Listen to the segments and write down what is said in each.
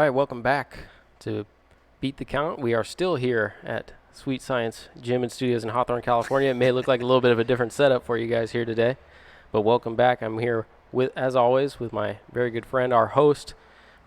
right, welcome back to Beat the Count. We are still here at Sweet Science Gym and Studios in Hawthorne, California. It may look like a little bit of a different setup for you guys here today, but welcome back. I'm here, as always, with my very good friend, our host,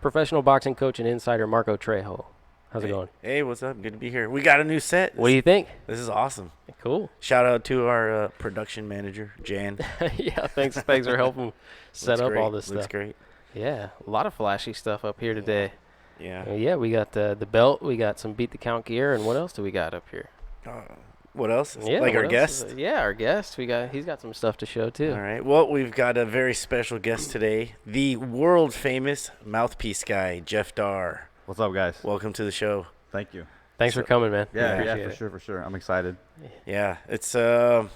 professional boxing coach and insider, Marco Trejo. How's it going? Hey, what's up? Good to be here. We got a new set. What do you think? This is awesome. Cool. Shout out to our production manager, Jan. Yeah, thanks for helping set up all this stuff. Looks great. Yeah, a lot of flashy stuff up here today. Yeah. Yeah, we got the belt, we got some Beat the Count gear, and what else do we got up here? What else? Yeah, like our guest? Yeah, our guest. He's got some stuff to show too. All right. Well, we've got a very special guest today, the world famous Mouthpiece guy, Jeff Darr. What's up, guys? Welcome to the show. Thank you. Thanks for coming, man. Yeah, for sure. I'm excited. Yeah, it's so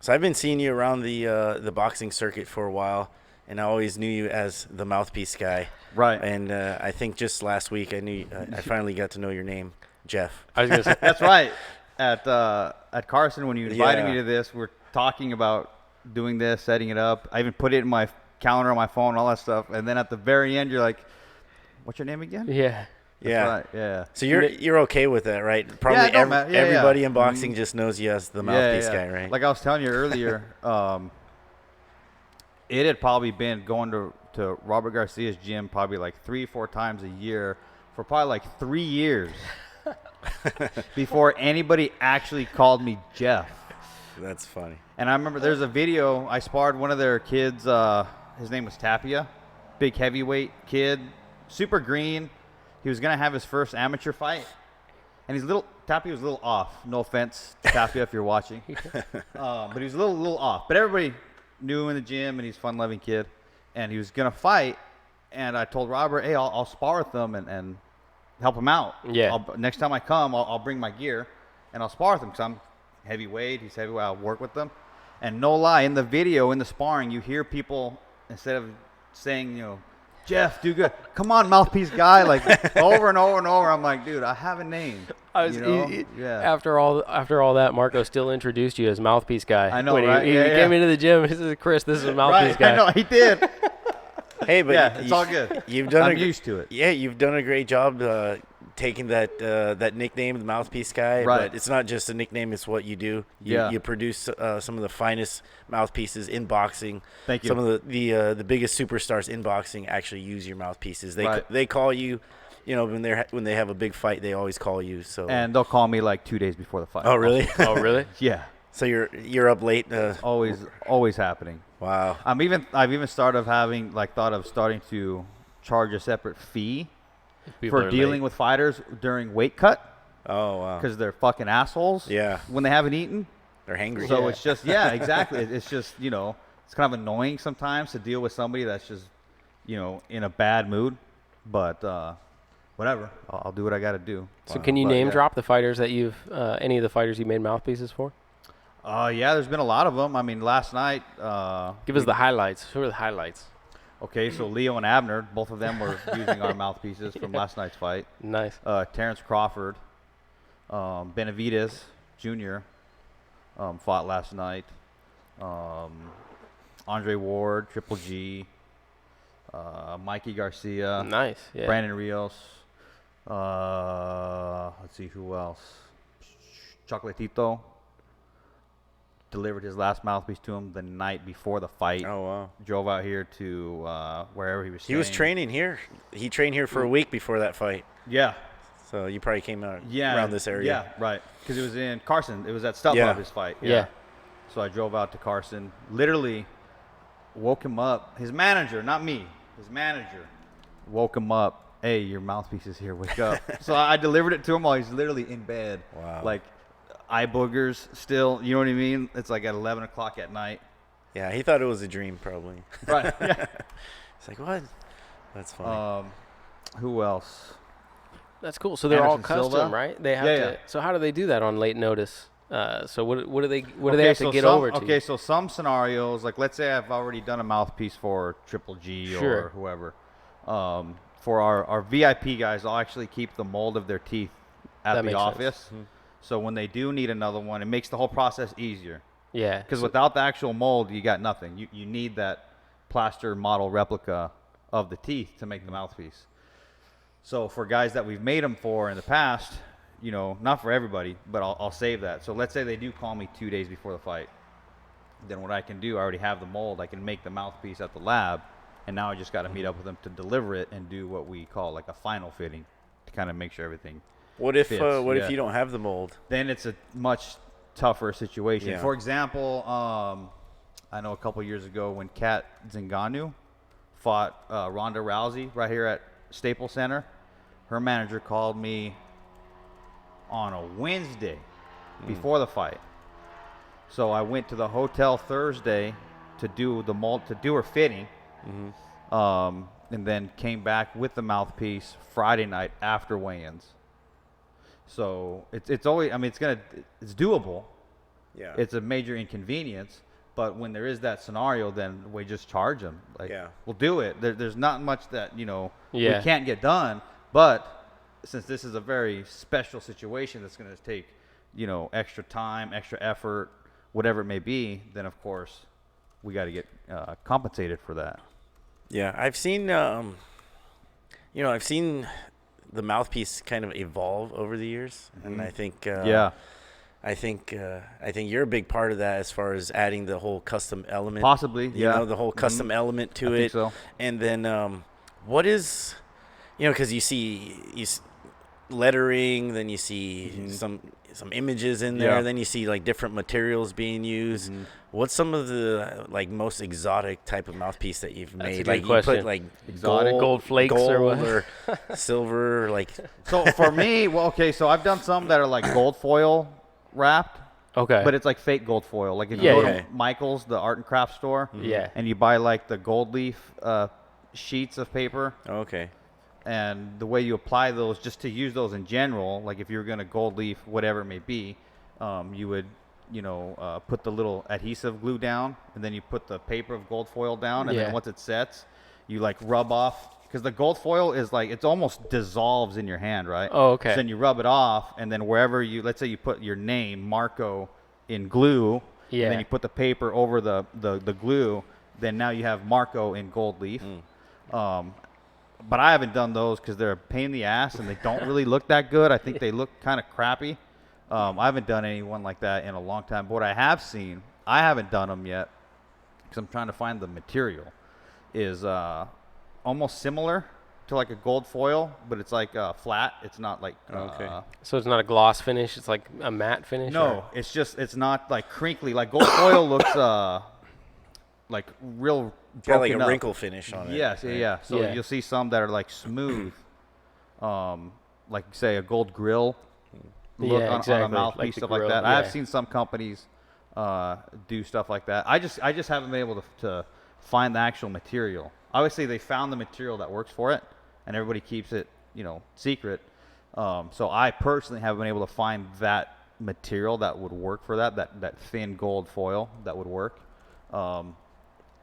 I've been seeing you around the boxing circuit for a while, and I always knew you as the Mouthpiece guy. Right. And I think just last week I finally got to know your name, Jeff. I was gonna say that's right. At Carson, when you invited me to this, we're talking about doing this, setting it up. I even put it in my calendar on my phone, all that stuff. And then at the very end, you're like, "What's your name again?" Yeah. That's right. Yeah. So you're okay with that, right? Probably everybody in boxing just knows you as the Mouthpiece guy, right? Like I was telling you earlier, it had probably been going to Robert Garcia's gym probably like 3-4 times a year for probably like 3 years before anybody actually called me Jeff. That's funny. And I remember there's a video, I sparred one of their kids, his name was Tapia, big heavyweight kid, super green. He was going to have his first amateur fight, and Tapia was a little off. No offense to Tapia if you're watching. But he was a little off. But everybody knew him in the gym, and he's a fun-loving kid. And he was going to fight, and I told Robert, hey, I'll spar with him and help him out. Yeah. Next time I come, I'll bring my gear, and I'll spar with him because I'm heavyweight. He's heavyweight. I'll work with them. And no lie, in the video, in the sparring, you hear people, instead of saying, Jeff, do good. Come on, Mouthpiece guy, like over and over and over. I'm like, dude, I have a name. After all that, Marco still introduced you as Mouthpiece guy. I know, when right? He came into the gym. This is Chris. This is Mouthpiece guy. I know, he did. Hey, but it's all good. I'm used to it. Yeah, you've done a great job taking that nickname, the Mouthpiece guy. Right. But it's not just a nickname; it's what you do. You produce some of the finest mouthpieces in boxing. Thank you. Some of the biggest superstars in boxing actually use your mouthpieces. They call you. When they have a big fight, they always call you. So and they'll call me like 2 days before the fight. Oh, really? Oh, really? Yeah. So you're up late. Always happening. Wow. I've even thought of starting to charge a separate fee for dealing with fighters during weight cut. Oh, wow. Because they're fucking assholes. Yeah. When they haven't eaten. They're hangry. So it's just exactly. It's just it's kind of annoying sometimes to deal with somebody that's just in a bad mood, but whatever. I'll do what I got to do. So can you name drop the fighters that you've any of the fighters you made mouthpieces for? Yeah, there's been a lot of them. I mean, last night. Give us the highlights. Who are the highlights? Okay, so Leo and Abner, both of them were using our mouthpieces from last night's fight. Nice. Terrance Crawford, Benavidez Jr. Fought last night. Andre Ward, Triple G, Mikey Garcia. Nice. Yeah. Brandon Rios. Let's see who else. Chocolatito. Delivered his last mouthpiece to him the night before the fight. Oh, wow. Drove out here to wherever he was staying. He was training here. He trained here for a week before that fight. Yeah. So you probably came out around this area. Yeah, right. Because it was in Carson. It was at StubHub, his fight. Yeah. So I drove out to Carson. Literally woke him up. His manager, not me. His manager woke him up. Hey, your mouthpiece is here. Wake up. So I delivered it to him while he's literally in bed. Wow. Like eye boogers still. You know what I mean? It's like at 11 o'clock at night. Yeah, he thought it was a dream probably. Right. Yeah. It's like, what? That's funny. Who else? That's cool. So they're all Anderson custom, Silva. right? They have Yeah. to. So how do they do that on late notice? So what do they have to get over to? Okay, so some scenarios, like let's say I've already done a mouthpiece for Triple G or whoever. For our VIP guys, I'll actually keep the mold of their teeth at the office. Mm-hmm. So when they do need another one, it makes the whole process easier. Yeah. Because without the actual mold, you got nothing. You need that plaster model replica of the teeth to make the mouthpiece. So for guys that we've made them for in the past, you know, not for everybody, but I'll save that. So let's say they do call me 2 days before the fight. Then what I can do, I already have the mold. I can make the mouthpiece at the lab, and now I just got to meet up with them to deliver it and do what we call like a final fitting to kind of make sure everything What if fits. if you don't have the mold? Then it's a much tougher situation. Yeah. For example, I know a couple years ago when Kat Zingano fought Ronda Rousey right here at Staples Center, her manager called me on a Wednesday before the fight. So I went to the hotel Thursday to do the mold, to do her fitting, and then came back with the mouthpiece Friday night after weigh-ins. So it's always, I mean, it's doable. Yeah. It's a major inconvenience, but when there is that scenario, then we just charge them. Like, we'll do it. There's not much that, you know, we can't get done, but since this is a very special situation that's going to take, you know, extra time, extra effort, whatever it may be, then of course we got to get compensated for that. Yeah, I've seen, I've seen the mouthpiece kind of evolve over the years, and I think, I think you're a big part of that as far as adding the whole custom element. Possibly, you know, the whole custom element to I it. think so. And then, what is, you know, because you see lettering, then you see some images in there, then you see like different materials being used. What's some of the like most exotic type of mouthpiece that you've made? Like you put like exotic gold flakes or what? or silver, like. So for me, well, okay, so I've done some that are like gold foil wrapped. Okay. But it's like fake gold foil. Like if you go to Michael's, the art and craft store, and you buy like the gold leaf sheets of paper. Okay. And the way you apply those, just to use those in general, like if you're going to gold leaf, whatever it may be, you would, you know, put the little adhesive glue down, and then you put the paper of gold foil down, and then once it sets, you like rub off, because the gold foil is like, it's almost dissolves in your hand, right? Oh, okay. So then you rub it off, and then wherever you, let's say you put your name, Marco, in glue, and then you put the paper over the glue, then now you have Marco in gold leaf. But I haven't done those because they're a pain in the ass and they don't really look that good. I think they look kind of crappy. I haven't done anyone like that in a long time. But what I have seen, I haven't done them yet because I'm trying to find the material, is almost similar to like a gold foil, but it's like flat. It's not like so it's not a gloss finish. It's like a matte finish. No, it's just, it's not like crinkly. Like gold foil looks like real. Got like a wrinkle finish on it. Yes, right? So you'll see some that are like smooth, like say a gold grill look on a mouthpiece, like stuff like that. I have seen some companies do stuff like that. I just haven't been able to find the actual material. Obviously, they found the material that works for it, and everybody keeps it, you know, secret. So I personally haven't been able to find that material that would work for that thin gold foil that would work.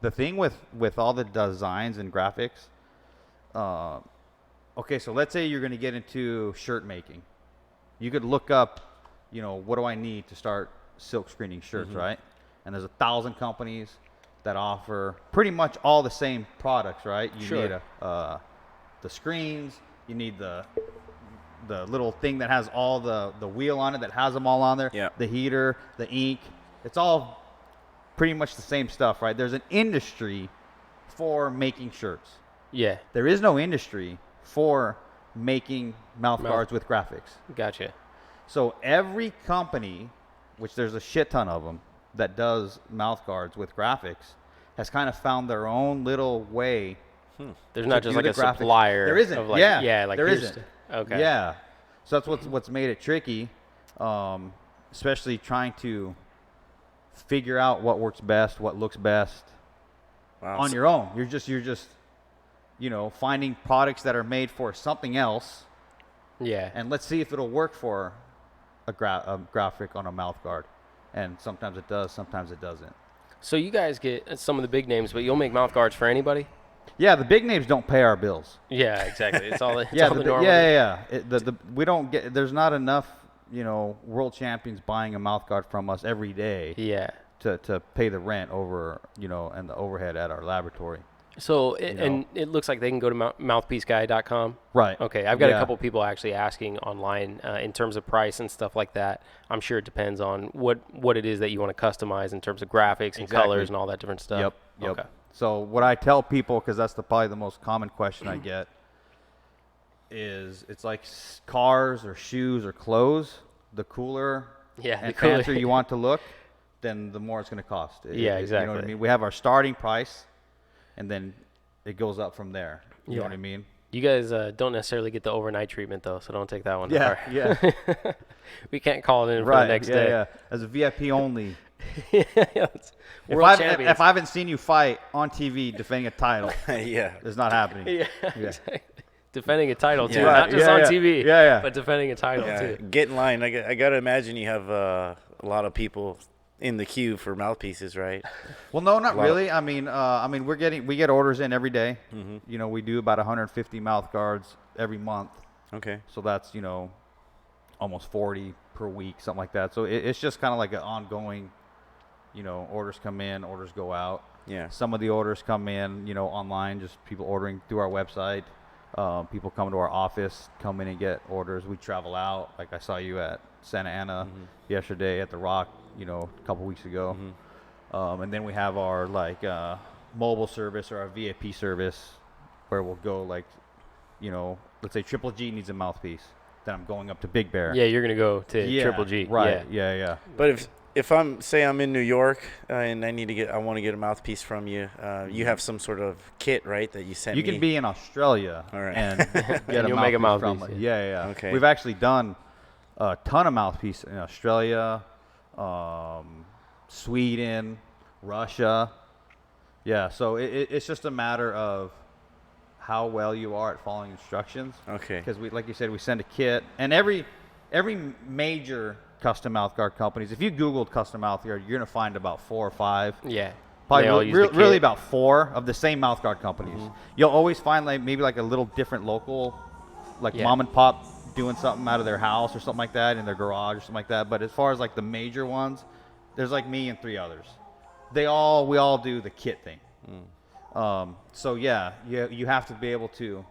The thing with all the designs and graphics, okay, so let's say you're going to get into shirt making. You could look up, you know, what do I need to start silk screening shirts, right? And there's 1,000 companies that offer pretty much all the same products, right? You need the screens, you need the little thing that has all the wheel on it that has them all on there, the heater, the ink. It's all pretty much the same stuff, right? There's an industry for making shirts. Yeah. There is no industry for making mouth guards with graphics. Gotcha. So every company, which there's a shit ton of them, that does mouth guards with graphics has kind of found their own little way. There's not just like a supplier. There isn't. Of like, like there isn't. Okay. Yeah. So that's what's made it tricky, especially trying to figure out what works best, what looks best on your own. You're just, you know, finding products that are made for something else. Yeah. And let's see if it'll work for a graphic on a mouth guard. And sometimes it does, sometimes it doesn't. So you guys get some of the big names, but you'll make mouth guards for anybody? Yeah, the big names don't pay our bills. Yeah, exactly. It's all the normal. Yeah. We don't get. There's not enough, you know, world champions buying a mouth guard from us every day. Yeah. To pay the rent over, you know, and the overhead at our laboratory. So, know? and it looks like they can go to mouthpieceguy.com. Right. Okay, I've got a Yeah. couple people actually asking online in terms of price and stuff like that. I'm sure it depends on what it is that you want to customize in terms of graphics and Exactly. colors and all that different stuff. Yep. Okay. So what I tell people, because that's probably the most common question I get, is it's like cars or shoes or clothes. The cooler Yeah, and the cooler. fancier you want to look, then the more it's going to cost. Yeah, You know what I exactly. mean? We have our starting price, and then it goes up from there. You know Yeah. what I mean? You guys don't necessarily get the overnight treatment though, so don't take that one. Yeah, to yeah. heart. We can't call it in for Right. the next yeah, day. yeah. As a VIP only. It's world champions. If I haven't seen you fight on TV defending a title, Yeah. it's not happening. Yeah, exactly. Defending a title too, Yeah. not just Yeah, on yeah. TV. Yeah, yeah. But defending a title Yeah. too. Get in line. I got to imagine you have a lot of people in the queue for mouthpieces, right? Well, no, not lot really. I mean, we get orders in every day. Mm-hmm. You know, we do about 150 mouth guards every month, Okay. so that's almost 40 per week, something like that. So it's just kind of like an ongoing. Orders come in, orders go out. Yeah. Some of the orders come in, online, just people ordering through our website. People come to our office, come in and get orders. We travel out. Like I saw you at Santa Ana yesterday at the Rock, a couple weeks ago. And then we have our mobile service or our VIP service where we'll go let's say Triple G needs a mouthpiece. Then I'm going up to Big Bear. Yeah, you're gonna go to Yeah, Triple G. Right. Yeah. Yeah. But if I'm in New York and I want to get a mouthpiece from you, you have some sort of kit, right, that you sent me? You can be in Australia All right. and get And you'll make a from mouthpiece, it. Yeah. Okay. We've actually done a ton of mouthpiece in Australia, Sweden, Russia. Yeah, so it's just a matter of how well you are at following instructions. Okay. Because like you said, we send a kit, and every major custom mouthguard companies, if you Googled custom mouthguard, you're gonna find about 4 or 5. Yeah. Probably They all use the really kit. about 4 of the same mouthguard companies. You'll always find maybe a little different local, Yeah. mom and pop doing something out of their house or something like that in their garage or something like that. But as far as the major ones, there's me and 3 others. We all do the kit thing. So yeah, you have to be able to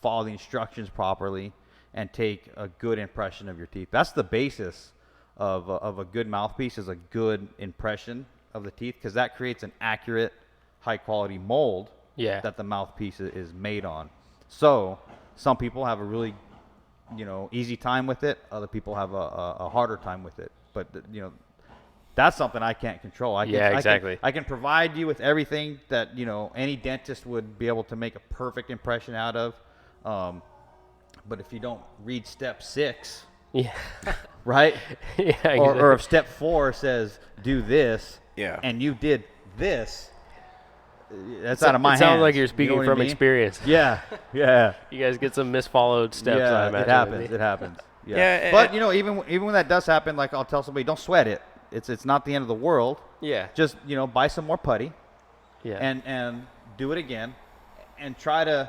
follow the instructions properly and take a good impression of your teeth. That's the basis of a good mouthpiece, is a good impression of the teeth, because that creates an accurate, high quality mold Yeah. that the mouthpiece is made on. So some people have a really easy time with it. Other people have a harder time with it. But that's something I can't control. Exactly. I can provide you with everything that any dentist would be able to make a perfect impression out of. But if you don't read step 6, Yeah. right? Yeah. Or if step 4 says do this, Yeah. and you did this, that's out of my It hands. sounds like you're You know speaking what I from mean? experience. Yeah. You guys get some misfollowed steps, I Yeah, imagine. it happens. It happens. Yeah. Yeah, But even when that does happen, I'll tell somebody, don't sweat it. It's not the end of the world. Yeah. Just buy some more putty Yeah. and do it again, and try to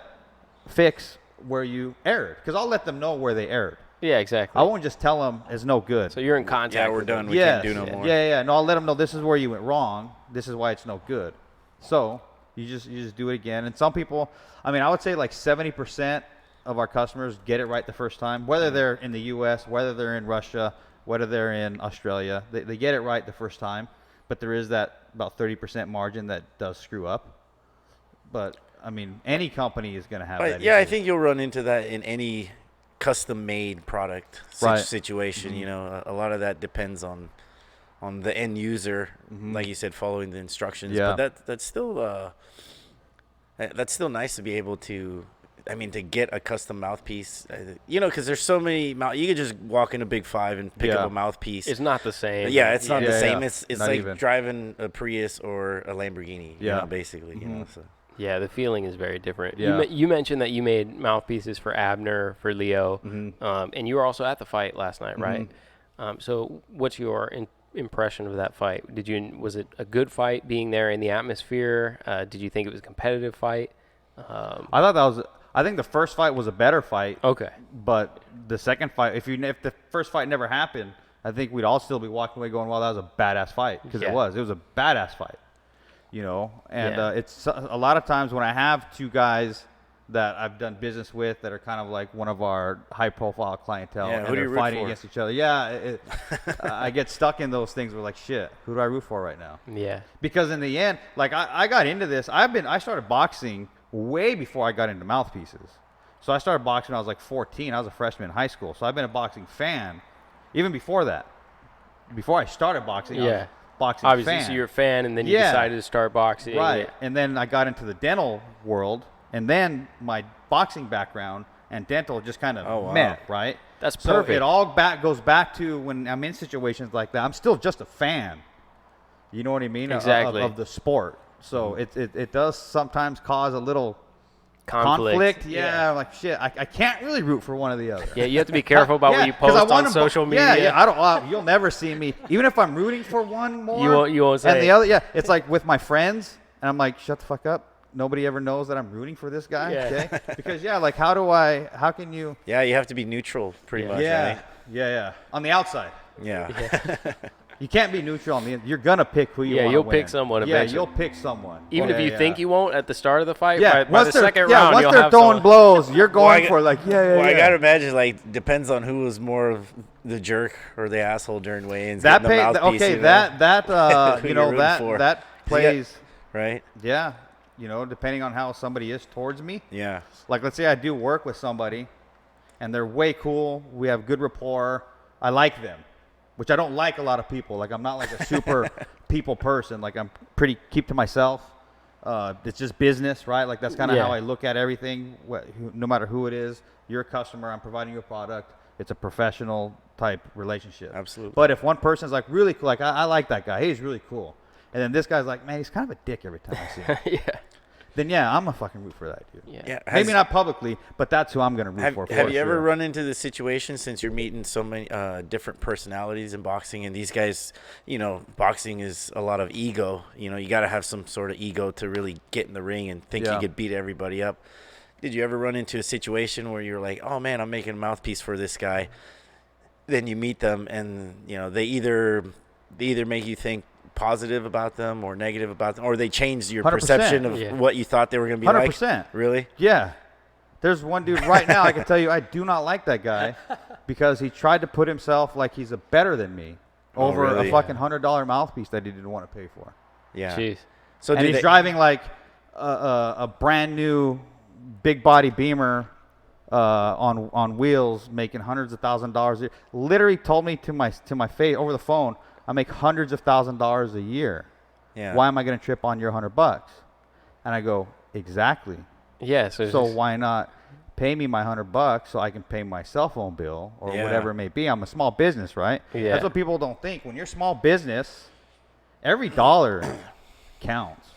fix where you erred. Because I'll let them know where they erred. Yeah, exactly. I won't just tell them it's no good. So you're in contact. Yeah, we're with them. done. We Yes. can't do no more. Yeah. No, I'll let them know this is where you went wrong. This is why it's no good. So you just do it again. And some people, I would say 70% of our customers get it right the first time, whether they're in the U.S., whether they're in Russia, whether they're in Australia. They get it right the first time, but there is that about 30% margin that does screw up. But any company is going to have that. Yeah, I issue. think you'll run into that in any custom-made product Right. situation. A lot of that depends on the end user, like you said, following the instructions. Yeah. But that's still nice to be able to. To get a custom mouthpiece, because there's so many. You could just walk in a Big 5 and pick up a mouthpiece. It's not the same. Yeah, it's not the Yeah, same. yeah. It's Not like even. driving a Prius or a Lamborghini. Yeah. Basically. So. Yeah, the feeling is very different. Yeah. You mentioned that you made mouthpieces for Abner, for Leo, and you were also at the fight last night, right? So what's your impression of that fight? Was it a good fight being there in the atmosphere? Did you think it was a competitive fight? I think the first fight was a better fight. Okay. But the second fight, if the first fight never happened, I think we'd all still be walking away going, "Well, that was a badass fight," because Yeah. it was a badass fight. you know. And it's a lot of times when I have two guys that I've done business with that are kind of like one of our high-profile clientele, and who do you they're root fighting for? against each other. Yeah, I get stuck in those things where like, shit, who do I root for right now? Yeah. Because in the end, like I got into this. I started boxing way before I got into Mouthpieces. So I started boxing when I was like 14. I was a freshman in high school. So I've been a boxing fan even before that. Before I started boxing, I was a boxing Obviously, fan. so you're a fan, and then you decided to start boxing. Right. Yeah. And then I got into the dental world, and then my boxing background and dental just kind of met, right? That's so perfect. It all goes back to when I'm in situations like that. I'm still just a fan. You know what I mean? Exactly. Of the sport. So it does sometimes cause a little conflict. Yeah, like shit. I can't really root for one or the other. Yeah, you have to be careful about what you post on social media. Yeah. I don't. You'll never see me. Even if I'm rooting for one more, you won't say. And the other, it's like with my friends, and I'm like, shut the fuck up. Nobody ever knows that I'm rooting for this guy. Yeah. Okay? Because like, how can you? Yeah, you have to be neutral, pretty much. Right? Yeah. On the outside. Yeah. You can't be neutral on the. You're gonna pick who you want. Yeah, you'll pick someone eventually. Yeah, you'll pick someone. Even if you think you won't at the start of the fight, yeah. by the second round, once you'll they're have throwing someone. blows, you're going for like I gotta imagine like depends on who was more of the jerk or the asshole during weigh-ins. That getting the mouthpiece, okay. you know? That Who you you're know rooting for. that plays right. Yeah, you know, depending on how somebody is towards me. Yeah. Like, let's say I do work with somebody, and they're way cool. We have good rapport. I like them, which I don't like a lot of people. Like, I'm not like a super people person. Like, I'm pretty keep to myself. It's just business, right? Like, that's kind of how I look at everything. No matter who it is, you're a customer. I'm providing you a product. It's a professional type relationship. Absolutely. But if one person's like really cool, like I like that guy. He's really cool. And then this guy's like, man, he's kind of a dick every time I see him. Then I'm a fucking root for that dude. Yeah. Maybe not publicly, but that's who I'm gonna root for. Have you ever run into the situation, since you're meeting so many different personalities in boxing, and these guys, you know, boxing is a lot of ego. You know, you got to have some sort of ego to really get in the ring and think you could beat everybody up. Did you ever run into a situation where you're like, oh man, I'm making a mouthpiece for this guy? Then you meet them, and you know they either make you think positive about them or negative about them, or they change your 100%. perception of what you thought they were going to be 100%. like. Really? Yeah. There's one dude right now, I can tell you, I do not like that guy because he tried to put himself like he's better than me over really? a fucking $100 mouthpiece that he didn't want to pay for. Yeah. Jeez. So And he's driving like a brand new big body Beamer on wheels, making hundreds of $1,000s a year. Literally told me to my face over the phone, I make hundreds of $1,000s a year. Yeah. Why am I going to trip on your $100? And I go, exactly. Yeah. So why not pay me my $100 so I can pay my cell phone bill or whatever it may be? I'm a small business, right? Yeah. That's what people don't think. When you're small business, every dollar counts.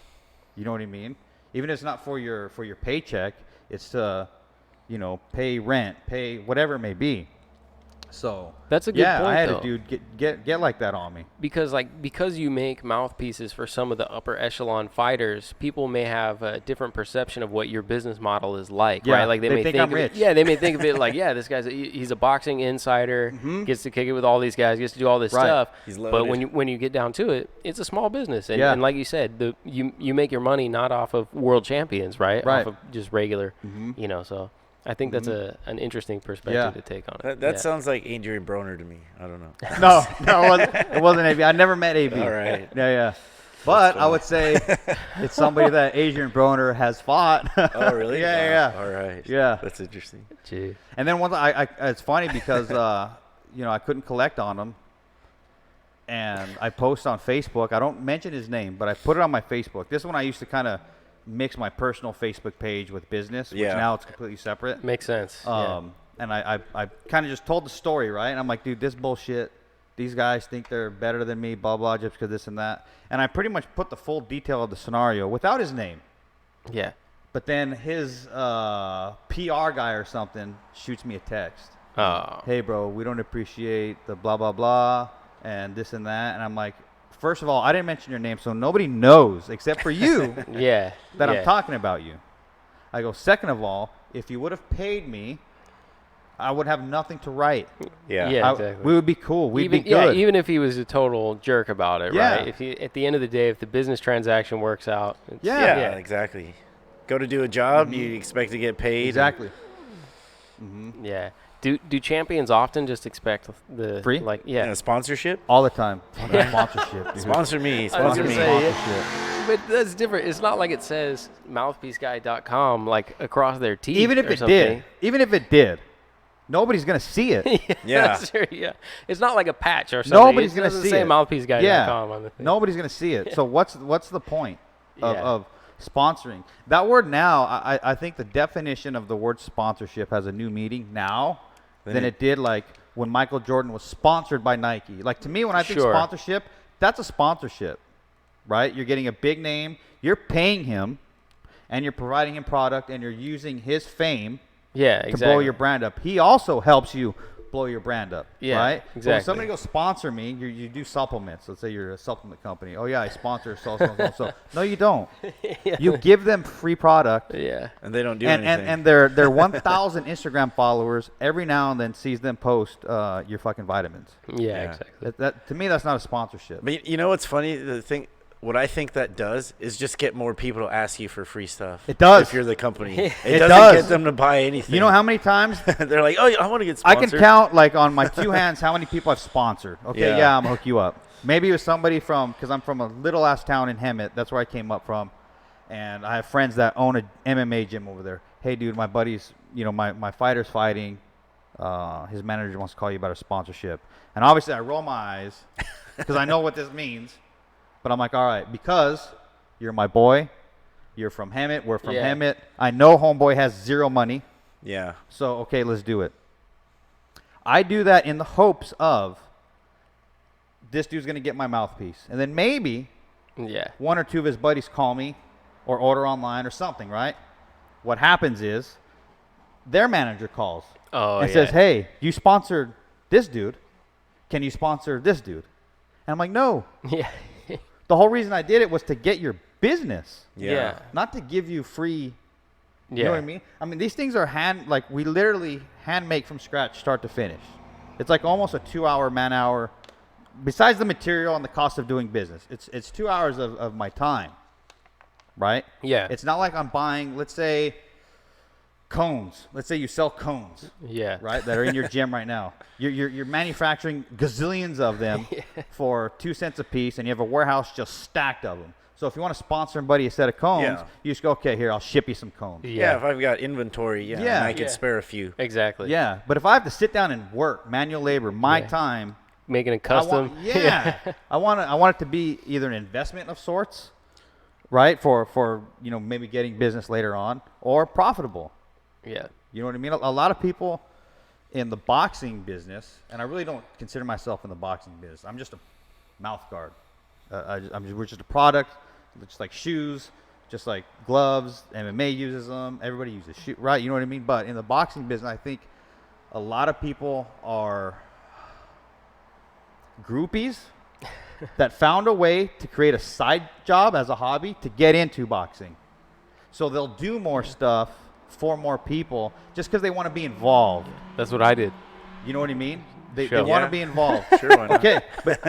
You know what I mean? Even if it's not for your paycheck, it's to, you know, pay rent, pay whatever it may be. So that's a good point, I had though. a dude get like that on me. Because you make mouthpieces for some of the upper echelon fighters, people may have a different perception of what your business model is like, right? Like they may think I'm of rich. It, they may think of it like, this guy's he's a boxing insider, gets to kick it with all these guys, gets to do all this stuff. He's but loaded. when you get down to it, it's a small business, and like you said, you make your money not off of world champions, right? Off of just regular, you know. So I think that's an interesting perspective to take on it. That sounds like Adrian Broner to me. I don't know. No, it wasn't AB. I never met AB. All right. Yeah. But I would say it's somebody that Adrian Broner has fought. Oh, really? Yeah. All right. Yeah. That's interesting. Gee. And then once it's funny because you know, I couldn't collect on him, and I post on Facebook. I don't mention his name, but I put it on my Facebook. This is when I used to kind of mix my personal Facebook page with business, which now it's completely separate. Makes sense. And I kind of just told the story, right? And I'm like, dude, this bullshit. These guys think they're better than me, blah, blah, just because this and that. And I pretty much put the full detail of the scenario without his name. Yeah. But then his PR guy or something shoots me a text. Oh. Hey, bro, we don't appreciate the blah, blah, blah, and this and that. And I'm like, first of all, I didn't mention your name, so nobody knows except for you that I'm talking about you. I go, second of all, if you would have paid me I would have nothing to write. Yeah. Exactly. We would be cool. We'd even, be good. Yeah, even if he was a total jerk about it, Yeah. right? If he, at the end of the day, if the business transaction works out, it's, Yeah, exactly. Go to do a job, you expect to get paid. Exactly. Yeah. Do champions often just expect the Free? Like, And a sponsorship? All the time. Sponsorship. dude. Sponsor me. I was Sponsor gonna me. say, Sponsorship. But that's different. It's not like it says mouthpieceguy.com like across their teeth. Even if or it something. did, nobody's gonna see it. Yeah. That's true, yeah. It's not like a patch or something. Nobody's It gonna doesn't see say it. mouthpieceguy.com on the thing. Nobody's gonna see it. So what's the point Yeah. of sponsoring? That word now, I think the definition of the word sponsorship has a new meaning now than it did like when Michael Jordan was sponsored by Nike. Like to me, when I think Sure. sponsorship, that's a sponsorship, right? You're getting a big name, you're paying him, and you're providing him product, and you're using his fame Yeah, to exactly. blow your brand up. He also helps you blow your brand up, Yeah, right? So when exactly. somebody goes sponsor me, you do supplements. Let's say you're a supplement company. Oh yeah, I sponsor so. No, you don't. You give them free product, Yeah. And they don't do and anything. their 1,000 Instagram followers every now and then sees them post your fucking vitamins. Yeah, exactly. That to me, that's not a sponsorship. But you know what's funny? What I think that does is just get more people to ask you for free stuff. It does. If you're the company. It doesn't does. get them to buy anything. You know how many times They're like, oh, I want to get I sponsored. can count like on my two hands how many people I've sponsored. Okay, Yeah. yeah, I'm gonna hook you up. Maybe it was somebody from, because I'm from a little ass town in Hemet. That's where I came up from, and I have friends that own a MMA gym over there. Hey, dude, my buddy's, my fighter's fighting. His manager wants to call you about a sponsorship, and obviously I roll my eyes because I know what this means. But I'm like, all right, because you're my boy, you're from Hemet, we're from Yeah. Hemet. I know homeboy has zero money. Yeah. So, okay, let's do it. I do that in the hopes of this dude's going to get my mouthpiece. And then maybe Yeah. one or two of his buddies call me or order online or something, right? What happens is their manager calls and says, hey, you sponsored this dude. Can you sponsor this dude? And I'm like, no. Yeah. The whole reason I did it was to get your business, Yeah. not to give you free. Yeah. You know what I mean? I mean, these things are we literally hand make from scratch, start to finish. It's like almost a 2-hour man-hour. Besides the material and the cost of doing business, it's 2 hours of my time, right? Yeah. It's not like I'm buying, let's say, cones. Let's say you sell cones, Yeah. right, that are in your gym right now. You're manufacturing gazillions of them for 2 cents a piece, and you have a warehouse just stacked of them. So if you want to sponsor somebody a set of cones, Yeah. you just go, okay, here, I'll ship you some cones. Yeah, if I've got inventory, Yeah. and I can Yeah. spare a few. Exactly. Yeah, but if I have to sit down and work, manual labor, my Yeah. time, Making a I custom. want, I want it to be either an investment of sorts, right, for maybe getting business later on, or profitable. Yeah. You know what I mean? A lot of people in the boxing business, and I really don't consider myself in the boxing business. I'm just a mouth guard. We're just a product, just like shoes, just like gloves. MMA uses them. Everybody uses shoes, right? You know what I mean? But in the boxing business, I think a lot of people are groupies that found a way to create a side job as a hobby to get into boxing. So they'll do more stuff for more people just because they want to be involved. That's what I did. You know what I mean? They Sure. want Yeah. to be involved. Sure, why not? Okay, but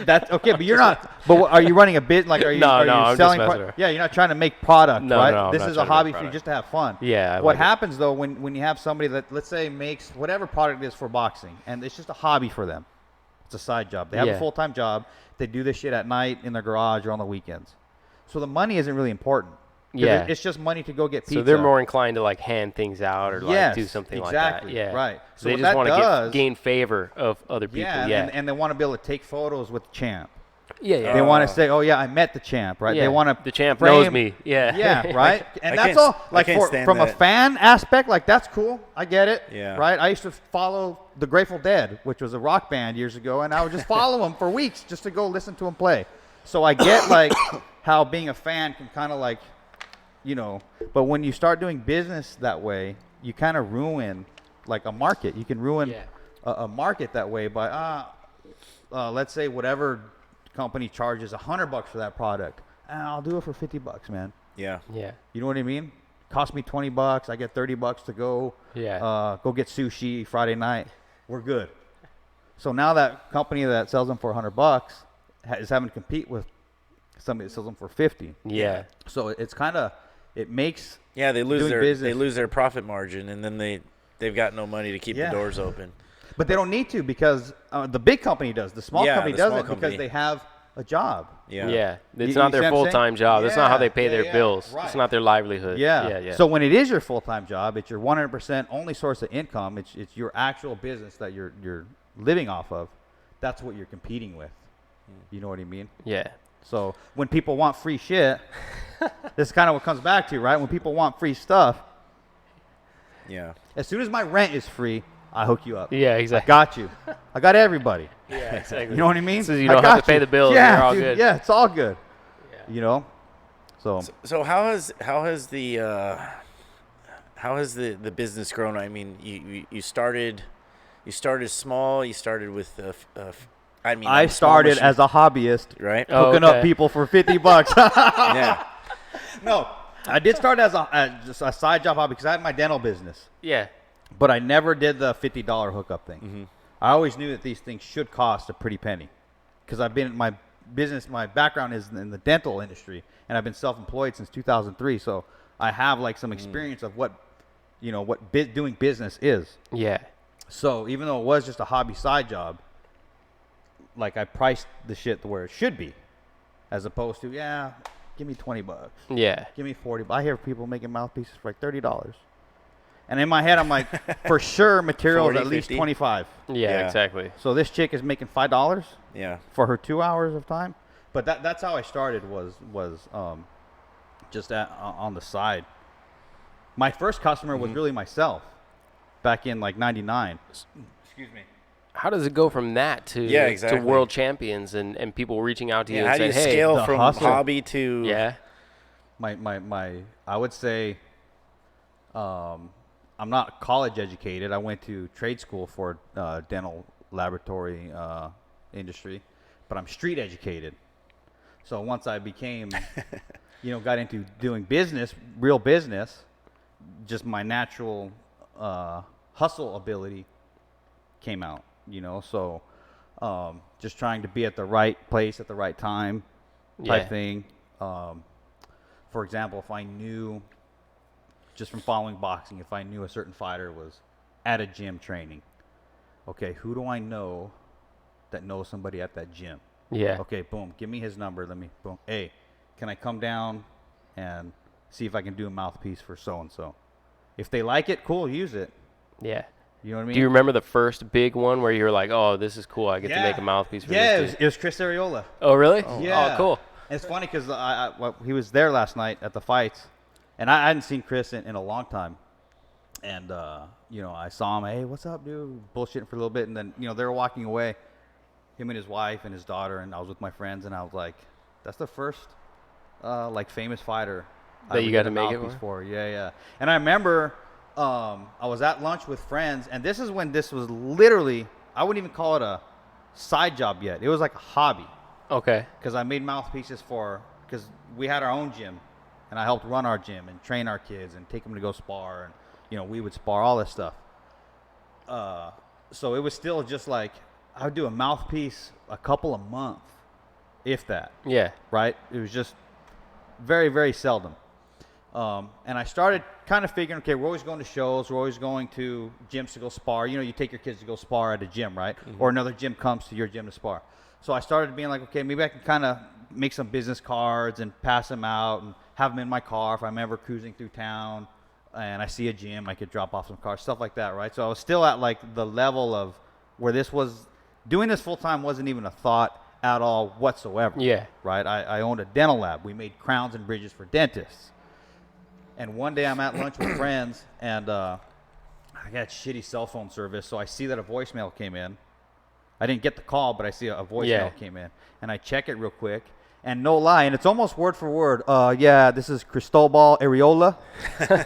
that's okay. But you're not. But are you running a bit? Like, are you? No, are no, you I'm just selling? messing around. Yeah, you're not trying to make product, No, right? no, I'm this not is trying a to make hobby for you product. just to have fun. Yeah. I What like it. happens though when you have somebody that, let's say, makes whatever product it is for boxing, and it's just a hobby for them. It's a side job. They have Yeah. a full-time job. They do this shit at night in their garage or on the weekends. So the money isn't really important. 'Cause Yeah. it's just money to go get pizza. So they're more inclined to like hand things out or like Yes, do something exactly, like that. Yeah. right. So So they what just that want to does- gain favor of other people. Yeah, Yeah. and they want to be able to take photos with the champ. Yeah. They want to say, "Oh yeah, I met the champ," right? Yeah. They want to. The champ knows me. Yeah. Yeah, right. And I that's can't- all. I Like can't stand from a that. fan aspect, like that's cool. I get it. Yeah. Right. I used to follow the Grateful Dead, which was a rock band years ago, and I would just follow them for weeks just to go listen to them play. So I get like how being a fan can kind of like, but when you start doing business that way, you kind of ruin like a market. You can ruin Yeah. a market that way by let's say whatever company charges $100 for that product, I'll do it for $50, man. Yeah. Yeah. You know what I mean? cost me $20. I get $30 to go. Yeah. Go get sushi Friday night. We're good. So now that company that sells them for $100 is having to compete with somebody that sells them for $50. Yeah. So it's kind of, it makes they lose doing their business. they lose their profit margin, and then they've got no money to keep the doors open. But they don't need to, because the big company does. The small company doesn't, because they have a job. Yeah. It's You not see their what I'm saying? full-time job. That's not how they pay their yeah, bills. right. It's not their livelihood. Yeah. So when it is your full-time job, it's your 100% only source of income. It's your actual business that you're living off of. That's what you're competing with. You know what I mean? Yeah. So when people want free shit, this is kind of what comes back to, right? When people want free stuff, Yeah. as soon as my rent is free, I hook you up. Yeah, I exactly. got you. I got everybody. Yeah, exactly. You know what I mean? So you I don't have got to pay you. the bills. Yeah, You're all dude, good. yeah, it's all good. Yeah. You know? So how has the business grown? I mean, you started small. You started with I started as a hobbyist, right. hooking up people for $50. Yeah. No, I did start as just a side job hobby, because I had my dental business, Yeah. but I never did the $50 hookup thing. Mm-hmm. I always knew that these things should cost a pretty penny, because I've been in my business. My background is in the dental industry, and I've been self-employed since 2003. So I have like some experience of what doing business is. Yeah. So even though it was just a hobby side job, like I priced the shit to where it should be, as opposed to, give me $20, Yeah. give me $40. I hear people making mouthpieces for like $30, and in my head I'm like, for sure, material is 40, at least 50. $25. Yeah, exactly. So this chick is making $5 Yeah. for her 2 hours of time. But that's how I started, was just on the side. My first customer was really myself, back in like '99. Excuse me. How does it go from that to exactly. to world champions and people reaching out to you and How do saying, you hey, scale the from hustle. hobby to yeah, I would say, I'm not college educated. I went to trade school for dental laboratory industry, but I'm street educated. So once I became, got into doing business, real business, just my natural hustle ability came out, So just trying to be at the right place at the right time type thing. For example, if I knew, just from following boxing, if I knew a certain fighter was at a gym training, okay, who do I know that knows somebody at that gym? Yeah. Okay, boom, give me his number. Boom. Hey, can I come down and see if I can do a mouthpiece for so-and-so? If they like it, cool, use it. Yeah. You know what I mean? Do you remember the first big one where you were like, oh, this is cool. I get to make a mouthpiece for this dude? It was Chris Arreola. Oh, really? Yeah. Oh, cool. And it's funny because he was there last night at the fights, and I hadn't seen Chris in a long time. And, I saw him, hey, what's up, dude? Bullshitting for a little bit. And then, they were walking away, him and his wife and his daughter, and I was with my friends, and I was like, that's the first, famous fighter that you got to make it for. Yeah. And I remember I was at lunch with friends, and this is when this was literally, I wouldn't even call it a side job yet. It was like a hobby. Okay. Because I made mouthpieces because we had our own gym, and I helped run our gym and train our kids and take them to go spar, and we would spar, all this stuff. So it was still just like I would do a mouthpiece a couple a month, if that. Yeah. Right? It was just very, very seldom. And I started kind of figuring, okay, we're always going to shows, we're always going to gyms to go spar. You take your kids to go spar at a gym, right? Mm-hmm. Or another gym comes to your gym to spar. So I started being like, okay, maybe I can kind of make some business cards and pass them out and have them in my car if I'm ever cruising through town and I see a gym, I could drop off some cards, stuff like that, right? So I was still at like the level of where doing this full time wasn't even a thought at all whatsoever. Yeah. Right? I owned a dental lab. We made crowns and bridges for dentists. And one day I'm at lunch with friends, and I got shitty cell phone service, so I see that a voicemail came in. I didn't get the call, but I see a voicemail came in. And I check it real quick, and no lie, and it's almost word for word. This is Cristobal Arreola.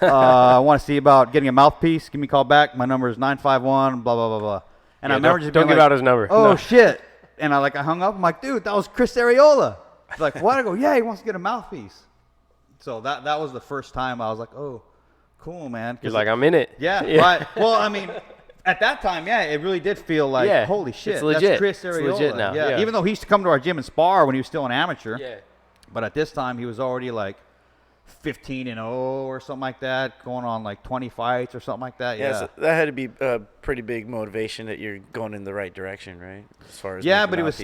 I want to see about getting a mouthpiece. Give me a call back. My number is 951, blah, blah, blah, blah. And I remember just don't being give out his number. Oh, No. shit. And I hung up. I'm like, dude, that was Chris Arreola. He's like, what? I go, yeah, he wants to get a mouthpiece. So that was the first time I was like, oh, cool, man. You're like, I'm in it. Yeah, right. Well, I mean, at that time, yeah, it really did feel like, holy shit, it's legit. that's Chris It's Arreola. legit now. Yeah. Even though he used to come to our gym and spar when he was still an amateur. Yeah. But at this time, he was already like 15-0 or something like that, going on like 20 fights or something like that. Yeah, so that had to be a pretty big motivation that you're going in the right direction, right? As far as but it was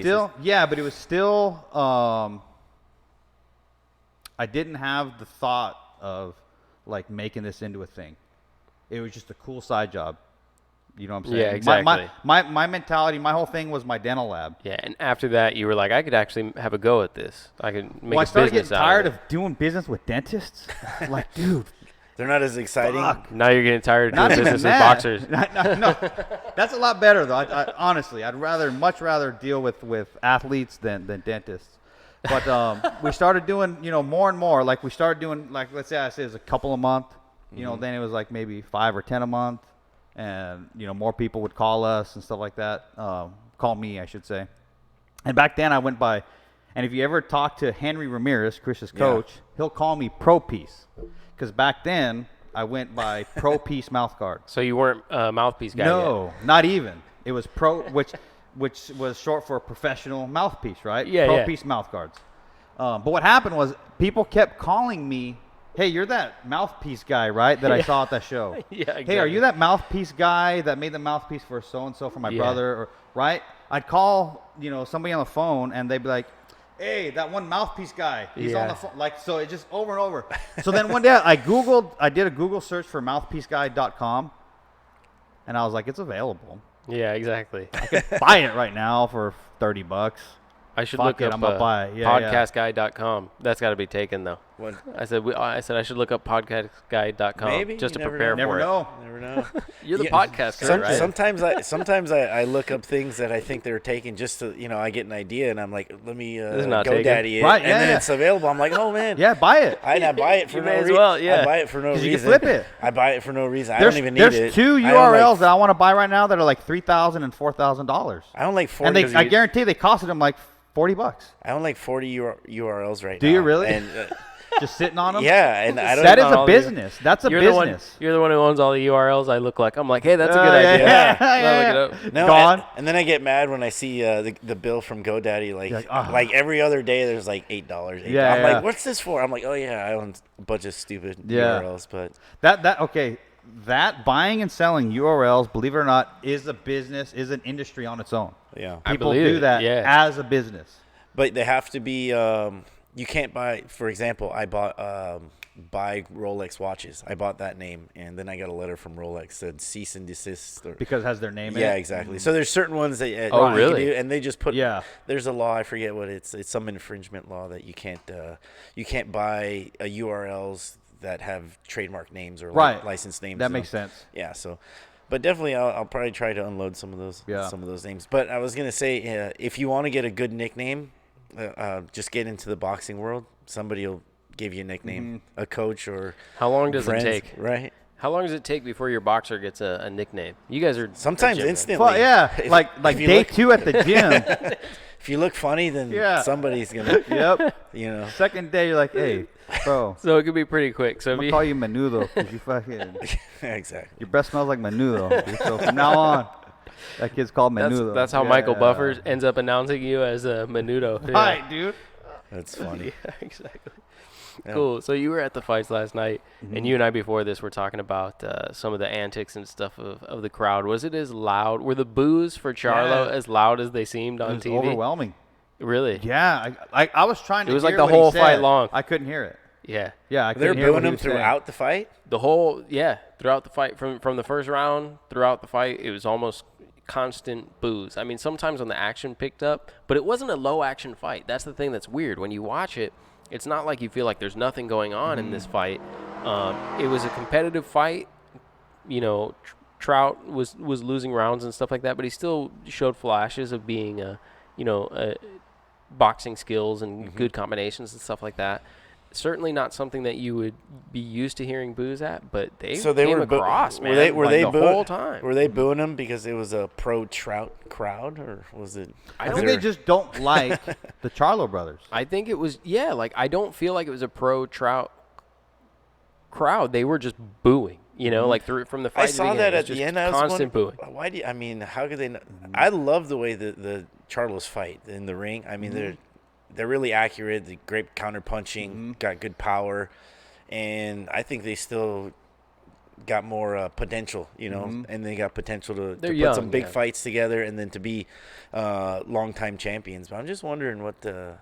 still, I didn't have the thought of like making this into a thing. It was just a cool side job. You know what I'm saying? Yeah, exactly. My mentality, my whole thing was my dental lab. Yeah, and after that, you were like, I could actually have a go at this. I could make I a started business getting out tired of of doing business with dentists. Like, dude, they're not as exciting. fuck. Now you're getting tired of Not doing even business with that. boxers. No, that's a lot better though. Honestly, I'd much rather deal with athletes than dentists. But we started doing, more and more. Like we started doing, like let's say I say it's a couple a month. Then it was like maybe 5 or 10 a month, and more people would call us and stuff like that. Call me, I should say. And back then I went by, and if you ever talk to Henry Ramirez, Chris's coach, he'll call me Pro Piece, because back then I went by Pro Piece mouth guard. So you weren't a Mouthpiece guy No, not even. It was Pro, which was short for professional mouthpiece, right? Yeah, Pro yeah. Piece mouth guards. But what happened was people kept calling me, hey, you're that mouthpiece guy, right, that I saw at that show. Yeah, exactly. Hey, are you that mouthpiece guy that made the mouthpiece for so-and-so for my brother? Or right? I'd call, somebody on the phone, and they'd be like, hey, that one mouthpiece guy, he's on the phone. Like, so it just over and over. So then one day I did a Google search for mouthpieceguy.com, and I was like, it's available. Yeah, exactly. I could buy it right now for $30. I should Fuck look it, up I'm gonna buy it. Yeah, podcastguy.com. That's got to be taken, though. What? I said I should look up podcastguy.com Maybe, just to you never prepare Never for know. Never know. You're the Yeah, podcaster, right? Sometimes I look up things that I think they're taking just to, I get an idea, and I'm like, let me is not GoDaddy it. Right, and yeah, then yeah. it's available. I'm like, oh, man. Yeah, buy it. I buy it for You no may as reason. well, yeah. I buy it for no 'Cause reason. you can flip it. I buy it for no reason. I There's, don't even need it. there's two I own URLs that I want to buy right now that are like $3,000 and $4,000. I own like 40. And I guarantee they costed them like $40. I own like 40 URLs right now. Do you really? And, Just sitting on them? yeah, and I don't. That is on a all the- business. That's a You're business. you're the one who owns all the URLs. I'm like, hey, that's a good Yeah, idea. yeah, I'll yeah. look it up. No, Gone. and then I get mad when I see the bill from GoDaddy, like every other day there's like $8. Yeah, I'm yeah. like, what's this for? I'm like, oh yeah, I own a bunch of stupid Yeah. URLs, but That buying and selling URLs, believe it or not, is a business, is an industry on its own. yeah. I People believe do it, that yeah. as a business. But they have to be. You can't buy. For example, I bought buy Rolex watches. I bought that name, and then I got a letter from Rolex said cease and desist. Because it has their name in it. Yeah, exactly. So there's certain ones that you really? can do, and they just put. Yeah. There's a law. I forget what it's. It's some infringement law that you can't buy URLs that have trademark names or Right. license names. That in makes them. sense. Yeah. So, but definitely, I'll probably try to unload some of those. Yeah. Some of those names. But I was gonna say, if you want to get a good nickname, just get into the boxing world. Somebody will give you a nickname, a coach or. How long does friends, it take? Right. How long does it take before your boxer gets a nickname? You guys are Sometimes legit, man. instantly. Well, yeah, If- like if you day look- 2 at the gym. If you look funny, then Yeah. somebody's gonna. Yep. Second day, you're like, hey, bro, So it could be pretty quick. So I'm if going you, to call you Menudo because you fucking, Exactly. your breath smells like Menudo. Dude. So from now on, that kid's called Menudo. that's how Michael Buffer ends up announcing you as a Menudo. Yeah. Hi, dude. That's funny. Yeah, exactly. Yeah. Cool. So you were at the fights last night, and you and I before this were talking about some of the antics and stuff of the crowd. Was it as loud? Were the boos for Charlo Yeah. as loud as they seemed on It was TV? overwhelming. Really? Yeah, I was trying to It was like hear the what he whole said. fight long. I couldn't hear it. Yeah. Yeah, I They're couldn't hear what booing he him was saying. throughout the fight. The whole throughout the fight from the first round throughout the fight, it was almost constant boos. I mean, sometimes when the action picked up, but it wasn't a low action fight. That's the thing that's weird. When you watch it, it's not like you feel like there's nothing going on in this fight. It was a competitive fight. Trout was losing rounds and stuff like that, but he still showed flashes of being boxing skills and good combinations and stuff like that. Certainly not something that you would be used to hearing boos at, but they came across, man. Were they the boo- whole time. Were they booing him because it was a pro Trout crowd, or was it? I think they just don't like the Charlo brothers. I think it was, I don't feel like it was a pro Trout crowd, they were just booing. You know, like from the fight. I saw that at the end. I was constant booing. Why do you, I mean, how could they not? I love the way the Charlos fight in the ring. I mean, they're really accurate. The great counter punching, got good power, and I think they still got more potential. You know, and they got potential to put some big fights together, and then to be longtime champions. But I'm just wondering what the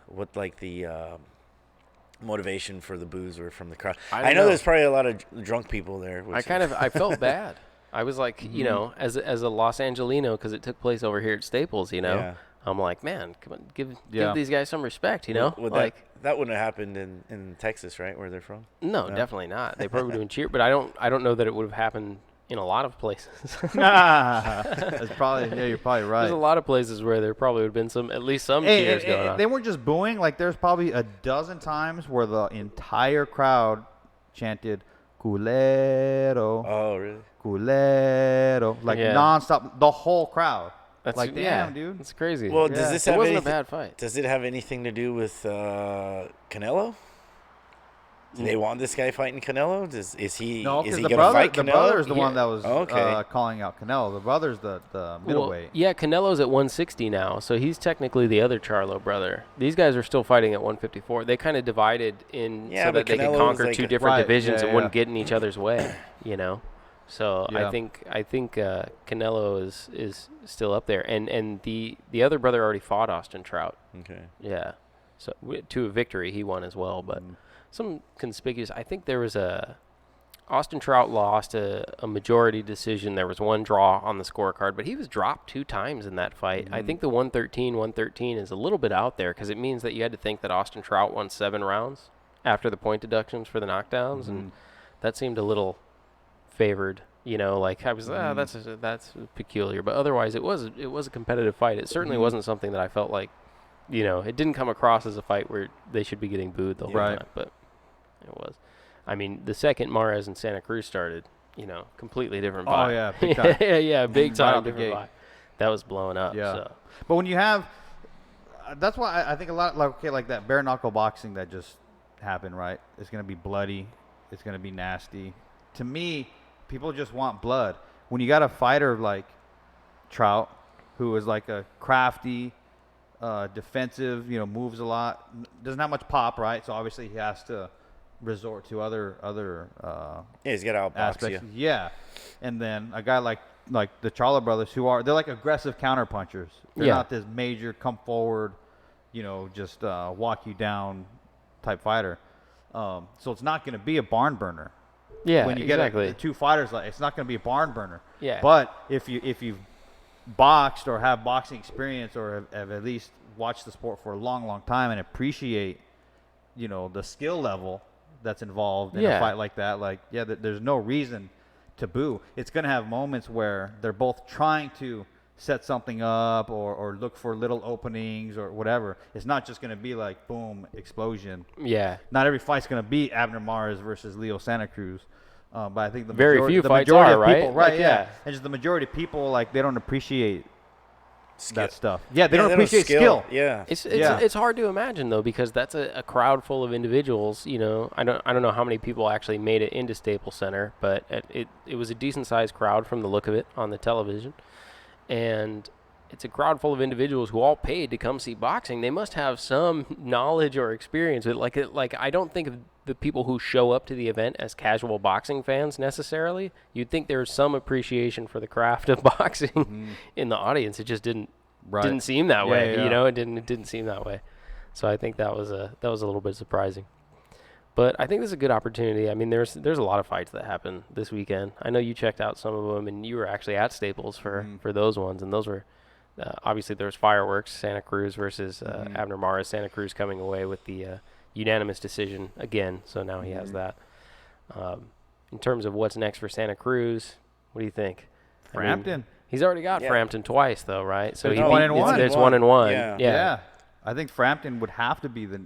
motivation for the boos were from the crowd. I know there's probably a lot of drunk people there. I felt bad. I was like, you know, as a Los Angelino, because it took place over here at Staples, you know, I'm like, man, come on, give these guys some respect, you know. That wouldn't have happened in Texas, right, where they're from? No, definitely not. They probably would have been cheered, but I don't know that it would have happened in a lot of places. That's probably you're probably right. There's a lot of places where there probably would have been at least some cheers going on. They weren't just booing. Like there's probably a dozen times where the entire crowd chanted "Culero." Oh, really? Culero, like nonstop. The whole crowd. That's like, damn, dude. It's crazy. Well, does this it have wasn't anything, a bad fight. Does it have anything to do with Canelo? Do they want this guy fighting Canelo? Is he going to fight Canelo? The brother's the one that was calling out Canelo. The brother's the middleweight. Yeah, Canelo's at 160 now, so he's technically the other Charlo brother. These guys are still fighting at 154. They kind of divided so that they could conquer two different divisions and wouldn't get in each other's way, you know. So I think Canelo is still up there, and the other brother already fought Austin Trout. Okay. Yeah, so to a victory, he won as well, but. Some conspicuous. I think there was Austin Trout lost a majority decision. There was one draw on the scorecard, but he was dropped 2 times in that fight. I think the 113 is a little bit out there because it means that you had to think that Austin Trout won 7 rounds after the point deductions for the knockdowns, and that seemed a little favored. You know, like I was, that's peculiar. But otherwise, it was a competitive fight. It certainly wasn't something that I felt like, you know, it didn't come across as a fight where they should be getting booed the whole time, but it was. I mean, the second Mares and Santa Cruz started, you know, completely different vibe. Oh, yeah, big time. yeah, big time right different vibe. That was blowing up. Yeah. So. But when you have, that's why I think a lot, like that bare knuckle boxing that just happened, right? It's going to be bloody. It's going to be nasty. To me, people just want blood. When you got a fighter like Trout, who is like a crafty, defensive, you know, moves a lot, doesn't have much pop, right? So obviously he has to resort to other he's got to outbox you. Yeah, and then a guy like the Charlo Brothers, they're like aggressive counter punchers. They're not this major come forward, you know, just walk you down type fighter. So it's not going to be a barn burner. Yeah, when you get 2 fighters, like it's not going to be a barn burner. Yeah, but if you've boxed or have boxing experience or have at least watched the sport for a long time and appreciate, you know, the skill level that's involved in a fight like that, there's no reason to boo. It's going to have moments where they're both trying to set something up or look for little openings or whatever. It's not just going to be like boom, explosion. Yeah. Not every fight's going to be Abner Mares versus Leo Santa Cruz. But I think the very majority, few the fights majority are, of people, right? right? Yeah. And just the majority of people, like, they don't appreciate that stuff. Yeah, they don't appreciate skill. Yeah. It's hard to imagine though, because that's a crowd full of individuals. You know, I don't know how many people actually made it into Staples Center, but it was a decent sized crowd from the look of it on the television, and it's a crowd full of individuals who all paid to come see boxing. They must have some knowledge or experience with like I don't think of the people who show up to the event as casual boxing fans necessarily. You'd think there's some appreciation for the craft of boxing in the audience. It just didn't seem that way. Yeah. You know, it didn't seem that way. So I think that was a little bit surprising. But I think this is a good opportunity. I mean, there's a lot of fights that happen this weekend. I know you checked out some of them, and you were actually at Staples for those ones, and those were obviously there's fireworks. Santa Cruz versus Abner Mares. Santa Cruz coming away with the unanimous decision again, so now he has that. In terms of what's next for Santa Cruz, what do you think? Frampton. I mean, he's already got Frampton twice, though, right? So There's 1-1. There's 1-1. Yeah. I think Frampton would have to be the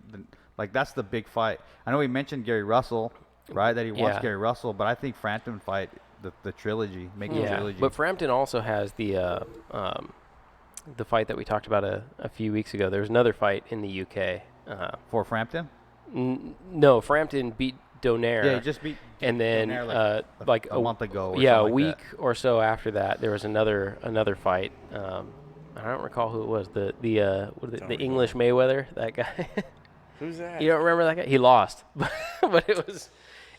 that's the big fight. I know we mentioned Gary Russell, right? That he wants Gary Russell, but I think Frampton fight the trilogy, make the trilogy. But Frampton also has the fight that we talked about a few weeks ago. There was another fight in the UK. For Frampton? No, Frampton beat Donaire. Yeah, he just beat And then like a month ago. Or yeah, a something like week that. or so after that, there was another fight. I don't recall who it was. The English Mayweather, that guy. Who's that? You don't remember that guy? He lost, but it was.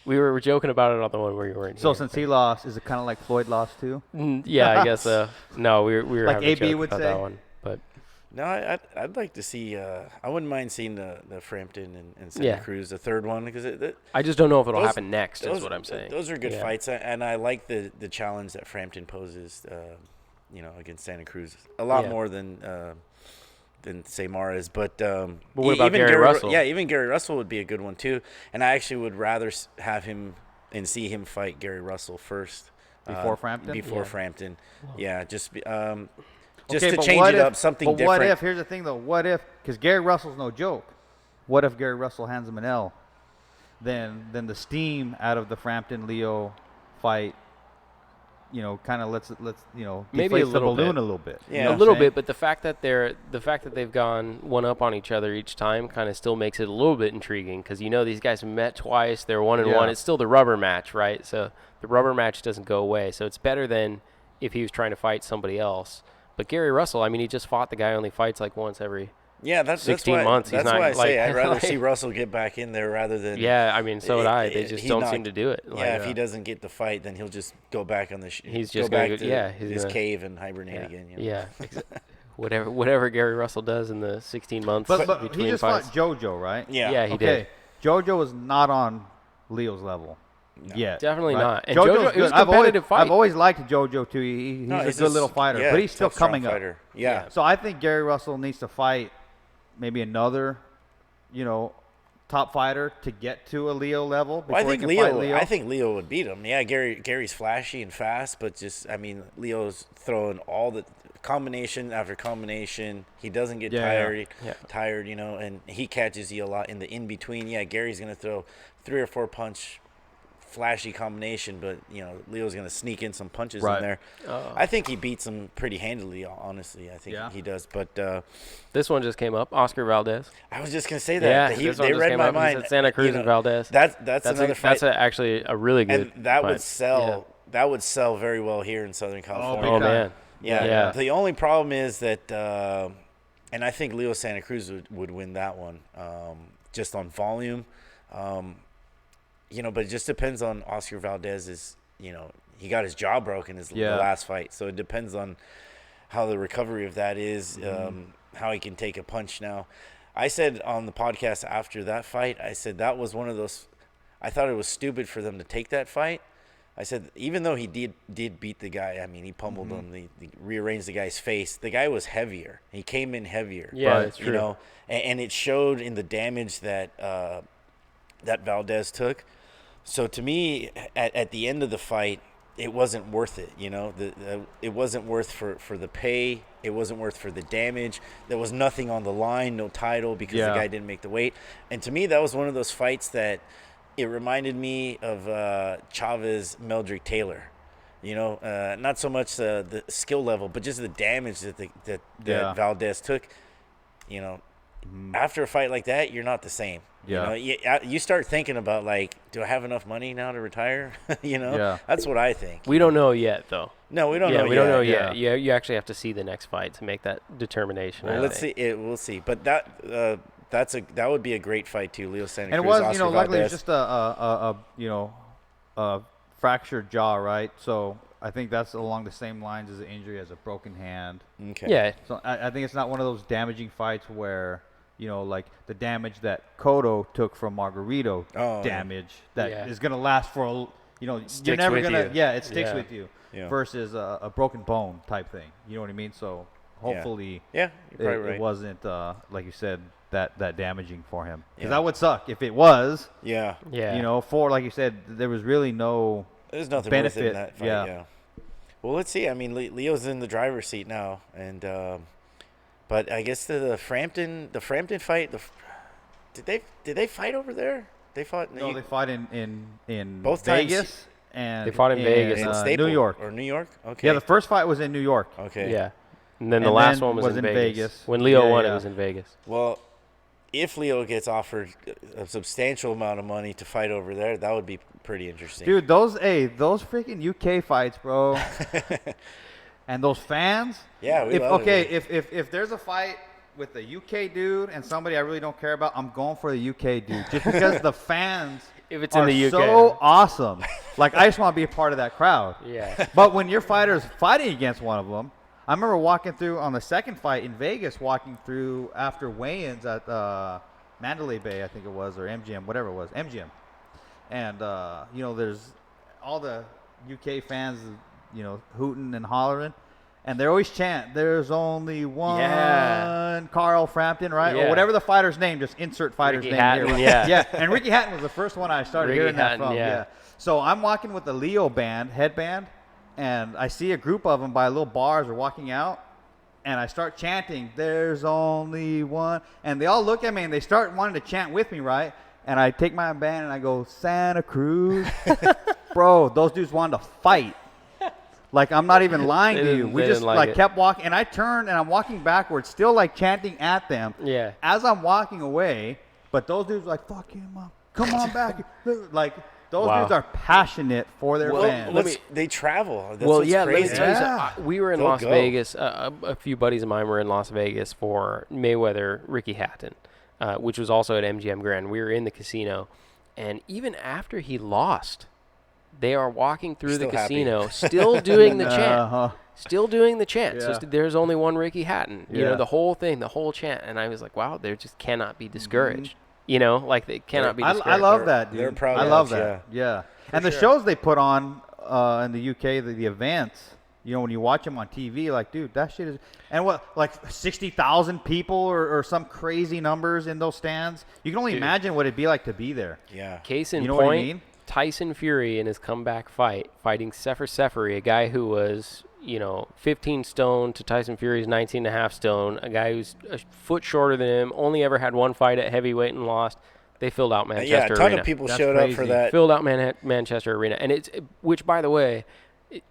We were joking about it on the one where you weren't. So here, since he lost, is it kind of like Floyd lost too? Yeah, I guess so. No, we were Like having a AB joke would about say? that one, but No, I'd like to see. I wouldn't mind seeing the Frampton and Santa Cruz, the third one, because I just don't know if it'll happen next. Is what I'm saying. Those are good Yeah. fights, and I like the challenge that Frampton poses. Against Santa Cruz, a lot more than say Mares, but what about Gary Russell? Yeah, even Gary Russell would be a good one too. And I actually would rather have him and see him fight Gary Russell first Before Frampton? Before Yeah. Frampton, yeah, just to Okay, but change what it if- up, something but different. what if? Here's the thing, though. What if? Because Gary Russell's no joke. What if Gary Russell hands him an L? Then the steam out of the Frampton Leo fight, kind of lets Maybe a deflates the little balloon bit. a little bit. Yeah. You know A what little I'm saying? bit, but the fact that they've gone one up on each other each time kind of still makes it a little bit intriguing because these guys have met twice. They're 1-1. Yeah. It's still the rubber match, right? So the rubber match doesn't go away. So it's better than if he was trying to fight somebody else. But Gary Russell, I mean, he just fought the guy only fights like once every. Yeah, that's 16 why, months, he's That's not, why I like- say I'd rather like- see Russell get back in there rather than. Yeah, I mean, so would I. They just he don't not- seem to do it. Yeah, if he doesn't get the fight, then he'll just go back on the. He's go just back gonna to he's his gonna- cave and hibernate again. Yeah. Whatever Gary Russell does in the 16 months But between he just fights. fought JoJo, right? Yeah. Yeah, he Okay. did. JoJo is not on Leo's level yet. Definitely right? not. And JoJo's JoJo, it was good. a competitive fight. I've always liked JoJo too. He's No, a he's good little fighter, yeah, but he's still tough, strong coming up. fighter. Yeah. So I think Gary Russell needs to fight maybe another, top fighter to get to a Leo level before Well, he can fight Leo. I think Leo would beat him. Yeah, Gary's flashy and fast, but Leo's throwing all the combination after combination. He doesn't get tired, and he catches you a lot in the in between. Yeah, Gary's gonna throw 3 or 4 punch, flashy combination, but Leo's gonna sneak in some punches Right. in there. I think he beats him pretty handily. Honestly, I think he does. But This one just came up. Oscar Valdez. I was just gonna say that. Yeah, They this one just read came my up. He mind. said Santa Cruz and Valdez. That's another fight. That's actually a really good And that fight. would sell. That would sell very well here in Southern California. Oh, big time. man. Yeah. The only problem is that, and I think Leo Santa Cruz would win that one, just on volume. But it just depends on Oscar Valdez's. He got his jaw broken the last fight, so it depends on how the recovery of that is, how he can take a punch now. I said on the podcast after that fight, I said that was one of those. I thought it was stupid for them to take that fight. I said, even though he did beat the guy, I mean, he pummeled him, he rearranged the guy's face. The guy was heavier. He came in heavier. Yeah, that's true. And it showed in the damage that that Valdez took. So to me, at the end of the fight, it wasn't worth it. It wasn't worth for the pay. It wasn't worth for the damage. There was nothing on the line, no title because the guy didn't make the weight. And to me, that was one of those fights that it reminded me of Chavez Meldrick Taylor. Not so much the skill level, but just the damage that Valdez took. After a fight like that, you're not the same. Yeah. You start thinking about do I have enough money now to retire? That's what I think. We don't know yet, though. No, we don't know. We don't know Yeah. yet. You actually have to see the next fight to make that determination. Well, I let's think. see. We'll see. But that would be a great fight too. Leo Santa And it Cruz, was, Oscar luckily Valdez. it's just a fractured jaw, right? So I think that's along the same lines as the injury as a broken hand. Okay. Yeah. So I think it's not one of those damaging fights where, like the damage that Cotto took from Margarito damage that is going to last for, you're Sticks never with going to, you. it sticks with you versus a broken bone type thing. You know what I mean? So hopefully Yeah, you're probably right. it wasn't, like you said, that damaging for him. Because that would suck if it was. Yeah. Yeah. For, like you said, there was really no There's nothing benefit. worth it in that fight. Yeah. Well, let's see. I mean, Leo's in the driver's seat now, and but I guess the Frampton fight. Did they fight over there? They fought. No, they fought in Both times. Vegas and They fought in Vegas. in New Staple York. or New York. Okay. Yeah, the first fight was in New York. Okay. Yeah. And then the And last then one was in Vegas. Vegas. When Leo Yeah, won, yeah. it was in Vegas. Well, if Leo gets offered a substantial amount of money to fight over there, that would be pretty interesting. Dude, those freaking UK fights, bro. And those fans. Yeah, we love it. If there's a fight with a UK dude and somebody I really don't care about, I'm going for the UK dude just because the fans if it's are in the UK. so awesome. Like, I just want to be a part of that crowd. Yeah. But when your fighter's fighting against one of them, I remember walking through on the second fight in Vegas, walking through after weigh-ins at Mandalay Bay, I think it was, or MGM, whatever it was, MGM. And, there's all the UK fans, hooting and hollering. And they always chant, "There's only one Carl Frampton," right? Yeah. Or whatever the fighter's name, just insert fighter's Ricky name Hatton, here. yeah. Yeah, and Ricky Hatton was the first one I started Ricky hearing Hatton, that from. yeah. So I'm walking with the Leo headband, and I see a group of them by little bars or walking out, and I start chanting, "There's only one." And they all look at me, and they start wanting to chant with me, right? And I take my band, and I go, "Santa Cruz." Bro, those dudes wanted to fight. Like, I'm not even lying to you. We just kept walking, and I turned and I'm walking backwards, still like chanting at them. Yeah. As I'm walking away, but those dudes were like, "Fuck him up, come on back." Like, those dudes are passionate for their fans. They travel. That's Well, what's yeah, crazy. let me tell you something. We were in They'll Las go. Vegas. A few buddies of mine were in Las Vegas for Mayweather Ricky Hatton, which was also at MGM Grand. We were in the casino, and even after he lost, they are walking through the Still happy. casino, still doing the chant. Uh-huh. Still doing the chant. Yeah. So there's only one Ricky Hatton. You Yeah. know, the whole thing, the whole chant. And I was like, wow, they just cannot be discouraged. You know, like they cannot be discouraged. I love that, dude. They're proud I of love us, that. Yeah. And the shows they put on in the UK, the events, when you watch them on TV, like, dude, that shit is. And what, like 60,000 people or some crazy numbers in those stands? You can only imagine what it'd be like to be there. Yeah. Case in You know point, what I mean? Tyson Fury in his comeback fight, fighting Sefer, a guy who was, 15 stone to Tyson Fury's 19 and a half stone, a guy who's a foot shorter than him, only ever had one fight at heavyweight and lost. They filled out Manchester Yeah, a ton Arena. of people That's showed up for crazy. that. Filled out Manchester Arena. And which, by the way,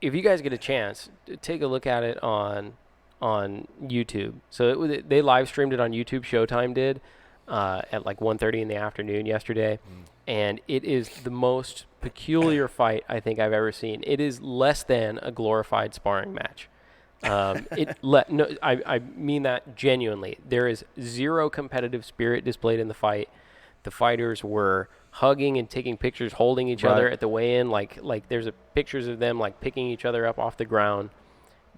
if you guys get a chance, take a look at it on YouTube. So they live streamed it on YouTube. Showtime did at like 1:30 in the afternoon yesterday. And it is the most peculiar fight I think I've ever seen. It is less than a glorified sparring match. I mean that genuinely. There is zero competitive spirit displayed in the fight. The fighters were hugging and taking pictures, holding each other at the weigh-in. Like there's pictures of them like picking each other up off the ground.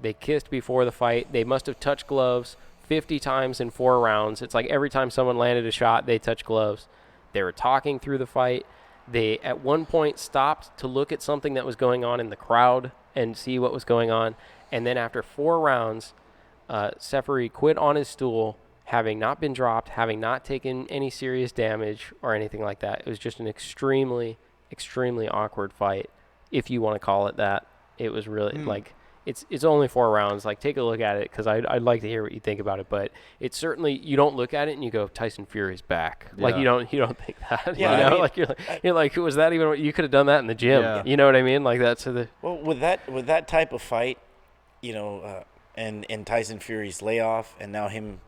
They kissed before the fight. They must have touched gloves 50 times in 4 rounds. It's like every time someone landed a shot, they touched gloves. They were talking through the fight. They, at one point, stopped to look at something that was going on in the crowd and see what was going on. And then after 4 rounds, Sefer quit on his stool, having not been dropped, having not taken any serious damage or anything like that. It was just an extremely, extremely awkward fight, if you want to call it that. It was really, it's only 4 rounds. Like, take a look at it, because I'd like to hear what you think about it. But it's certainly, you don't look at it and you go, Tyson Fury's back. Yeah. Like, you don't think that. Yeah, you know? I mean, like you're like, was that even? You could have done that in the gym. Yeah. You know what I mean? Like that's Well, with that type of fight, and Tyson Fury's layoff, and now him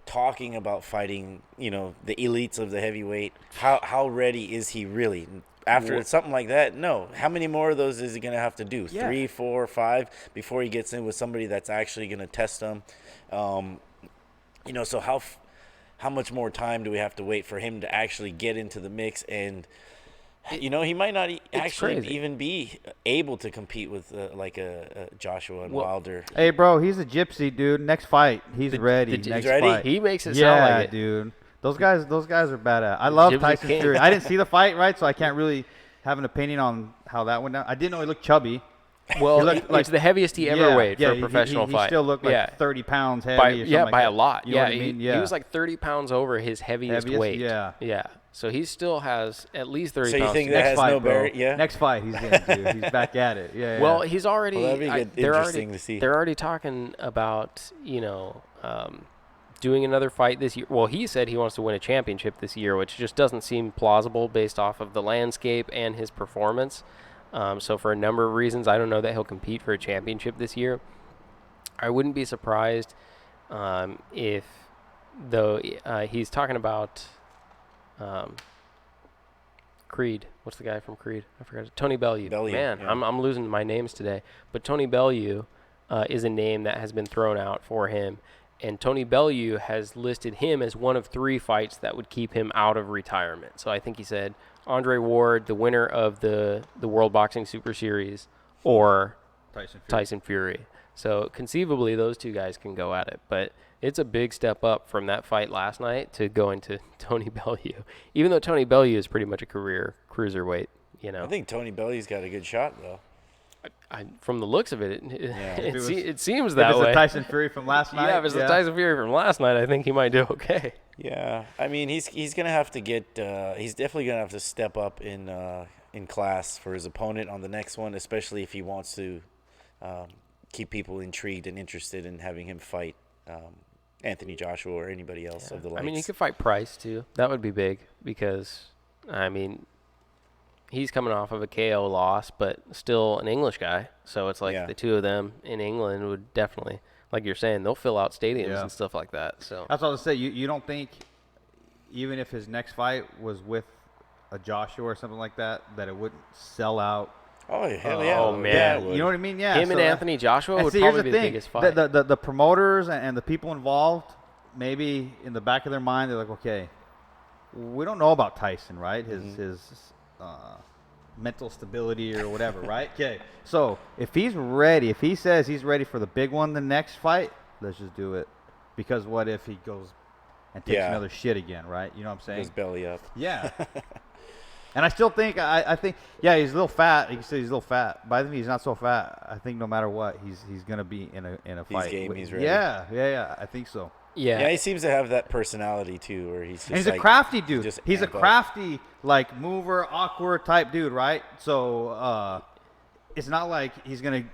talking about fighting, the elites of the heavyweight. How ready is he really? After something like that, no. How many more of those is he going to have to do? Yeah. 3, 4, 5 before he gets in with somebody that's actually going to test him? So how much more time do we have to wait for him to actually get into the mix? And, he might not actually crazy. even be able to compete with like a Joshua and Wilder. Hey, bro, he's a gypsy, dude. Next fight, he's ready. Next ready? fight. he makes it sound like it. Dude. Those guys are badass. I love Gypsy Tyson King. Fury. I didn't see the fight, right? So I can't really have an opinion on how that went down. I didn't know he looked chubby. Well, He looked like- it's the heaviest he ever weighed for a professional he fight. still looked like 30 pounds heavy. by or something like by that. a lot. You know what I mean? He was like 30 pounds over his heaviest weight. Yeah. So he still has at least 30 So you pounds. think to that go. has fight, no bro. bearing? Yeah. Next fight, he's in, dude. He's back at it. Yeah. Well, he's already. Well, that'd be interesting to see. They're already talking about doing another fight this year. Well, he said he wants to win a championship this year, which just doesn't seem plausible based off of the landscape and his performance. So for a number of reasons, I don't know that he'll compete for a championship this year. I wouldn't be surprised if though, he's talking about Creed. What's the guy from Creed? I forgot. Tony Bellew. Man, yeah. I'm losing my names today. But Tony Bellew is a name that has been thrown out for him. And Tony Bellew has listed him as one of 3 fights that would keep him out of retirement. So I think he said Andre Ward, the winner of the World Boxing Super Series, or Tyson Fury. So conceivably, those 2 guys can go at it. But it's a big step up from that fight last night to going to Tony Bellew. Even though Tony Bellew is pretty much a career cruiserweight, you know. I think Tony Bellew's got a good shot, though. From the looks of it, it seems that way. If it's the Tyson Fury from last night. Yeah, if it's the Tyson Fury from last night, I think he might do okay. Yeah, I mean, he's gonna have to get. He's definitely gonna have to step up in class for his opponent on the next one, especially if he wants to keep people intrigued and interested in having him fight Anthony Joshua or anybody else of the likes. I mean, he could fight Price too. That would be big because, I mean, he's coming off of a KO loss, but still an English guy. So it's like the 2 of them in England would definitely, like you're saying, they'll fill out stadiums and stuff like that. So that's all to say. You don't think, even if his next fight was with a Joshua or something like that it wouldn't sell out? Oh, hell yeah. Oh, man. Yeah, you know what I mean? Yeah. Him and Anthony Joshua would probably be the biggest fight. The promoters and the people involved, maybe in the back of their mind, they're like, okay, we don't know about Tyson, right? His mental stability or whatever, right? Okay. So if he's ready, if he says he's ready for the big one, the next fight, let's just do it. Because what if he goes and takes another shit again, right? You know what I'm saying? His belly up. Yeah. And I still think, I think, yeah, he's a little fat. You can say he's a little fat, but I think he's not so fat. I think no matter what, he's gonna be in a fight. He's game. He's ready. Yeah. I think so. Yeah, he seems to have that personality too, where he's just and he's a crafty dude. Just he's a crafty, like mover, awkward type dude, right? So it's not like he's gonna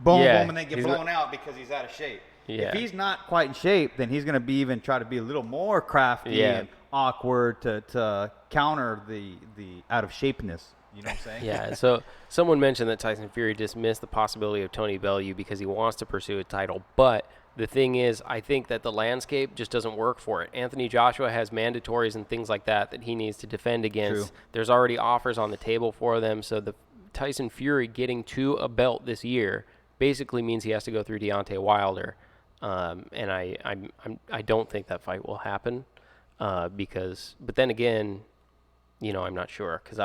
boom, and then get blown out because he's out of shape. Yeah. If he's not quite in shape, then he's gonna be try to be a little more crafty and awkward to counter the out of shapeness. You know what I'm saying? Yeah. So someone mentioned that Tyson Fury dismissed the possibility of Tony Bellew because he wants to pursue a title, but the thing is, I think that the landscape just doesn't work for it. Anthony Joshua has mandatories and things like that he needs to defend against. True. There's already offers on the table for them. So the Tyson Fury getting to a belt this year basically means he has to go through Deontay Wilder. And I don't think that fight will happen but then again, you know, I'm not sure because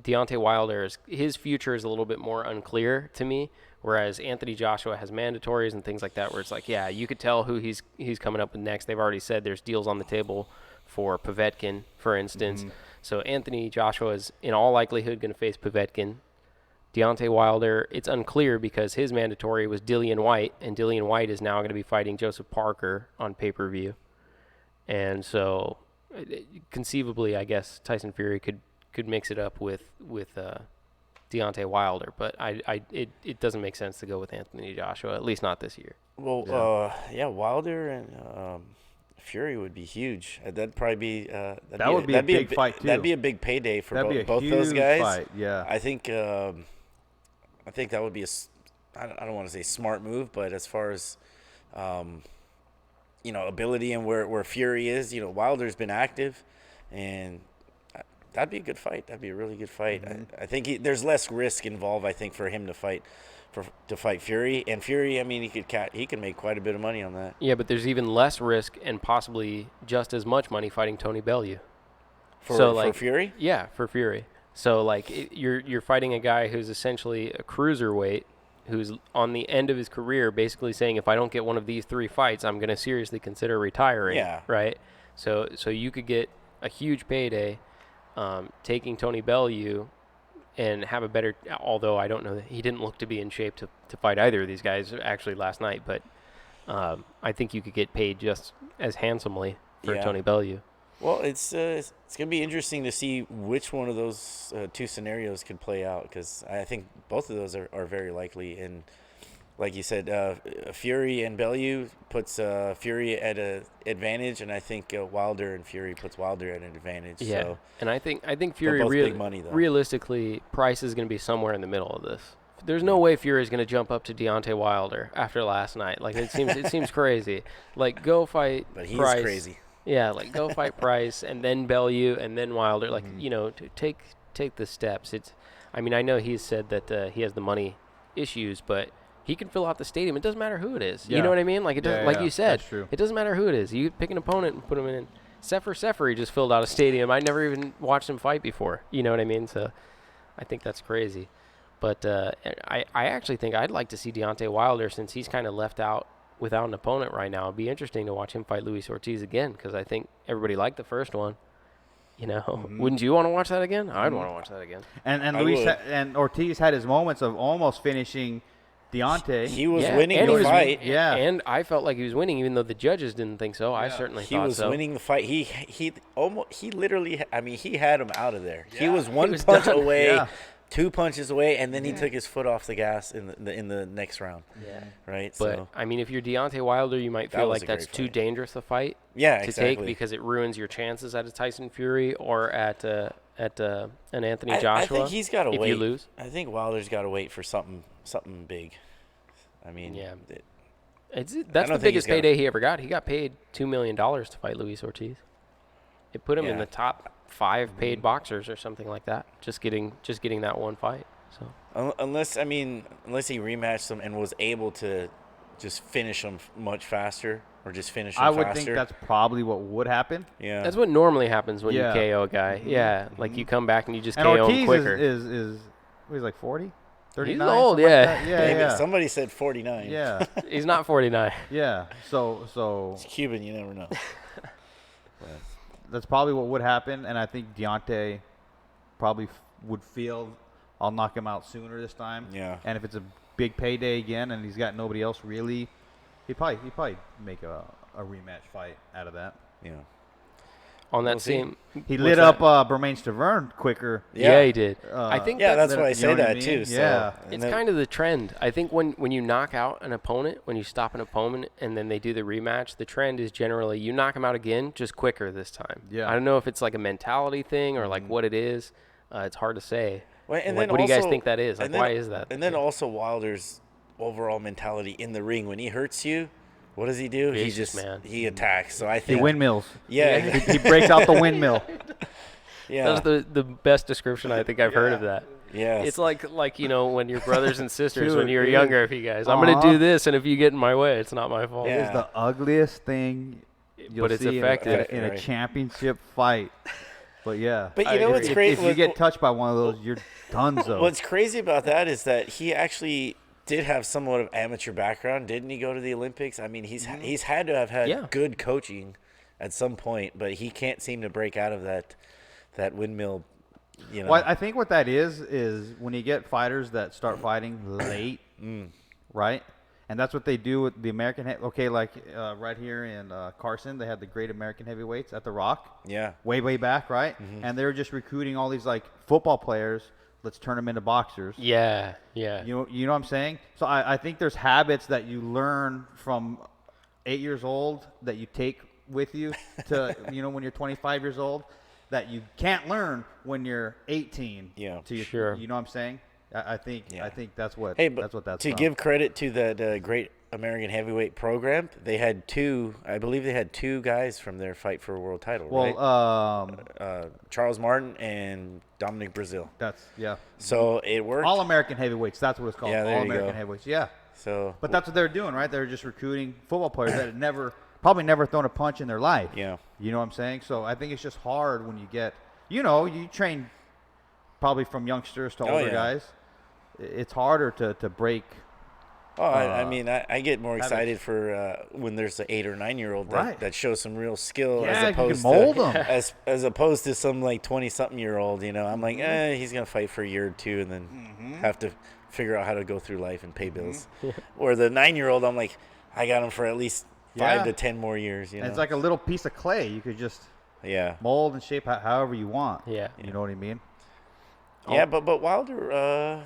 Deontay Wilder his future is a little bit more unclear to me. Whereas Anthony Joshua has mandatories and things like that where it's like, yeah, you could tell who he's coming up with next. They've already said there's deals on the table for Povetkin, for instance. Mm-hmm. So Anthony Joshua is in all likelihood going to face Povetkin. Deontay Wilder, it's unclear because his mandatory was Dillian White, and Dillian White is now going to be fighting Joseph Parker on pay-per-view. And so conceivably, I guess Tyson Fury could mix it up with Deontay Wilder, but it doesn't make sense to go with Anthony Joshua, at least not this year. Well, Wilder and Fury would be huge. That'd probably be that would be a big fight too. That'd be a big payday for both those guys. Fight. Yeah, I think that would be I don't want to say smart move, but as far as ability and where Fury is, Wilder's been active, and that'd be a good fight. That'd be a really good fight. Mm-hmm. I think there's less risk involved, I think, for him to fight Fury. And Fury, I mean, he can make quite a bit of money on that. Yeah, but there's even less risk and possibly just as much money fighting Tony Bellew. For Fury? Yeah, for Fury. So you're fighting a guy who's essentially a cruiserweight, who's on the end of his career, basically saying, if I don't get one of these 3 fights, I'm going to seriously consider retiring. Yeah. Right. So you could get a huge payday. Taking Tony Bellew and have a better, although I don't know that he didn't look to be in shape to fight either of these guys actually last night, but I think you could get paid just as handsomely for Tony Bellew. Well, it's going to be interesting to see which one of those 2 scenarios could play out, because I think both of those are very likely. And like you said, Fury and Bellew puts Fury at an advantage, and I think Wilder and Fury puts Wilder at an advantage. Yeah, so and I think Fury big money, though. Realistically, price is going to be somewhere in the middle of this. there's no way Fury's going to jump up to Deontay Wilder after last night. Like it seems crazy. Like go fight But he's Price. crazy. Yeah, like go fight Price and then Bellew and then Wilder. Like to take the steps. I mean, I know he's said that he has the money issues, but he can fill out the stadium. It doesn't matter who it is. Yeah. You know what I mean? Like it doesn't. Like you said, that's true. it doesn't matter who it is. You pick an opponent and put him in. Sefer just filled out a stadium. I never even watched him fight before. You know what I mean? So I think that's crazy. But I actually think I'd like to see Deontay Wilder, since he's kind of left out without an opponent right now. It'd be interesting to watch him fight Luis Ortiz again, because I think everybody liked the first one. You know, wouldn't you want to watch that again? I'd want to watch that again. And I Luis would. and Ortiz had his moments of almost finishing Deontay. He was Yeah, winning and he the was fight. Yeah. And I felt like he was winning, even though the judges didn't think so. I certainly He thought was so. winning the fight. He literally, I mean, he had him out of there. He Yeah. was one was punch done. away, Yeah. 2 punches away, and then he took his foot off the gas in the next round. Yeah. Right. But So I mean, if you're Deontay Wilder, you might That feel was like a that's great too fight. dangerous a fight yeah, to exactly. take, because it ruins your chances at a Tyson Fury or at an Anthony I Joshua. think he's got to if wait. you lose. I think Wilder's got to wait for something big. I mean, Yeah. it- That's don't the think biggest he's gonna- payday he ever got. He got paid $2 million to fight Luis Ortiz. It put him in Yeah. the top 5 paid boxers or something like that. Just getting that one fight. So unless he rematched him and was able to just finish him much faster, or just finish him I would faster. think that's probably what would happen. yeah. that's what normally happens when Yeah. you KO a guy. Yeah, like you come back and you just And KO him Ortiz quicker. is he's like 40, 39. old, something like yeah. that. Yeah, Maybe yeah. somebody said 49. Yeah, He's not 49. yeah. So It's Cuban, you never know. that's probably what would happen, and I think Deontay probably would feel I'll knock him out sooner this time. Yeah. And if it's a big payday again, and he's got nobody else really, he'd probably make a rematch fight out of that. Yeah. On that We'll see. same, He what's lit that? up Bermain Stavern quicker. Yeah, he did. I think Yeah, that's that- why I you say know what I that mean? too. So, Yeah. and It's then- kind of the trend. I think when you knock out an opponent, when you stop an opponent and then they do the rematch, the trend is generally you knock them out again, just quicker this time. Yeah. I don't know if it's like a mentality thing or like what it is. It's hard to say. Well, and Like, then what do you guys also- think that is? Like, and then- why is that? And then also Wilder's overall mentality in the ring, when he hurts you, what does he do? Vicious, man. He attacks. So I He think windmills. Yeah, He breaks out the windmill. yeah, That's the best description I think I've heard of that. yeah. It's like when your brothers and sisters Dude, when you were it is. younger, if you guys, I'm gonna do this, and if you get in my way, it's not my fault. Yeah. It's the ugliest thing you'll But it's see effective. in a Right. championship fight. But yeah. But I you know agree. what's great? If you get touched by one of those, you're donezo. What's crazy about that is that he actually did have somewhat of amateur background, didn't he? Go to the Olympics. I mean, he's had to have had Yeah. good coaching at some point, but he can't seem to break out of that windmill. You know, Well, I think what that is when you get fighters that start fighting late, right? And that's what they do with the American. Okay, like right here in Carson, they had the Great American Heavyweights at the Rock. yeah, Way back, right? And they were just recruiting all these like football players. Let's turn them into boxers. Yeah. You know what I'm saying? So I think there's habits that you learn from 8 years old that you take with you to when you're 25 years old that you can't learn when you're 18. Yeah, sure. You know what I'm saying? I think that's what Hey, but that's what that's to from. give credit to the Great American Heavyweight program, they had I believe they had two guys from their fight for a world title, Well, right? Charles Martin and Dominic Brazil. that's So it worked. All American Heavyweights. That's what it's called. Yeah, there All you American go. Heavyweights. Yeah. So, But that's what they're doing, right? They're just recruiting football players that had probably never thrown a punch in their life. yeah. You know what I'm saying? So I think it's just hard when you get, you train probably from youngsters to Oh, older yeah. guys. It's harder to break. Oh, I mean, I get more habits. excited for when there's an 8 or 9 year old Right. that shows some real skill Yeah, as you opposed can mold to 'em. as opposed to some like 20-something year old. I'm like, he's gonna fight for a year or two and then have to figure out how to go through life and pay bills. Or the 9-year-old, I'm like, I got him for at least 5 Yeah. to 10 more years. And it's like a little piece of clay. You could just yeah. mold and shape however you want. Yeah. You know what I mean? Yeah, but Wilder,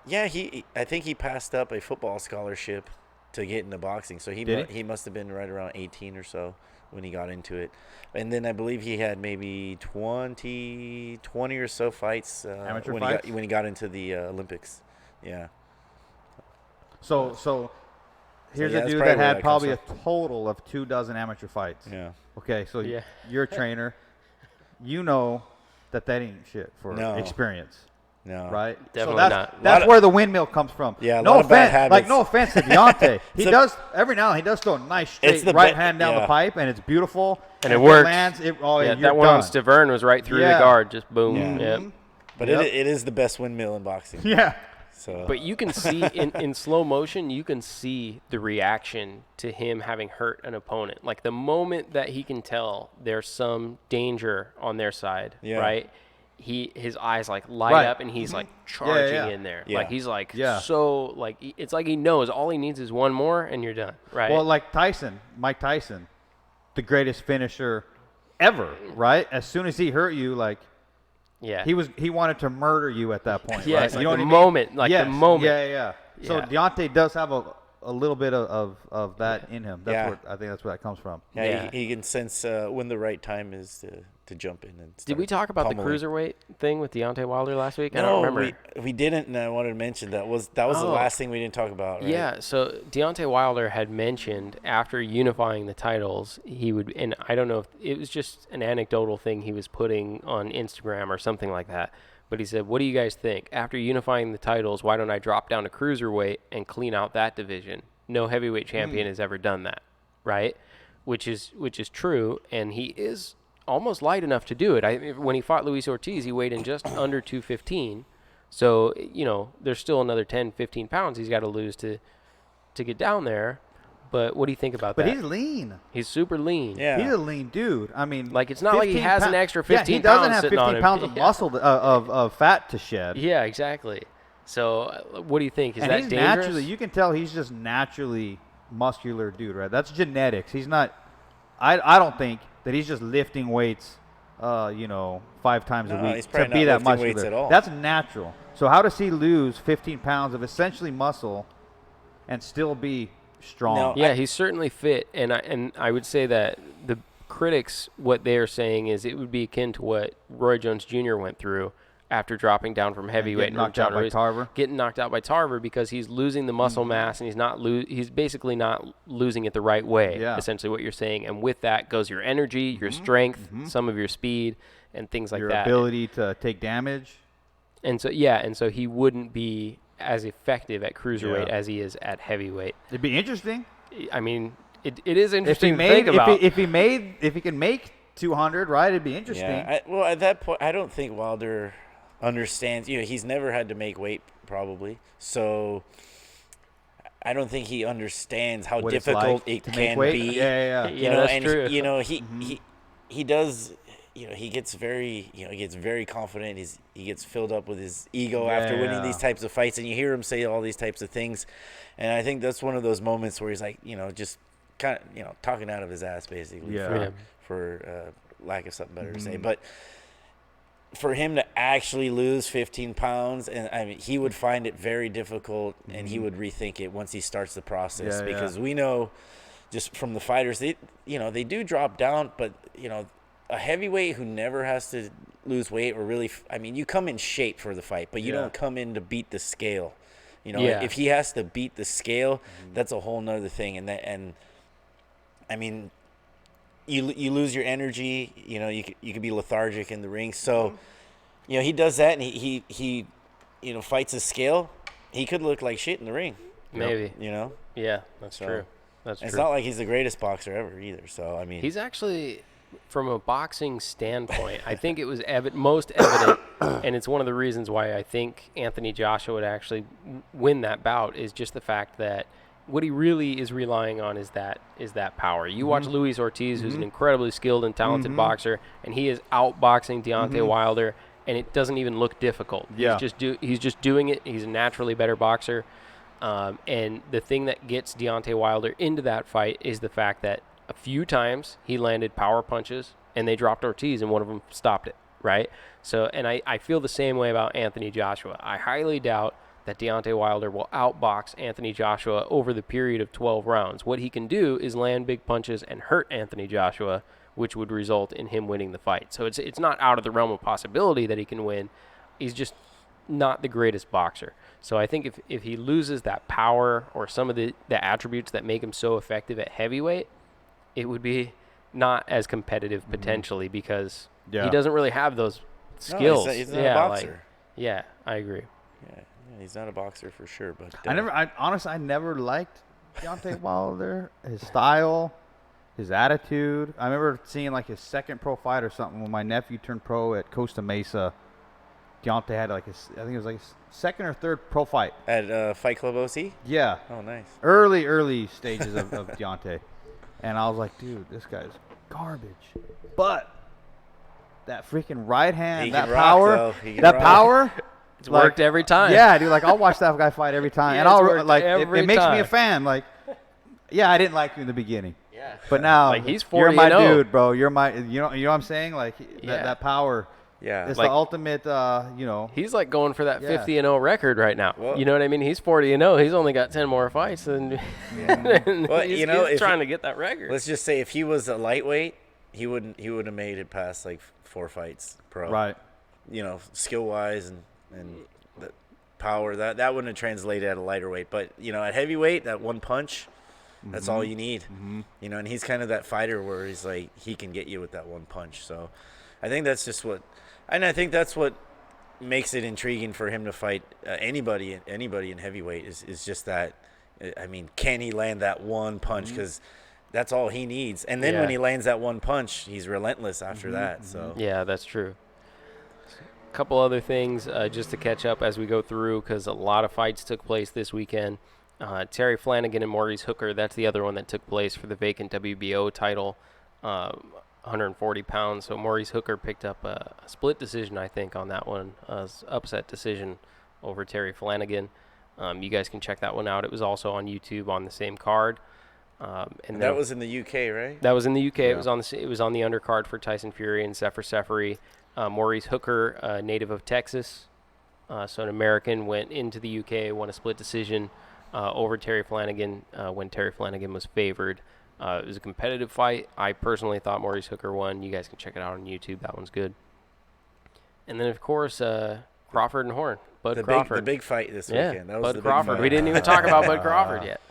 I think he passed up a football scholarship to get into boxing. So Did he must have been right around 18 or so when he got into it. And then I believe he had maybe 20 or so fights, Amateur when fights? when he got into the Olympics. Yeah. So here's yeah, a that's dude probably that where had that probably a comes total of 24 amateur fights. Yeah. Okay, so Yeah. you're a trainer. You know that ain't shit for No. experience. No. Right? Definitely so not. that's where the windmill comes from. Yeah, a no lot of bad offense. Like, habits. no offense to Deontay. Every now and then he does throw a nice straight the right be- hand down yeah. the pipe, and it's beautiful. And it if works. Lands, Yeah, you're that one on done. Stavern was right through the Yeah. guard, just boom. Yeah. Yep. But Yep. it is the best windmill in boxing. Yeah. So. But you can see in slow motion, you can see the reaction to him having hurt an opponent. Like the moment that he can tell there's some danger on their side, Yeah. right? His eyes like light Right. up and he's like charging yeah. in there. Yeah. Like he's like Yeah. so like it's like he knows all he needs is one more and you're done, right? Well, like Mike Tyson, the greatest finisher ever, right? As soon as he hurt you, like yeah. he wanted to murder you at that point. Yes, right? like You know the what I mean? moment, like the Yes. moment. Yeah. So Yeah. Deontay does have a little bit of that in him. That's Yeah. where I think that's where that comes from. Yeah, Yeah. He can sense when the right time is to jump in and Did start we talk about pummeling. the cruiserweight thing with Deontay Wilder last week? I No, don't remember. we didn't, and I wanted to mention that was the Oh. last thing we didn't talk about. Right? Yeah, so Deontay Wilder had mentioned after unifying the titles, he would, and I don't know if it was just an anecdotal thing he was putting on Instagram or something like that, but he said, what do you guys think? After unifying the titles, why don't I drop down to cruiserweight and clean out that division? No heavyweight champion has ever done that, right? Which is true, and he is almost light enough to do it. When he fought Luis Ortiz, he weighed in just under 215. So, there's still another 10, 15 pounds he's got to lose to get down there. But what do you think about that? But he's lean. He's super lean. Yeah. He's a lean dude. I mean, Like, it's not like he 15 has an pound- extra 15 he doesn't pounds have sitting 15 on him. pounds of Yeah. muscle of fat to shed. Yeah, exactly. So, what do you think? Is and that he's dangerous? naturally, you can tell he's just naturally muscular dude, right? That's genetics. He's not. I don't think that he's just lifting weights, 5 times a No, week he's to probably be not that lifting weights muscular. at all. That's natural. So how does he lose 15 pounds of essentially muscle and still be strong? No, Yeah, he's certainly fit, and I would say that the critics, what they are saying is it would be akin to what Roy Jones Jr. went through after dropping down from heavyweight getting knocked out by Tarver. getting knocked out by Tarver because he's losing the muscle mass and he's basically not losing it the right way. Yeah. Essentially, what you're saying, and with that goes your energy, your strength, some of your speed, and things like Your that. ability to take damage. And so he wouldn't be as effective at cruiserweight Yeah. as he is at heavyweight. It'd be interesting. I mean, it is If he interesting to made, think about. if he can make 200, right? It'd be interesting. Yeah. Well, at that point, I don't think Wilder understands. He's never had to make weight probably, so I don't think he understands how What it's difficult like it to make can weight? be. Yeah. Yeah, that's and true. He does. He gets very confident. He gets filled up with his ego after winning these types of fights, and you hear him say all these types of things. And I think that's one of those moments where he's like, just kind of, talking out of his ass basically. Yeah. For lack of something better to say, but for him to actually lose 15 pounds, and I mean, he would find it very difficult, and he would rethink it once he starts the process, because we know just from the fighters, they do drop down, but a heavyweight who never has to lose weight or really, you come in shape for the fight, but you don't come in to beat the scale. If he has to beat the scale, that's a whole nother thing. You lose your energy. You could be lethargic in the ring. So, he does that, and he fights a scale. He could look like shit in the ring. Maybe. Yeah, that's So, true. That's It's true. not like he's the greatest boxer ever either. So He's actually, from a boxing standpoint, I think it was most evident, and it's one of the reasons why I think Anthony Joshua would actually win that bout, is just the fact that what he really is relying on is that power. You watch Luis Ortiz, who's an incredibly skilled and talented boxer, and he is outboxing Deontay Wilder, and it doesn't even look difficult. Yeah. He's just doing it. He's a naturally better boxer. And the thing that gets Deontay Wilder into that fight is the fact that a few times he landed power punches and they dropped Ortiz and one of them stopped it, right? So, and I feel the same way about Anthony Joshua. I highly doubt that Deontay Wilder will outbox Anthony Joshua over the period of 12 rounds. What he can do is land big punches and hurt Anthony Joshua, which would result in him winning the fight. So it's not out of the realm of possibility that he can win. He's just not the greatest boxer. So I think if he loses that power or some of the attributes that make him so effective at heavyweight, it would be not as competitive potentially because he doesn't really have those skills. No, he's not a boxer. I agree. Yeah, he's not a boxer for sure. But honestly, I never liked Deontay Wilder. His style, his attitude. I remember seeing like his second pro fight or something when my nephew turned pro at Costa Mesa. Deontay had I think it was like his second or third pro fight at Fight Club OC. Yeah. Oh, nice. Early stages of Deontay, and I was like, dude, this guy's garbage. But that freaking right hand, that power, it's worked every time. Yeah, dude. Like I'll watch that guy fight every time, and I'll like it makes me a fan. Like, yeah, I didn't like you in the beginning. Yeah. But now, like he's 40-0. You're my dude, bro. You're my, you know what I'm saying? Like that power. Yeah. It's like, the ultimate, He's like going for that 50-0 record right now. Well, you know what I mean? He's 40-0. He's only got 10 more fights, and, and well, he's trying to get that record. Let's just say if he was a lightweight, he would have made it past like 4 fights pro. Right. Skill wise and the power that wouldn't have translated at a lighter weight, but at heavyweight, that one punch. That's all you need, and he's kind of that fighter where he's like he can get you with that one punch. So, I think that's just what makes it intriguing for him to fight anybody in heavyweight is just that. I mean, can he land that one punch? Because that's all he needs. And then when he lands that one punch, he's relentless after that. So yeah, that's true. A couple other things just to catch up as we go through because a lot of fights took place this weekend. Terry Flanagan and Maurice Hooker, that's the other one that took place for the vacant WBO title, 140 pounds. So Maurice Hooker picked up a split decision, I think, on that one, upset decision over Terry Flanagan. You guys can check that one out. It was also on YouTube on the same card. And that was in the UK, right? That was in the UK. Yeah. It was on the undercard for Tyson Fury and Sefer. Maurice Hooker, native of Texas, so an American, went into the UK, won a split decision over Terry Flanagan when Terry Flanagan was favored. It was a competitive fight. I personally thought Maurice Hooker won. You guys can check it out on YouTube. That one's good. And then, of course, Crawford and Horn. Bud Crawford. The big fight this weekend. That was Bud Crawford. We didn't even talk about Bud Crawford yet.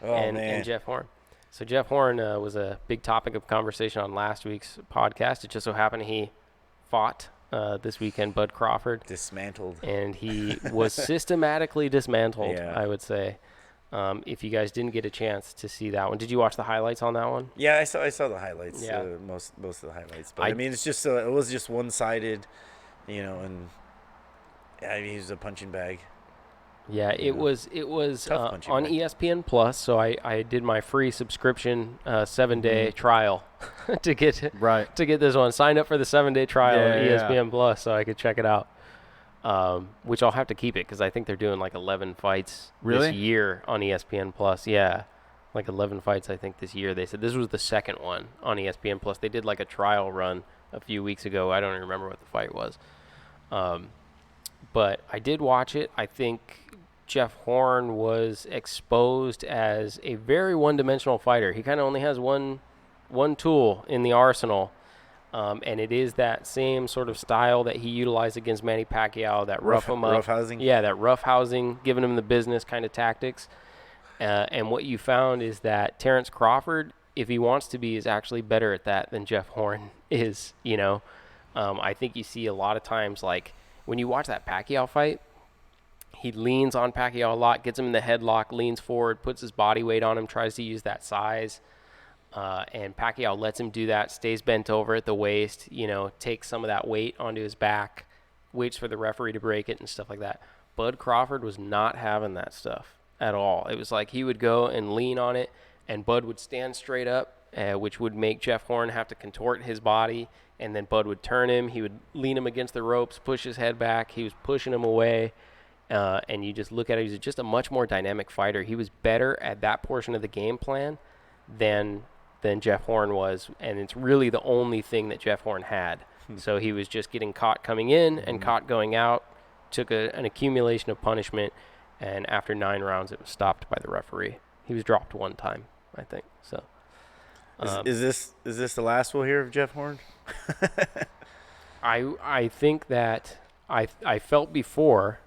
Man. And Jeff Horn. So Jeff Horn was a big topic of conversation on last week's podcast. It just so happened he fought this weekend Bud Crawford. Dismantled. And he was systematically dismantled, I would say. If you guys didn't get a chance to see that one. Did you watch the highlights on that one? Yeah, I saw the highlights. Yeah. Most of the highlights. But I mean, it's just it was just one-sided, and he was a punching bag. Yeah, it was on ESPN Plus, so I did my free subscription 7-day trial to get this one. Signed up for the 7-day trial on ESPN Plus so I could check it out. Which I'll have to keep it because I think they're doing like 11 fights this year on ESPN Plus. Yeah, like 11 fights I think this year. They said this was the second one on ESPN Plus. They did like a trial run a few weeks ago. I don't even remember what the fight was. But I did watch it. I think Jeff Horn was exposed as a very one-dimensional fighter. He kind of only has one tool in the arsenal. And it is that same sort of style that he utilized against Manny Pacquiao, that rough him up. Roughhousing? Yeah, that roughhousing, giving him the business kind of tactics. And what you found is that Terrance Crawford, if he wants to be, is actually better at that than Jeff Horn is, I think you see a lot of times, like, when you watch that Pacquiao fight, he leans on Pacquiao a lot, gets him in the headlock, leans forward, puts his body weight on him, tries to use that size. And Pacquiao lets him do that, stays bent over at the waist, takes some of that weight onto his back, waits for the referee to break it and stuff like that. Bud Crawford was not having that stuff at all. It was like he would go and lean on it, and Bud would stand straight up, which would make Jeff Horn have to contort his body, and then Bud would turn him. He would lean him against the ropes, push his head back. He was pushing him away, and you just look at it. He's just a much more dynamic fighter. He was better at that portion of the game plan than Jeff Horn was, and it's really the only thing that Jeff Horn had. So he was just getting caught coming in and caught going out, took an accumulation of punishment, and after 9 rounds, it was stopped by the referee. He was dropped one time, I think. So, is this the last we'll hear of Jeff Horn? I think that I felt before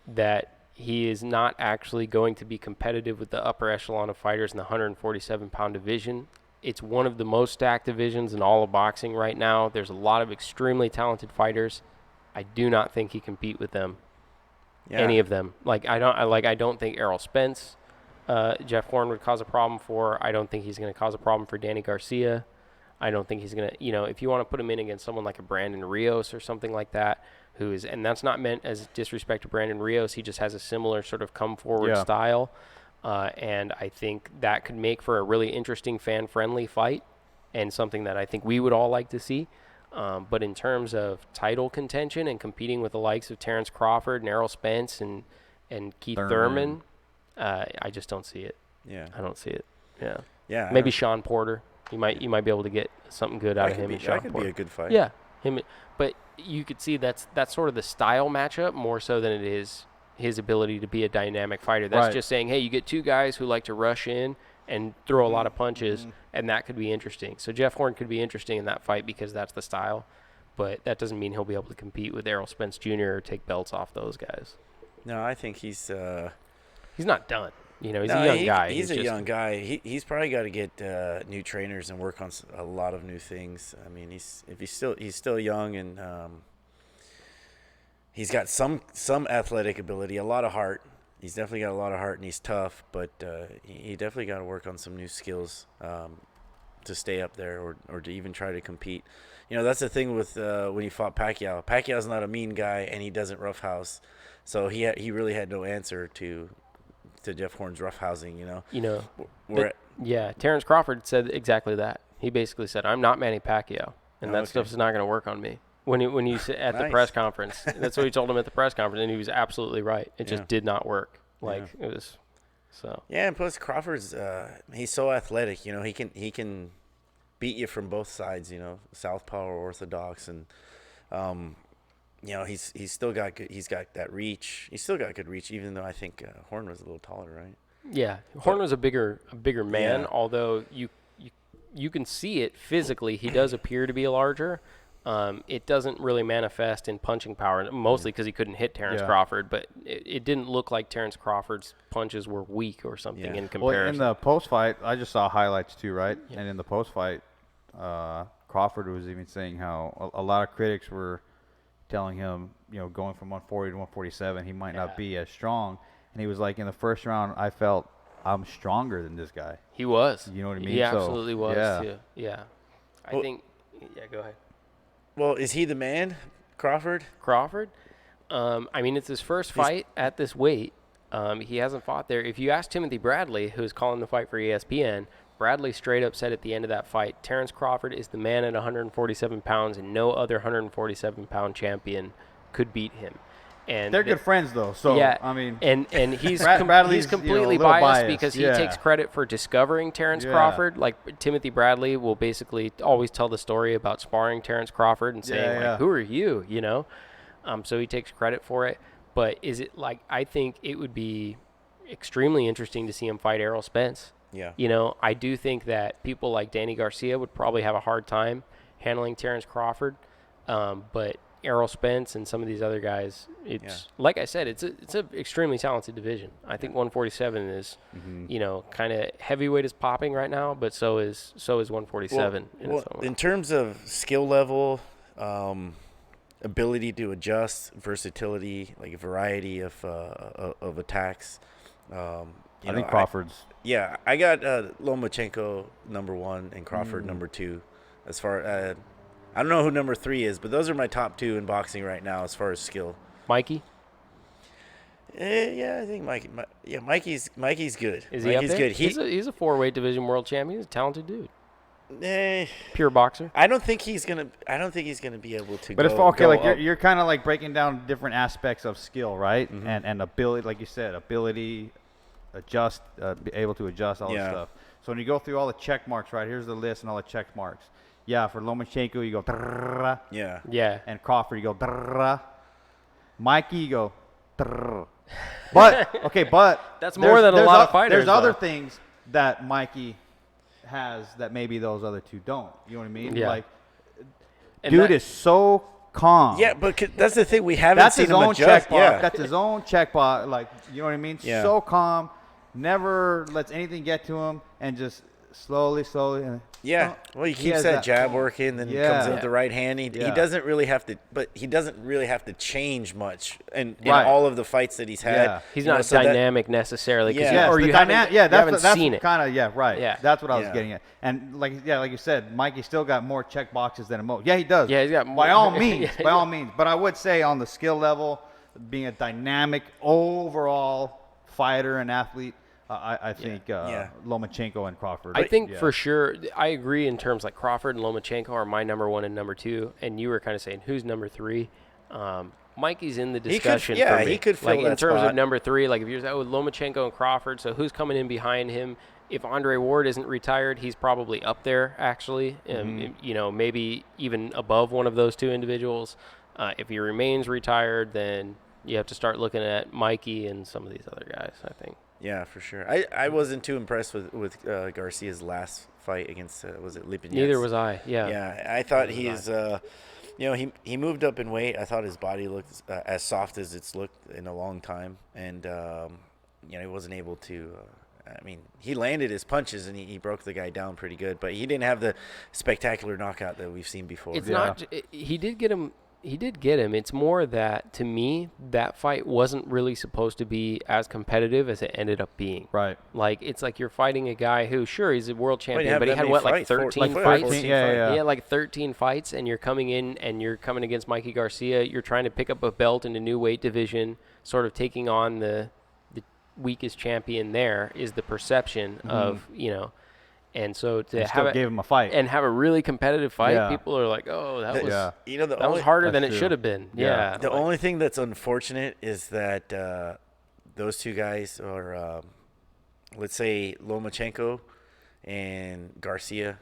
that he is not actually going to be competitive with the upper echelon of fighters in the 147-pound division. It's one of the most stacked divisions in all of boxing right now. There's a lot of extremely talented fighters. I do not think he can compete with them. Yeah. Any of them. I don't think Errol Spence, Jeff Horn would cause a problem for. I don't think he's going to cause a problem for Danny Garcia. I don't think he's going to, if you want to put him in against someone like a Brandon Rios or something like that, and that's not meant as disrespect to Brandon Rios. He just has a similar sort of come forward style. And I think that could make for a really interesting fan-friendly fight and something that I think we would all like to see. But in terms of title contention and competing with the likes of Terrance Crawford and Errol Spence and Keith Thurman, I just don't see it. Yeah. I don't see it. Yeah. Yeah. Maybe Sean Porter. You might be able to get something good out of him and Sean That could Porter. be a good fight. Yeah. But you could see that's sort of the style matchup more so than it is his ability to be a dynamic fighter. That's just saying, hey, you get two guys who like to rush in and throw a lot of punches, and that could be interesting. So Jeff Horn could be interesting in that fight because that's the style, but that doesn't mean he'll be able to compete with Errol Spence Jr. or take belts off those guys. No, I think he's not done. He's a young guy. He's a young guy. He's probably got to get new trainers and work on a lot of new things. I mean, he's still young and he's got some athletic ability, a lot of heart. He's definitely got a lot of heart and he's tough, but he definitely got to work on some new skills to stay up there or to even try to compete. That's the thing with when he fought Pacquiao. Pacquiao's not a mean guy and he doesn't roughhouse, so he really had no answer to Jeff Horn's roughhousing. Terrance Crawford said exactly that. He basically said, "I'm not Manny Pacquiao, and that stuff's not going to work on me." When you sit at the press conference, that's what he told him at the press conference, and he was absolutely right. It just did not work. It was so. Yeah, and plus Crawford's he's so athletic. He can beat you from both sides. Southpaw or orthodox, and he's still got good. He's got that reach. He's still got good reach, even though I think Horn was a little taller, right? Yeah, Horn was a bigger man. Although you can see it physically, he does appear to be larger. It doesn't really manifest in punching power, mostly because he couldn't hit Terrance Crawford, but it didn't look like Terrance Crawford's punches were weak or something in comparison. Well, in the post-fight, I just saw highlights too, right? Yeah. And in the post-fight, Crawford was even saying how a lot of critics were telling him, going from 140 to 147, he might not be as strong. And he was like, in the first round, I felt I'm stronger than this guy. He was. You know what I mean? He absolutely was, too. Yeah. I think – go ahead. Well, is he the man, Crawford? It's his first fight at this weight. He hasn't fought there. If you ask Timothy Bradley, who's calling the fight for ESPN, Bradley straight up said at the end of that fight, Terrance Crawford is the man at 147 pounds, and no other 147-pound champion could beat him. And they're good friends, though. So and he's Bradley's, completely biased because he takes credit for discovering Terrance Crawford. Like Timothy Bradley will basically always tell the story about sparring Terrance Crawford and saying who are you? So he takes credit for it. But is it I think it would be extremely interesting to see him fight Errol Spence. Yeah. I do think that people like Danny Garcia would probably have a hard time handling Terrance Crawford, but Errol Spence and some of these other guys, like I said, it's an extremely talented division. I think 147 is, kind of heavyweight is popping right now, but so is 147. In terms of skill level, ability to adjust, versatility, like a variety of attacks. I think Crawford's. I got Lomachenko number 1 and Crawford number 2. As far I don't know who number 3 is, but those are my top 2 in boxing right now as far as skill. Mikey? I think Mikey. Mikey's good. Is he up there? Good. He's a 4-weight division world champion. He's a talented dude. Pure boxer. I don't think he's gonna be able to. But you're kind of like breaking down different aspects of skill, right? Mm-hmm. And ability, like you said, ability, adjust, be able to adjust all this stuff. So when you go through all the check marks, right? Here's the list and all the check marks. Yeah, for Lomachenko, you go drrrr. Yeah. And Crawford, you go drrrr. Mikey, you go drrrr. But that's more than a lot of fighters. There's other things that Mikey has that maybe those other two don't. You know what I mean? Yeah. Dude is so calm. Yeah, but that's the thing. We haven't That's seen his him own adjust. checkbox. Yeah. That's his own checkbox. Like, you know what I mean? Yeah. So calm, never lets anything get to him, and just slowly. Yeah. Well, he He keeps has that that- jab working, then Yeah. comes in with the right hand. He Yeah. doesn't really have to, but he doesn't really have to change much in Right. all of the fights that he's had. Yeah. He's You know, not so that- dynamic necessarily. 'Cause Yeah. or the you haven't, dynamic. you Yeah, haven't that's seen it. kind of, yeah, right. Yeah. That's what I was Yeah. getting at. And like you said, Mikey still got more check boxes than Emo. Yeah, he does. Yeah, he's got more. By all means, Yeah, by all means. But I would say on the skill level, being a dynamic overall fighter and athlete, I think Yeah. Lomachenko and Crawford. I think yeah. for sure, I agree in terms like Crawford and Lomachenko are my number 1 and number 2, and you were kind of saying who's number 3. Mikey's in the discussion. yeah, for me. he could fill like in that terms of spot. number 3. Like if you're Lomachenko and Crawford, so who's coming in behind him? If Andre Ward isn't retired, he's probably up there actually. You know, maybe even above one of those two individuals. If he remains retired, then you have to start looking at Mikey and some of these other guys, I think. Yeah, for sure. I wasn't too impressed with Garcia's last fight against was it Lipinets? Neither was I. Yeah. Yeah, I thought he's you know, he moved up in weight. I thought his body looked as soft as it's looked in a long time, and you know, he wasn't able to. I mean, he landed his punches and he broke the guy down pretty good, but he didn't have the spectacular knockout that we've seen before. It's not. He did get him. He did get him. It's more that, to me, that fight wasn't really supposed to be as competitive as it ended up being. Right. Like, it's like you're fighting a guy who, sure, he's a world champion, have but he that had, many what, like fights? 13 Like fights? 14 Yeah. He had like 13 fights, and you're coming in and you're coming against Mikey Garcia. You're trying to pick up a belt in a new weight division, sort of taking on the weakest champion there is the perception of, you know. And so to They have still it gave him a fight. and have a really competitive fight, Yeah. people are like, oh, that was Yeah. You know, that was harder than it should have been. Yeah. The only thing that's unfortunate is that those two guys, or let's say Lomachenko and Garcia,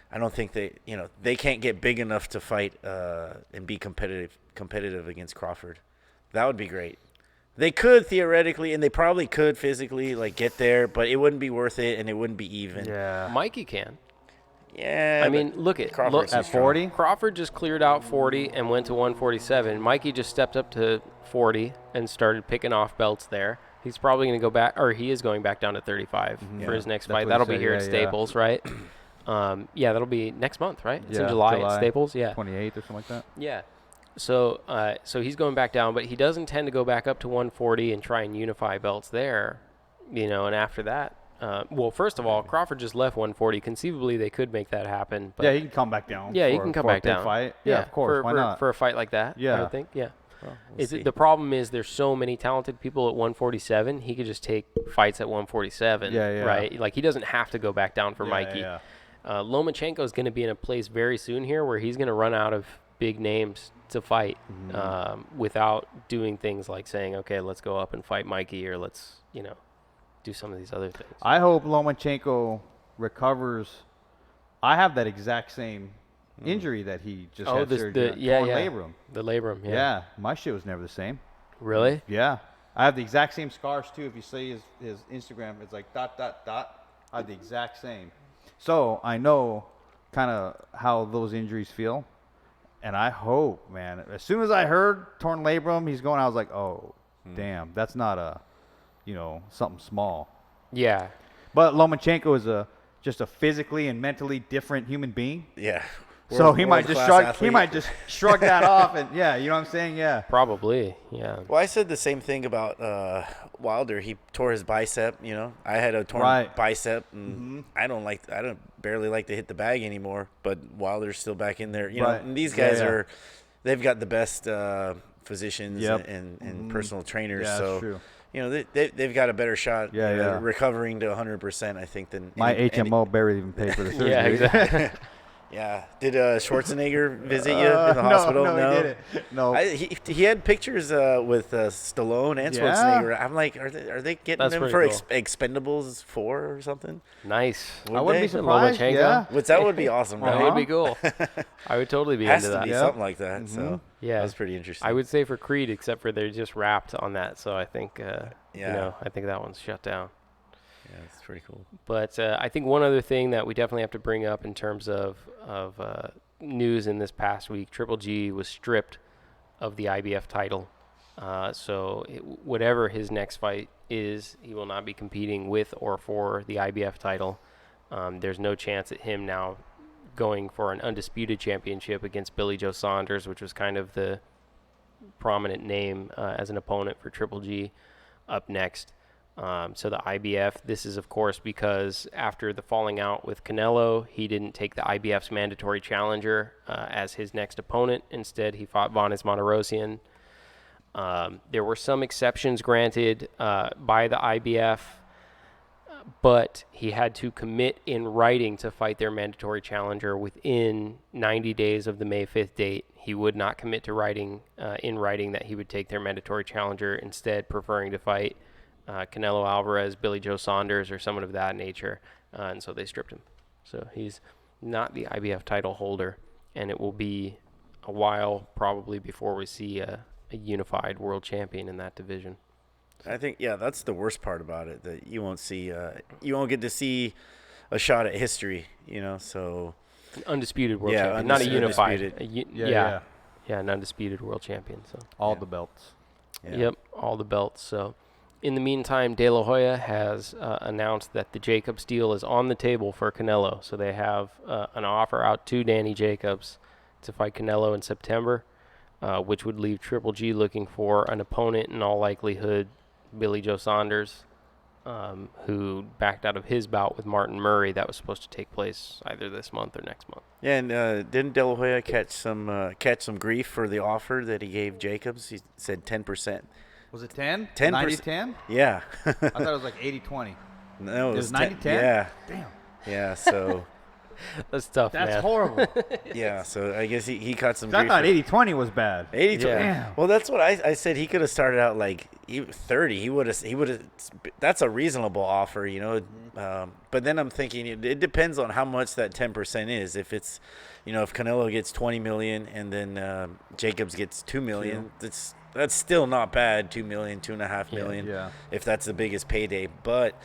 I don't think they can't get big enough to fight and be competitive against Crawford. That would be great. They could theoretically, and they probably could physically, like, get there, but it wouldn't be worth it, and it wouldn't be even. Yeah. Mikey can. Yeah. I mean, look at Crawford's At strong. 40? Crawford just cleared out 40 and went to 147. Mikey just stepped up to 40 and started picking off belts there. He's probably going to go back, or he is going back down to 35 for his next That's fight. what That'll he be said, here at yeah. Staples, right? Yeah, that'll be next month, right? It's in Yeah, July at Staples. Yeah. 28th or something like that. Yeah. So he's going back down, but he does intend to go back up to 140 and try and unify belts there, you know, and after that, well, first of all, Crawford just left 140. Conceivably, they could make that happen. But Yeah, he can come back down. yeah, he for- can come for a back big down. Fight. Yeah, of course. Why not? For a fight like that, I Yeah. would think, yeah. Well, we'll see. The problem is there's so many talented people at 147. He could just take fights at 147, Yeah, yeah. right? Like, he doesn't have to go back down for Yeah, Mikey. yeah. Lomachenko is going to be in a place very soon here where he's going to run out of big names to fight without doing things like saying, okay, let's go up and fight Mikey, or let's, you know, do some of these other things. I hope Lomachenko recovers. I have that exact same injury that he just had surgery on. Torn labrum. The labrum, yeah. Yeah, my shit was never the same. Really? Yeah. I have the exact same scars too. If you see his Instagram, it's like ... I have the exact same. So I know kind of how those injuries feel. And I hope, man, as soon as I heard torn labrum, he's going, I was like, oh, damn, that's not something small. Yeah. But Lomachenko is just a physically and mentally different human being. Yeah. So he might just World-class shrug. He athlete. might just shrug that off, and yeah, you know what I'm saying? Yeah. Probably, yeah. Well, I said the same thing about Wilder. He tore his bicep. You know, I had a torn Right. bicep, and I don't barely like to hit the bag anymore. But Wilder's still back in there. You know, Right. and these Yeah, guys yeah. they've got the best physicians Yep. and personal trainers. Yeah, so that's true. you know, they've got a better shot. Yeah, yeah. Recovering to 100%, I think, than My any- HMO barely even paid for the surgery. Yeah, exactly. Yeah. Did Schwarzenegger visit you in the hospital? No, he didn't. No. He had pictures with Stallone and Yeah? Schwarzenegger. I'm like, are they getting That's them pretty for cool. Expendables 4 or something? Nice. I wouldn't be they? surprised. Lomachenko? Yeah. Which that would be awesome, That right? would be cool. I would totally be Has into to that. be Yeah. something like that. So Yeah. that was pretty interesting. I would say for Creed, except for they're just wrapped on that. So I think, you Yeah. know, I think that one's shut down. Yeah, it's pretty cool. But I think one other thing that we definitely have to bring up in terms of news in this past week. Triple G was stripped of the IBF title. So whatever his next fight is, he will not be competing with or for the IBF title. There's no chance at him now going for an undisputed championship against Billy Joe Saunders, which was kind of the prominent name as an opponent for Triple G up next. So the IBF, this is of course because after the falling out with Canelo, he didn't take the IBF's mandatory challenger as his next opponent. Instead, he fought Valdez Monterosian. There were some exceptions granted by the IBF, but he had to commit in writing to fight their mandatory challenger within 90 days of the May 5th date. He would not commit to writing in writing that he would take their mandatory challenger, instead preferring to fight Canelo Alvarez, Billy Joe Saunders, or someone of that nature, and so they stripped him. So he's not the IBF title holder, and it will be a while probably before we see a unified world champion in that division. I think, yeah, that's the worst part about it, that you won't get to see a shot at history, so. An undisputed world champion, not a unified. An undisputed world champion. So all the belts. Yeah. Yep, all the belts. So in the meantime, De La Hoya has announced that the Jacobs deal is on the table for Canelo. So they have an offer out to Danny Jacobs to fight Canelo in September, which would leave Triple G looking for an opponent, in all likelihood Billy Joe Saunders, who backed out of his bout with Martin Murray that was supposed to take place either this month or next month. Yeah, and didn't De La Hoya catch some grief for the offer that he gave Jacobs? He said 10%. Was it 10? 10%. 90-10? Yeah. I thought it was like 80-20. No, it was 90-10? Yeah. Damn. Yeah, so. That's tough, man. That's horrible. Yeah, so I guess he caught some I grief. thought 80-20 was bad. 80-20. Yeah. Well, that's what I said. He could have started out like 30. He would have. That's a reasonable offer, But then I'm thinking it depends on how much that 10% is. If it's, if Canelo gets 20 million and then Jacobs gets 2 million, that's still not bad. 2 million, 2.5 million. Yeah. If that's the biggest payday. But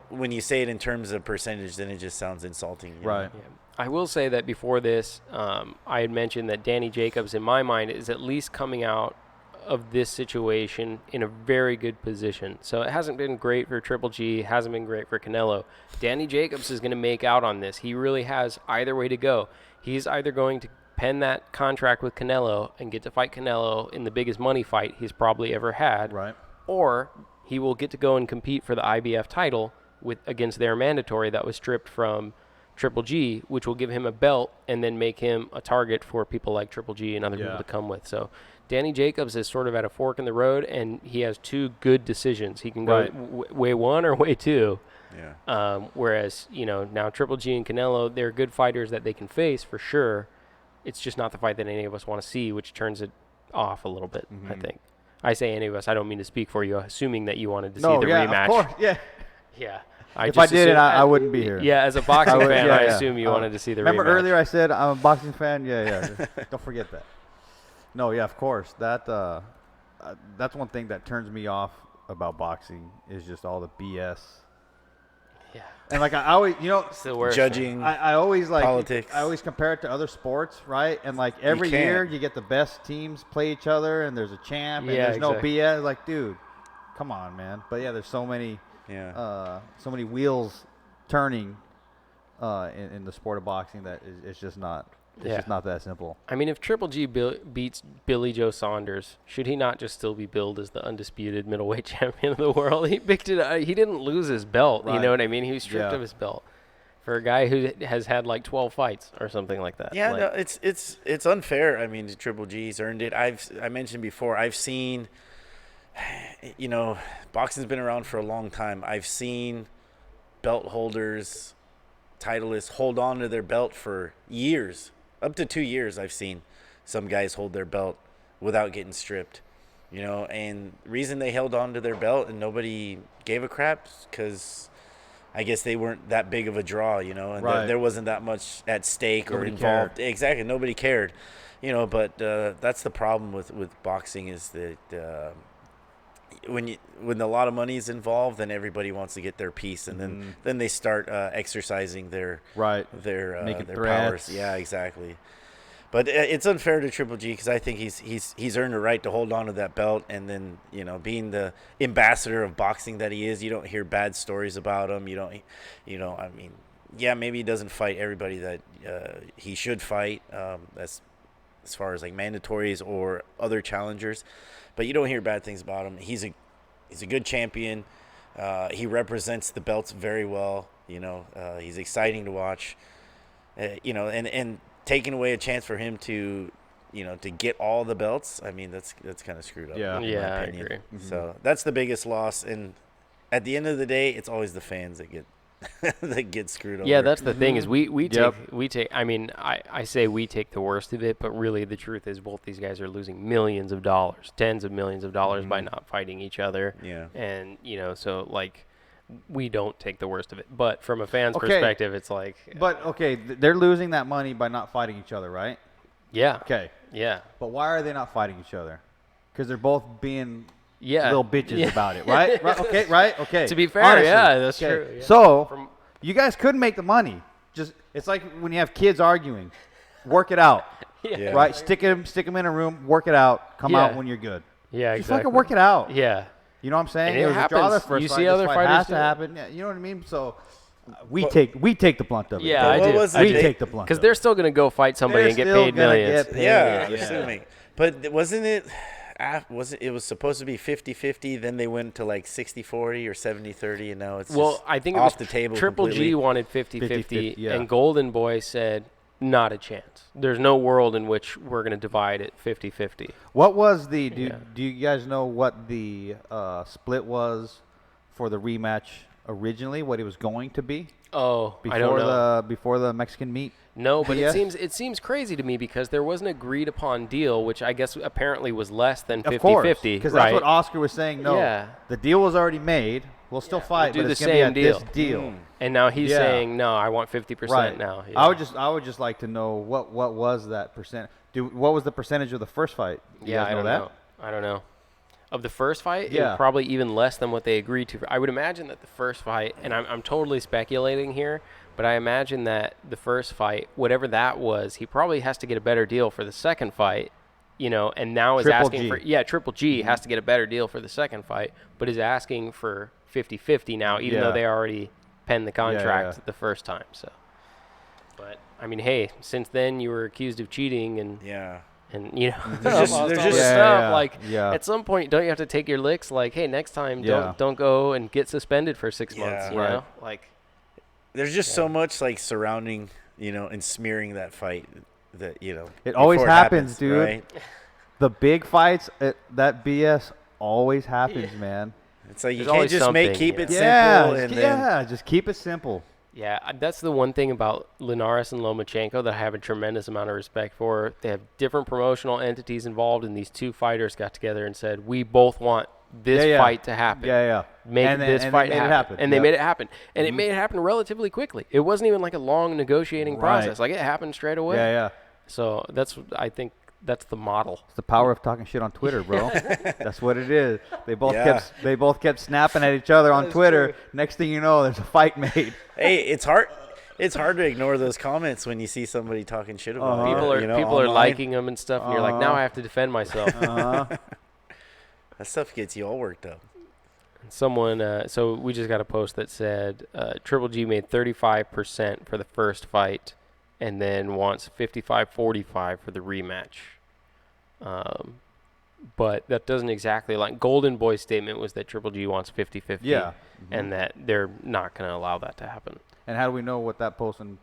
when you say it in terms of percentage, then it just sounds insulting. Right. Yeah. I will say that before this, I had mentioned that Danny Jacobs, in my mind, is at least coming out of this situation in a very good position. So it hasn't been great for Triple G, hasn't been great for Canelo. Danny Jacobs is going to make out on this. He really has either way to go. He's either going to pen that contract with Canelo and get to fight Canelo in the biggest money fight he's probably ever had, right? Or he will get to go and compete for the IBF title against their mandatory that was stripped from Triple G, which will give him a belt and then make him a target for people like Triple G and other people to come with. So Danny Jacobs is sort of at a fork in the road, and he has two good decisions. He can go way one or way two. Yeah. Whereas, now Triple G and Canelo, they're good fighters that they can face for sure. It's just not the fight that any of us want to see, which turns it off a little bit, I think. I say any of us. I don't mean to speak for you, assuming that you wanted to see the rematch. Of course, yeah. Yeah. If I did it, I wouldn't be here. Yeah, as a boxing fan, I assume you wanted to see the rematch. Remember earlier I said I'm a boxing fan? Yeah. Don't forget that. No, yeah, of course. That's one thing that turns me off about boxing is just all the BS. Yeah. And I always, it's the worst, judging. I always politics. I always compare it to other sports, right? And every year you get the best teams play each other, and there's a champ, and there's no BS. Dude, come on, man. But yeah, there's so many wheels turning in the sport of boxing that it's just not. It's just not that simple. I mean, if Triple G beats Billy Joe Saunders, should he not just still be billed as the undisputed middleweight champion of the world? He picked it. He didn't lose his belt. Right. You know what I mean? He was stripped of his belt for a guy who has had 12 fights or something like that. Yeah, no, it's unfair. I mean, Triple G's earned it. I mentioned before. I've seen. Boxing's been around for a long time. I've seen belt holders, titleists hold on to their belt for years. Up to 2 years, I've seen some guys hold their belt without getting stripped, and the reason they held on to their belt and nobody gave a crap because I guess they weren't that big of a draw, and there wasn't that much at stake or involved. Cared. Exactly. Nobody cared, but that's the problem with boxing is that when a lot of money is involved, then everybody wants to get their piece, and then they start exercising their making their threats. powers. Yeah, exactly. But it's unfair to Triple G because I think he's earned the right to hold on to that belt, and then being the ambassador of boxing that he is, you don't hear bad stories about him. You don't, I mean, yeah, maybe he doesn't fight everybody that he should fight. That's as far as like mandatories or other challengers, but you don't hear bad things about him. He's a good champion. He represents the belts very well. He's exciting to watch. And taking away a chance for him to get all the belts, I mean, that's kind of screwed up. Yeah, in my I opinion. agree. Mm-hmm. So that's the biggest loss, and at the end of the day, it's always the fans that get that get screwed over. Yeah, that's the thing is we Yep. take. I mean, I say we take the worst of it, but really the truth is both these guys are losing millions of dollars, tens of millions of dollars by not fighting each other. Yeah. And so like we don't take the worst of it, but from a fan's Okay. perspective, it's like. But okay, they're losing that money by not fighting each other, right? Yeah. Okay. Yeah. But why are they not fighting each other? Because they're both being Yeah. little bitches Yeah. about it, right? Right. Okay. Right. Okay. To be fair, Honestly. yeah, that's Okay. true. Yeah. So From- you guys could make the money. Just it's like when you have kids arguing, work it out, Yeah. right? Stick them in a room, work it out, come out Yeah. when you're good. Yeah. Just Exactly. fucking work it out. Yeah. You know what I'm saying? And it was a draw happens. the first You fight. see This other fight fighters has do to it. happen. Yeah, you know what I mean? So we take the blunt of it. Yeah, I What do. was the We date? take the blunt. Because of they're it. still going to go fight somebody They're and get still paid gonna millions. get paid. Yeah, Yeah. assuming. But wasn't it? It was supposed to be 50-50, then they went to like 60-40 or 70-30, and now it's Well, just I think it off was the table. Triple G completely. wanted 50-50, 50-50, yeah. and Golden Boy said, not a chance. There's no world in which we're going to divide it 50-50. What was the? Yeah. Do you guys know what the split was for the rematch originally? What it was going to be Oh, before I don't know. before the Mexican meet? No, but BS? it seems crazy to me because there was an agreed upon deal, which I guess apparently was less than 50-50. Of course, because right? that's what Oscar was saying. No, Yeah. the deal was already made. We'll still fight, do but the it's going to be same at deal. this deal. And now he's Yeah. saying, no, I want 50% Right now. Yeah. I would just like to know what was that percent? What was the percentage of the first fight? Do you Yeah, guys I don't that? know. I don't know. Of the first fight, it Yeah. was probably even less than what they agreed to. I would imagine that the first fight, and I'm totally speculating here, but I imagine that the first fight, whatever that was, he probably has to get a better deal for the second fight, and now is Triple asking G. for, Triple G has to get a better deal for the second fight, but is asking for 50-50 now, even Yeah. though they already penned the contract yeah. the first time. So, but I mean, hey, since then you were accused of cheating and Yeah. there's just- all there's this just- stuff. Yeah, Like yeah. at some point, don't you have to take your licks? Like, hey, next time, Yeah. don't go and get suspended for 6 Yeah. months. You Right. know, like There's just so much like surrounding, and smearing that fight that It always before happens, dude. Right? The big fights, that BS always happens, man. It's like you There's can't always just keep something, it Yeah, simple and then just keep it simple. yeah, that's the one thing about Linares and Lomachenko that I have a tremendous amount of respect for. They have different promotional entities involved, and these two fighters got together and said, "We both want this Yeah. fight to happen. Yeah. Make And then- this and they fight made it happen." happen. And they Yep. made it happen, and it made it happen relatively quickly. It wasn't even like a long negotiating Right. process. Like it happened straight away. Yeah. So I think that's the model. It's the power of talking shit on Twitter, bro. That's what it is. They both Yeah. kept snapping at each other on Twitter. Next thing you know, there's a fight made. hey, it's hard. It's hard to ignore those comments when you see somebody talking shit about People are you, people are online. liking them and stuff, and you're like, now I have to defend myself. That stuff gets you all worked up. Someone, so we just got a post that said Triple G made 35% for the first fight, and then wants 55-45 for the rematch. But that doesn't exactly like Golden Boy's statement was that Triple G wants 50-50, Yeah. and that they're not going to allow that to happen. And how do we know what that person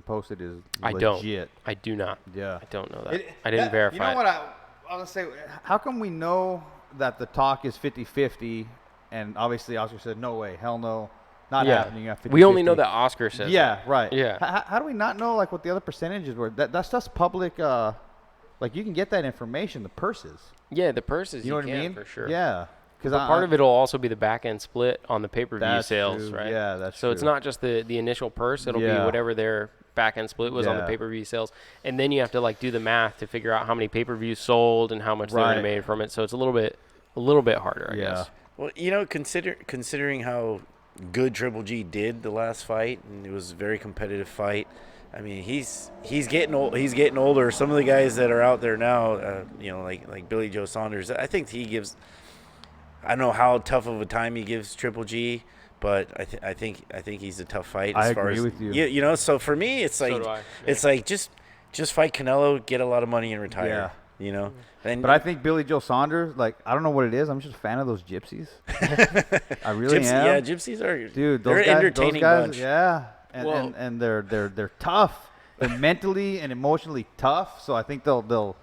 posted is I don't. legit? I do not. Yeah. I don't know that. I didn't verify. You know it. what I was going to say? How come we know that the talk is 50-50, and obviously Oscar said, no way, hell no, not happening. You got 50-50. We only know that Oscar says. Yeah, right. Yeah. How do we not know like what the other percentages were? That's just public. Like you can get that information. The purses. Yeah, the purses. You know what I mean? For sure. Yeah. Because But part of it will also be the back end split on the pay-per-view That's sales, true. right? Yeah, that's so it's true. not just the initial purse; it'll be Yeah. whatever their back end split was on the Yeah. pay-per-view sales, and then you have to like do the math to figure out how many pay-per-views sold and how much they would Right. have made from it. So it's a little bit harder, I Yeah. guess. Well, considering how good Triple G did the last fight, and it was a very competitive fight, I mean, he's getting old. He's getting older. Some of the guys that are out there now, like Billy Joe Saunders, I think he gives. I don't know how tough of a time he gives Triple G, but I think he's a tough fight. As far agree as, with you. You know, so for me, it's like So do I. it's like just fight Canelo, get a lot of money, and retire. Yeah. You know. And But I think Billy Joe Saunders, like, I don't know what it is. I'm just a fan of those gypsies. I really am. Yeah, gypsies are. Dude, they're those an guys, entertaining bunch. yeah, and, Well- and they're tough. They're mentally and emotionally tough. So I think they'll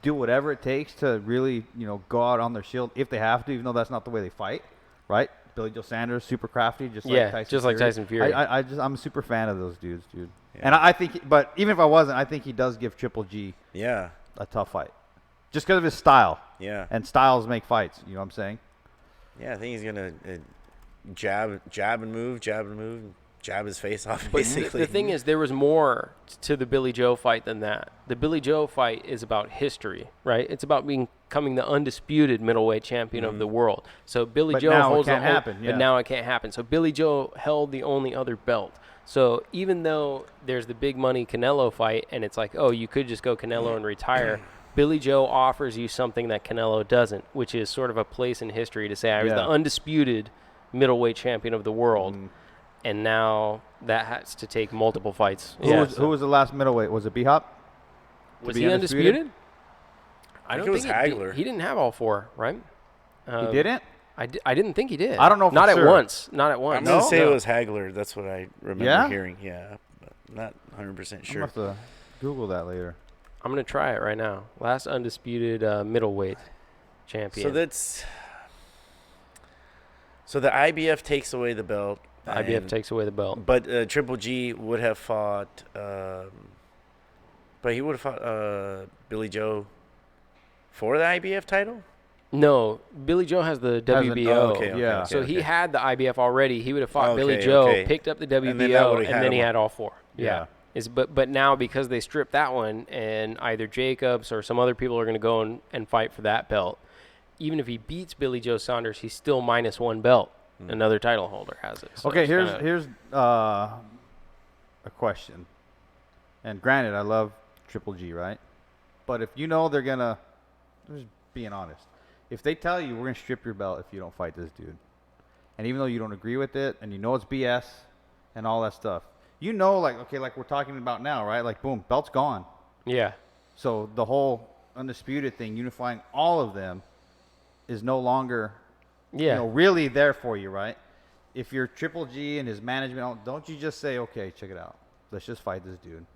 do whatever it takes to really go out on their shield if they have to, even though that's not the way they fight, right? Billy Joe Sanders, super crafty, just like Tyson just like Fury. Tyson Fury. I'm a super fan of those dudes, dude. Yeah. And I think, but even if I wasn't, I think he does give Triple G Yeah, a tough fight, just because of his style. yeah, And styles make fights. You know what I'm saying? yeah. I think he's gonna jab and move, jab his face off. But Basically, the thing is, there was more to the Billy Joe fight than that. The Billy Joe fight is about history, right? It's about becoming the undisputed middleweight champion of the world. So Billy But Joe now it holds can't the whole, happen, yeah. but now it can't happen. So Billy Joe held the only other belt. So even though there's the big money Canelo fight, and it's like, oh, you could just go Canelo and retire. Billy Joe offers you something that Canelo doesn't, which is sort of a place in history to say I was the undisputed middleweight champion of the world. And now that has to take multiple fights. Who was the last middleweight? Was it B-Hop? Was be he undisputed? I think it was Hagler. He didn't have all four, right? He didn't? I didn't think he did. I don't know for Not sure. at once. Not at once. I'm gonna say No. it was Hagler. That's what I remember Yeah? hearing. Yeah, but not 100% I'm sure. going to have to Google that later. I'm going to try it right now. Last undisputed middleweight champion. So the IBF takes away the belt. The IBF and- takes away the belt. But Triple G would have fought. But he would have fought Billy Joe for the IBF title. No, Billy Joe has the WBO. okay, Yeah. So he had the IBF already. He would have fought Billy Okay, Joe, okay. picked up the then that WBO, would've and had then he him. had all four. Yeah. But now because they stripped that one, and either Jacobs or some other people are going to go and fight for that belt, even if he beats Billy Joe Saunders, he's still minus one belt. Another title holder has it. So Okay, it's here's a question. And granted, I love Triple G, right? But if you know they're going to, just being honest, if they tell you we're going to strip your belt if you don't fight this dude, and even though you don't agree with it and you know it's BS and all that stuff, like we're talking about now, right? Like, boom, belt's gone. Yeah. So the whole undisputed thing, unifying all of them, is no longer really there for you, right? If you're Triple G and his management, don't you just say, okay, check it out. Let's just fight this dude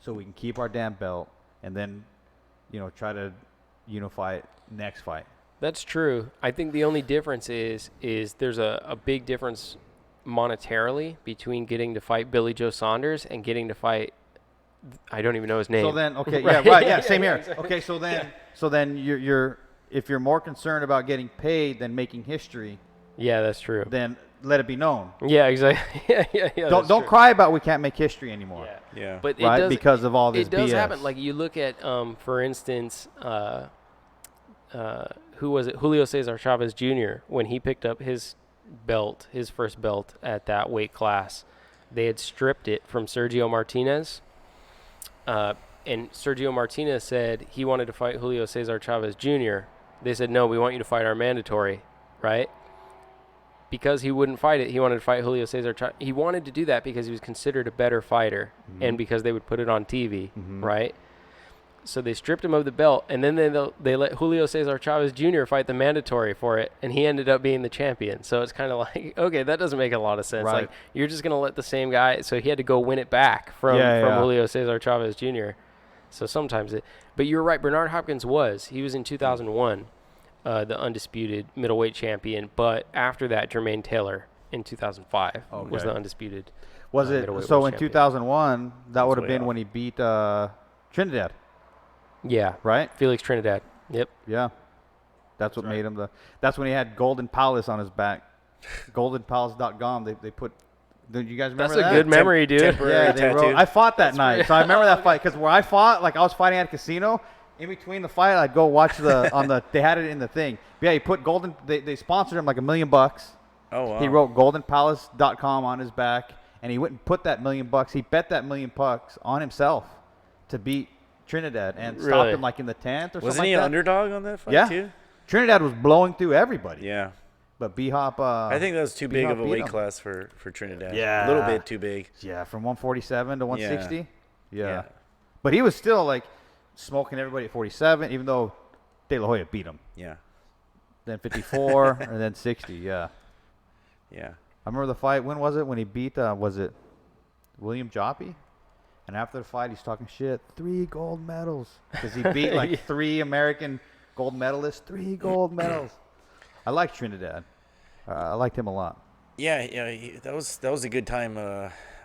so we can keep our damn belt and then, try to unify it next fight. That's true. I think the only difference is there's a big difference monetarily between getting to fight Billy Joe Saunders and getting to fight, I don't even know his name. So then, okay, Right. yeah, right, yeah, same Yeah, here. exactly. Okay, so then you're if you're more concerned about getting paid than making history, Yeah, that's true. then let it be known. Yeah, exactly. yeah. Don't that's true. cry about we can't make history anymore. Yeah. Yeah. But it Right, does, because of all this it does BS. happen. Like you look at, for instance, who was it? Julio Cesar Chavez Jr. When he picked up his belt, his first belt at that weight class, they had stripped it from Sergio Martinez. And Sergio Martinez said he wanted to fight Julio Cesar Chavez Jr. They said, no, we want you to fight our mandatory, right? Because he wouldn't fight it, he wanted to fight Julio Cesar Chavez. He wanted to do that because he was considered a better fighter and because they would put it on TV, right? So they stripped him of the belt, and then they let Julio Cesar Chavez Jr. fight the mandatory for it, and he ended up being the champion. So it's kind of like, okay, that doesn't make a lot of sense. Right. Like, you're just going to let the same guy, so he had to go win it back from Julio Cesar Chavez Jr. So sometimes but you're right, Bernard Hopkins he was in 2001, the undisputed middleweight champion, but after that, Jermaine Taylor in 2005 was the undisputed Was it middleweight so world in champion. 2001? That would have way been off. when he beat Trinidad, Yeah, right? Felix Trinidad. Yep. Yeah, that's what made him That's when he had Golden Palace on his back. GoldenPalace.com. They put. Do you guys remember That's that? a good memory, dude. temporary Yeah, they tattoo. wrote, I fought that night, so I remember that fight because where I fought, like I was fighting at a casino. In between the fight, I'd go watch they had it in the thing. But yeah, he put Golden. They sponsored him like $1 million. Oh wow. He wrote GoldenPalace.com on his back, and he went and put that $1 million. He bet that $1 million on himself to beat Trinidad and stopped him like in the 10th or something. Wasn't he an underdog on that fight too? Trinidad was blowing through everybody. Yeah. But B-Hop. I think that was too big of a weight class for Trinidad. Yeah. A little bit too big. Yeah, from 147 to 160. Yeah. Yeah. But he was still like smoking everybody at 47, even though De La Hoya beat him. Yeah. Then 54 and then 60. Yeah. Yeah. I remember the fight. When was it? When he beat, was it William Joppy? And after the fight, he's talking shit. 3 gold medals. Because he beat like 3 American gold medalists. 3 gold medals. I like Trinidad. I liked him a lot. Yeah, that was a good time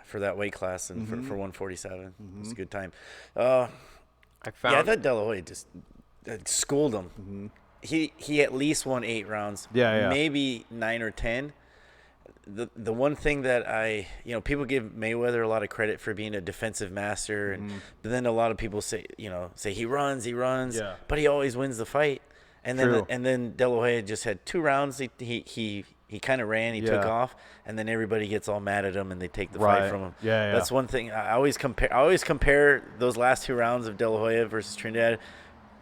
for that weight class and for 147. It was a good time. I thought De La Hoya just schooled him. He at least won 8 rounds. Yeah. Maybe 9 or 10. The one thing that people give Mayweather a lot of credit for being a defensive master, but then a lot of people say he runs, but he always wins the fight. And then De La Hoya just had 2 rounds. He kind of ran, he took off, and then everybody gets all mad at him and they take the fight from him. Yeah. That's one thing I always compare those last 2 rounds of De La Hoya versus Trinidad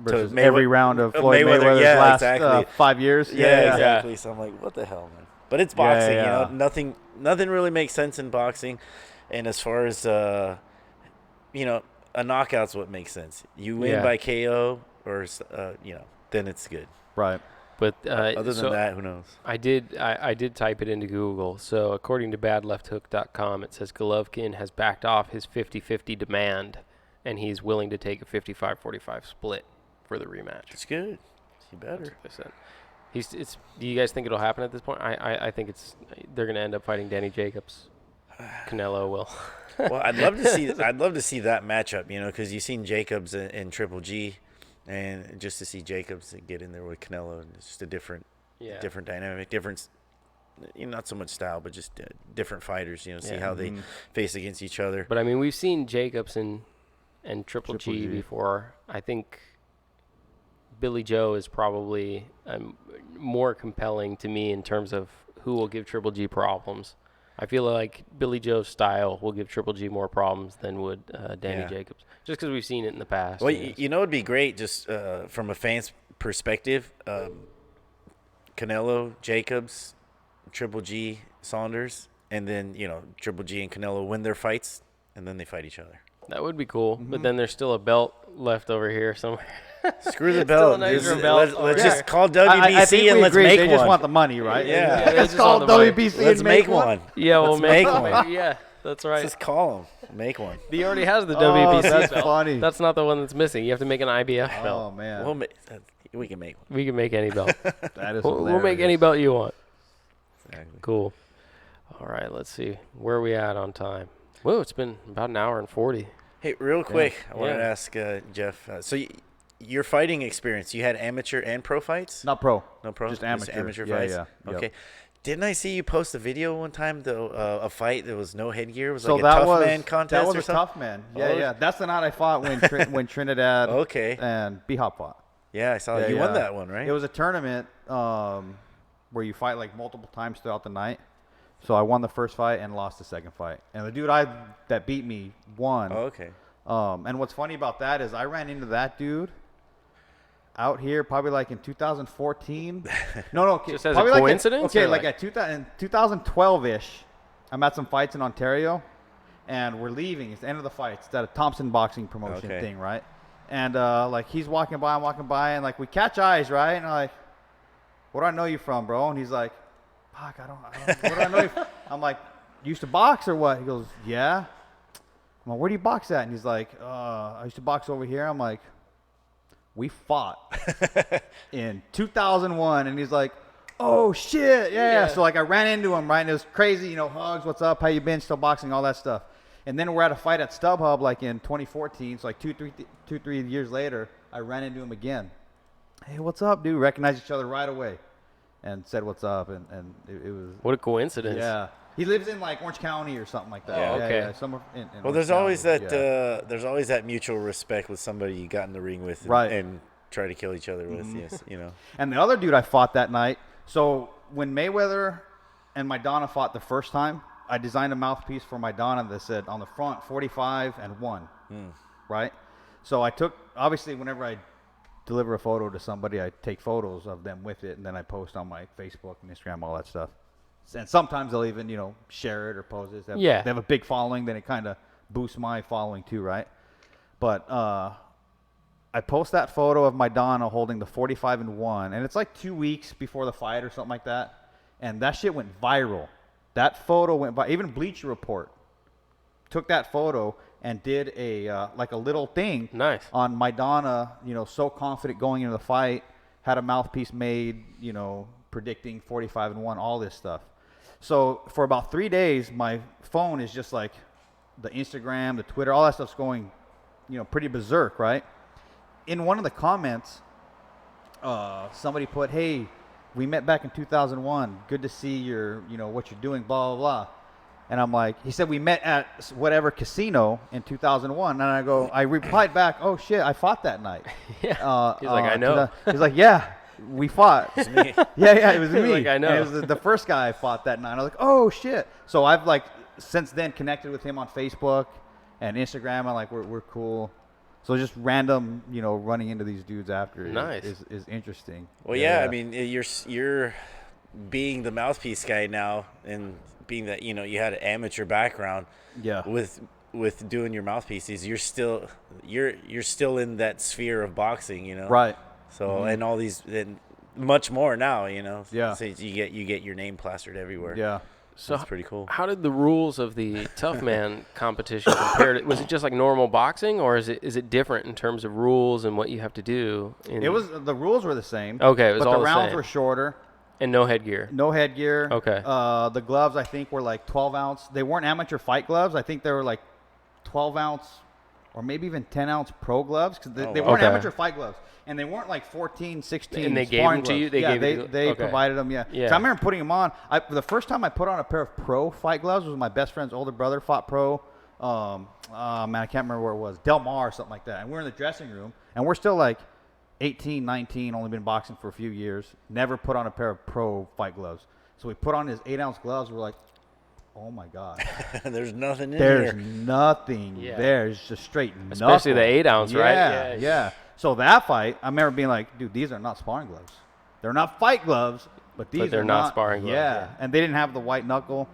versus every round of Floyd Mayweather's last 5 years. Yeah, exactly. So I'm like, what the hell, man? But it's boxing, nothing really makes sense in boxing. And as far as a knockout's what makes sense. You win by KO or then it's good. Right. But other than that, who knows? I did type it into Google. So according to badlefthook.com, it says Golovkin has backed off his 50-50 demand, and he's willing to take a 55-45 split for the rematch. It's good. He better. That's what they said. Do you guys think it'll happen at this point? I think they're going to end up fighting Danny Jacobs. Canelo will. Well, I'd love to see that matchup, because you've seen Jacobs in Triple G, and just to see Jacobs get in there with Canelo, and it's just a different dynamic, not so much style, but just different fighters. See how they face against each other. But I mean, we've seen Jacobs and Triple G before. I think Billy Joe is probably more compelling to me in terms of who will give Triple G problems. I feel like Billy Joe's style will give Triple G more problems than would Danny Jacobs, just because we've seen it in the past. Well, it'd be great just from a fan's perspective. Canelo, Jacobs, Triple G, Saunders, and then Triple G and Canelo win their fights, and then they fight each other. That would be cool, but then there's still a belt left over here somewhere. Screw the belt. Let's just call WBC I think and let's agree. make They one. just want the money, right? Yeah. Let's call WBC Let's and make one. Yeah, we'll make one. Yeah, that's right. Just call them. Make one. He already has the Oh, WBC that's belt. funny. That's not the one that's missing. You have to make an IBF belt. Oh man, We can make one. We can make any belt. that is We'll make any belt you want. Exactly. Cool. All right, let's see. Where are we at on time? Whoa, it's been about an hour and 40. Hey, real quick, I wanted to ask Jeff. So your fighting experience, you had amateur and pro fights? not pro. No pro? Just amateur. fights? Yeah. Okay. Yep. Didn't I see you post a video one time, though, a fight that was no headgear? It was So like a that tough was man contest that was or a something? tough man. Yeah. That's the night I fought when Trinidad and B-Hop fought. Yeah, I saw you won that one, right? It was a tournament where you fight like multiple times throughout the night. So I won the first fight and lost the second fight. And the dude that beat me won. Oh, okay. And what's funny about that is I ran into that dude out here probably like in 2014. No, okay. Just as probably a coincidence? Okay, or like at 2012-ish, I'm at some fights in Ontario, and we're leaving. It's the end of the fight. It's at a Thompson boxing promotion thing, right? And like he's walking by, I'm walking by, and like we catch eyes, right? And I'm like, where do I know you from, bro? And he's like, fuck, I don't where do I know you from? I'm like, you used to box or what? He goes, yeah. I'm like, where do you box at? And he's like, I used to box over here. I'm like, we fought in 2001. And he's like, oh, shit, yeah. So, like, I ran into him, right? And it was crazy, hugs, what's up, how you been, still boxing, all that stuff. And then we're at a fight at StubHub, like, in 2014. So, like, two, 3 years later, I ran into him again. Hey, what's up, dude? Recognized each other right away and said what's up. And it was... What a coincidence. Yeah. He lives in like Orange County or something like that. Yeah. Okay. Yeah, somewhere in Well, Orange there's County. always that there's always that mutual respect with somebody you got in the ring with and try to kill each other with. Yes, And the other dude I fought that night. So when Mayweather and Maidana fought the first time, I designed a mouthpiece for Maidana that said on the front 45 and 1, right? So I took, obviously, whenever I deliver a photo to somebody, I take photos of them with it, and then I post on my Facebook and Instagram, all that stuff. And sometimes they'll even, share it or post it. They have a big following, then it kind of boosts my following too, right? But I post that photo of Maidana holding the 45 and 1, and it's like 2 weeks before the fight or something like that, and that shit went viral. That photo went viral. Even Bleacher Report took that photo and did a little thing on Maidana, so confident going into the fight, had a mouthpiece made, predicting 45 and 1, all this stuff. So for about 3 days, my phone is just like the Instagram, the Twitter, all that stuff's going, pretty berserk, right? In one of the comments, somebody put, "Hey, we met back in 2001. Good to see your, what you're doing, blah, blah, blah." And I'm like, he said, "We met at whatever casino in 2001. And I replied back, "Oh, shit, I fought that night." Yeah. He's like, "I know." He's like, "Yeah, we fought." It's me. Yeah, it was me. Like, "I know." And it was the first guy I fought that night. I was like, "Oh, shit." So I've, since then connected with him on Facebook and Instagram. I'm like, we're cool. So just random, running into these dudes after is interesting. Well, yeah, I mean, you're being the mouthpiece guy now, and being that you had an amateur background. Yeah. With doing your mouthpieces, you're still in that sphere of boxing, Right. So and all these and much more now, Yeah. So you get your name plastered everywhere. Yeah. So that's pretty cool. How did the rules of the Tough Man competition compare to? Was it just like normal boxing, or is it different in terms of rules and what you have to do? The rules were the same. Okay, it was but all the the rounds same. were shorter. And no headgear. No headgear. Okay. The gloves I think were like 12 ounce. They weren't amateur fight gloves. I think they were like 12 ounce or maybe even 10 ounce pro gloves because they weren't amateur fight gloves. And they weren't like 14, 16 And they gave them to you? They provided them, yeah. So I remember putting them on. The first time I put on a pair of pro fight gloves was my best friend's older brother fought pro. Man, I can't remember where it was. Del Mar or something like that. And we're in the dressing room. And we're still like 18, 19, only been boxing for a few years. Never put on a pair of pro fight gloves. So we put on his 8 ounce gloves. We're like, oh my God. There's nothing in There's here. nothing there. It's just straight knuckle. Especially the 8 ounce, right? Yeah. So that fight, I remember being like, dude, these are not sparring gloves. They're not fight gloves, but they're not sparring gloves. Yeah. And they didn't have the white knuckle.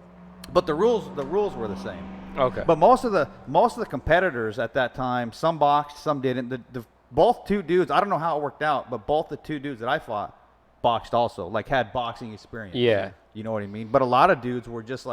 But the rules were the same. Okay. But most of the competitors at that time, some boxed, some didn't. Both two dudes, I don't know how it worked out, but both the two dudes that I fought boxed also, had boxing experience. Yeah. You know what I mean? But a lot of dudes were just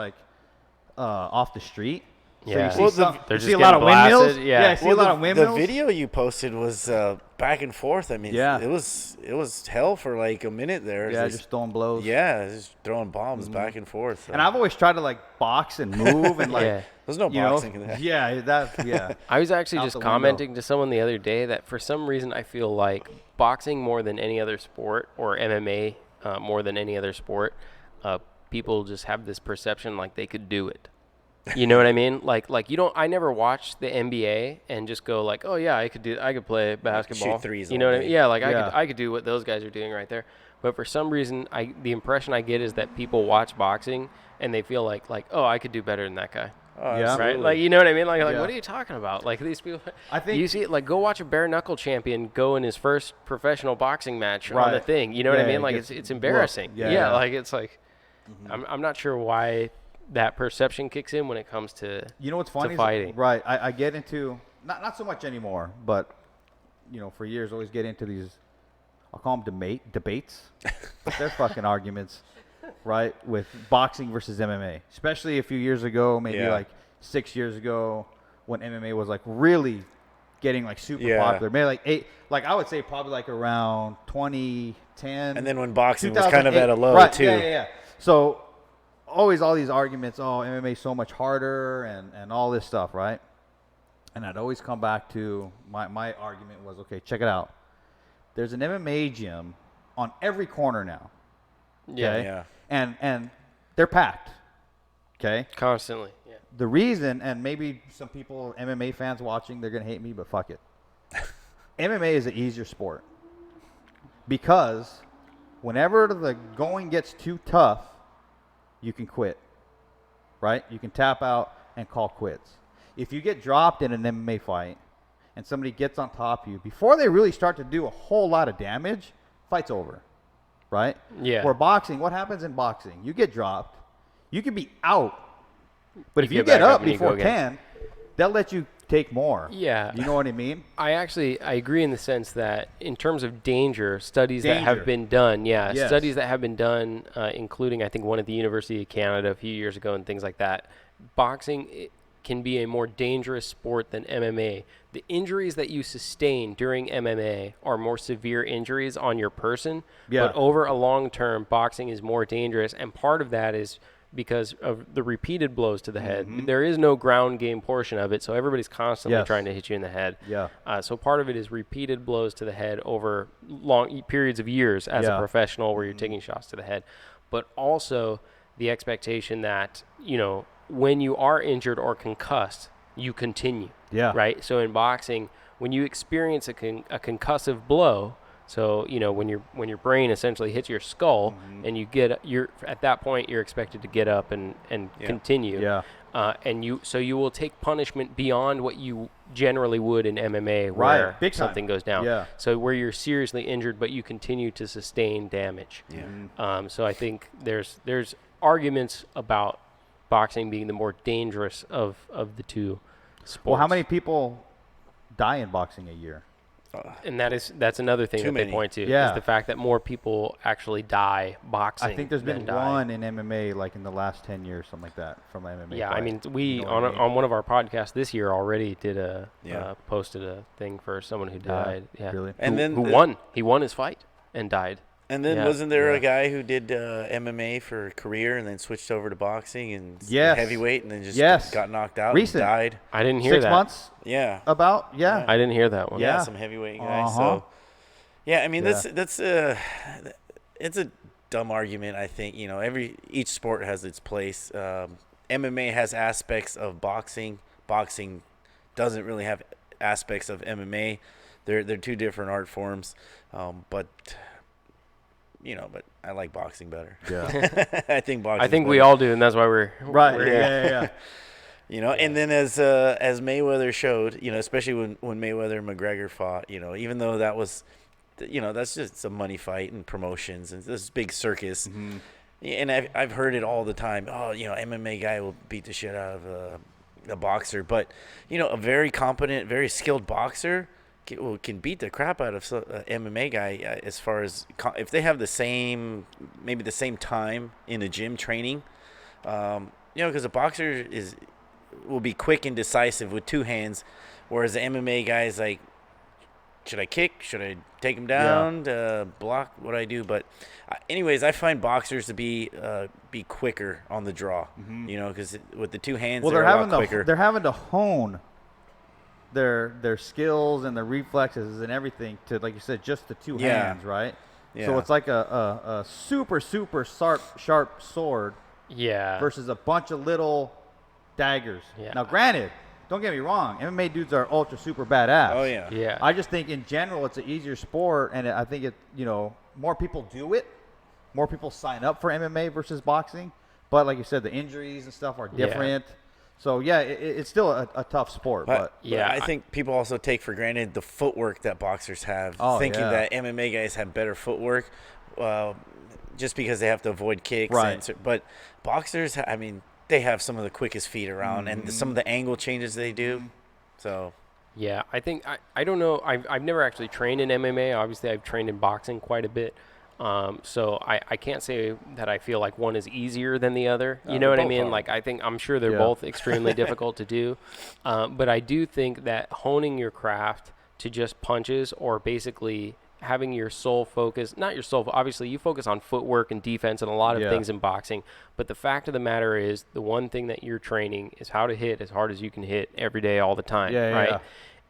off the street. Yeah. So you see, they're see just a lot of getting blasted, windmills. yeah. I see a lot of windmills. The video you posted was back and forth. I mean, it was hell for like a minute there. Yeah, just throwing blows. Yeah, just throwing bombs back and forth. So. And I've always tried to box and move and There's no boxing in that. Yeah. I was actually just the commenting to someone the other day that for some reason I feel like boxing more than any other sport, or MMA more than any other sport, people just have this perception like they could do it. You know what I mean? Like I never watched the NBA and just go like, oh yeah, I could play basketball. Shoot threes. You know what I mean? Yeah, Yeah. I could do what those guys are doing right there. But for some reason, the impression I get is that people watch boxing and they feel like, oh, I could do better than that guy. Oh, Yeah. Right? Like, you know what I mean? Like, Yeah. what are you talking about? Like, these people. I think you see it, go watch a bare knuckle champion go in his first professional boxing match on the Right. thing. You know what I Yeah, mean? it Like, gets it's embarrassing. whooped. Yeah. Like, it's like, I'm not sure why that perception kicks in when it comes to You know what's funny? fighting. Right. I get into, not so much anymore, but, for years, always get into these, I'll call them debates. But they're fucking arguments, right, with boxing versus MMA. Especially a few years ago, maybe 6 years ago, when MMA was really getting super popular. Maybe I would say probably around 2010. And then when boxing was kind of at a low too. Yeah. So always all these arguments, MMA is so much harder and all this stuff, right? And I'd always come back to my argument was, okay, check it out. There's an MMA gym on every corner now. Yeah. Okay? Yeah. And they're packed. Okay? Constantly. Yeah. The reason, and maybe some people, MMA fans watching, they're going to hate me, but fuck it. MMA is an easier sport. Because whenever the going gets too tough, you can quit. right? You can tap out and call quits. If you get dropped in an MMA fight and somebody gets on top of you, before they really start to do a whole lot of damage, fight's over, right? Yeah. Where boxing, what happens in boxing? You get dropped, you can be out, but if you get get back up and you go before again. 10, they'll let you take more. Yeah. You know what I mean? I agree in the sense that in terms of danger, studies that have been done, Yes. studies that have been done, including I think one at the University of Canada a few years ago and things like that, boxing can be a more dangerous sport than MMA. The injuries that you sustain during MMA are more severe injuries on your person, but over a long term, boxing is more dangerous, and part of that is because of the repeated blows to the head. There is no ground game portion of it, so everybody's constantly trying to hit you in the head. So part of it is repeated blows to the head over long periods of years as a professional where you're taking shots to the head. But also the expectation that, you know, when you are injured or concussed, you continue. Right? So in boxing, when you experience a concussive blow, so, you know, when your brain essentially hits your skull and you're at that point, you're expected to get up and continue. And you will take punishment beyond what you generally would in MMA where something goes down. So where you're seriously injured, but you continue to sustain damage. So I think there's arguments about boxing being the more dangerous of the two sports. Well, how many people die in boxing a year? And that's another thing that they point to is the fact that more people actually die boxing. I think there's been one in MMA like in the last 10 years, something like that, from MMA. Yeah, fight. I mean, we on one of our podcasts this year already did posted a thing for someone who died. Really? And then who won? He won his fight and died. And then wasn't there a guy who did MMA for a career and then switched over to boxing and heavyweight and then just got knocked out and died? I didn't hear 6 that. months? Yeah. About? Yeah. I didn't hear that one. Yeah, some heavyweight guy. So, I mean, that's it's a dumb argument, I think. You know, each sport has its place. MMA has aspects of boxing. Boxing doesn't really have aspects of MMA. They're two different art forms. But I like boxing better. Yeah. I think boxing. I think we all do, and that's why we're Yeah. You know, and then as Mayweather showed, you know, especially when Mayweather and McGregor fought, you know, even though that was, you know, that's just a money fight and promotions and this big circus. And I've heard it all the time. Oh, you know, MMA guy will beat the shit out of a boxer, but you know, a very competent, very skilled boxer can beat the crap out of an MMA guy as far as if they have maybe the same time in a gym training. You know, because a boxer will be quick and decisive with two hands, whereas the MMA guy is like, should I kick? Should I take him down? Block? What do I do? But anyways, I find boxers to be quicker on the draw. You know, because with the two hands, they're a lot quicker. They're having to hone their skills and their reflexes and everything to, like you said, just the two hands, right? So it's like a super sharp sword versus a bunch of little daggers. Now, granted, don't get me wrong, MMA dudes are ultra super badass. Oh yeah. I just think in general it's an easier sport, and I think more people do it, more people sign up for MMA versus boxing. But like you said, the injuries and stuff are different. So, it's still a tough sport. But I think people also take for granted the footwork that boxers have, thinking that MMA guys have better footwork just because they have to avoid kicks. Right. But boxers, I mean, they have some of the quickest feet around and some of the angle changes they do. So, yeah, I think I don't know. I've never actually trained in MMA. Obviously, I've trained in boxing quite a bit. So I can't say that I feel like one is easier than the other. You know what I mean? Like, I'm sure they're both extremely difficult to do. But I do think that honing your craft to just punches, or basically having your sole focus, not your sole, obviously you focus on footwork and defense and a lot of things in boxing. But the fact of the matter is, the one thing that you're training is how to hit as hard as you can hit every day, all the time. Right?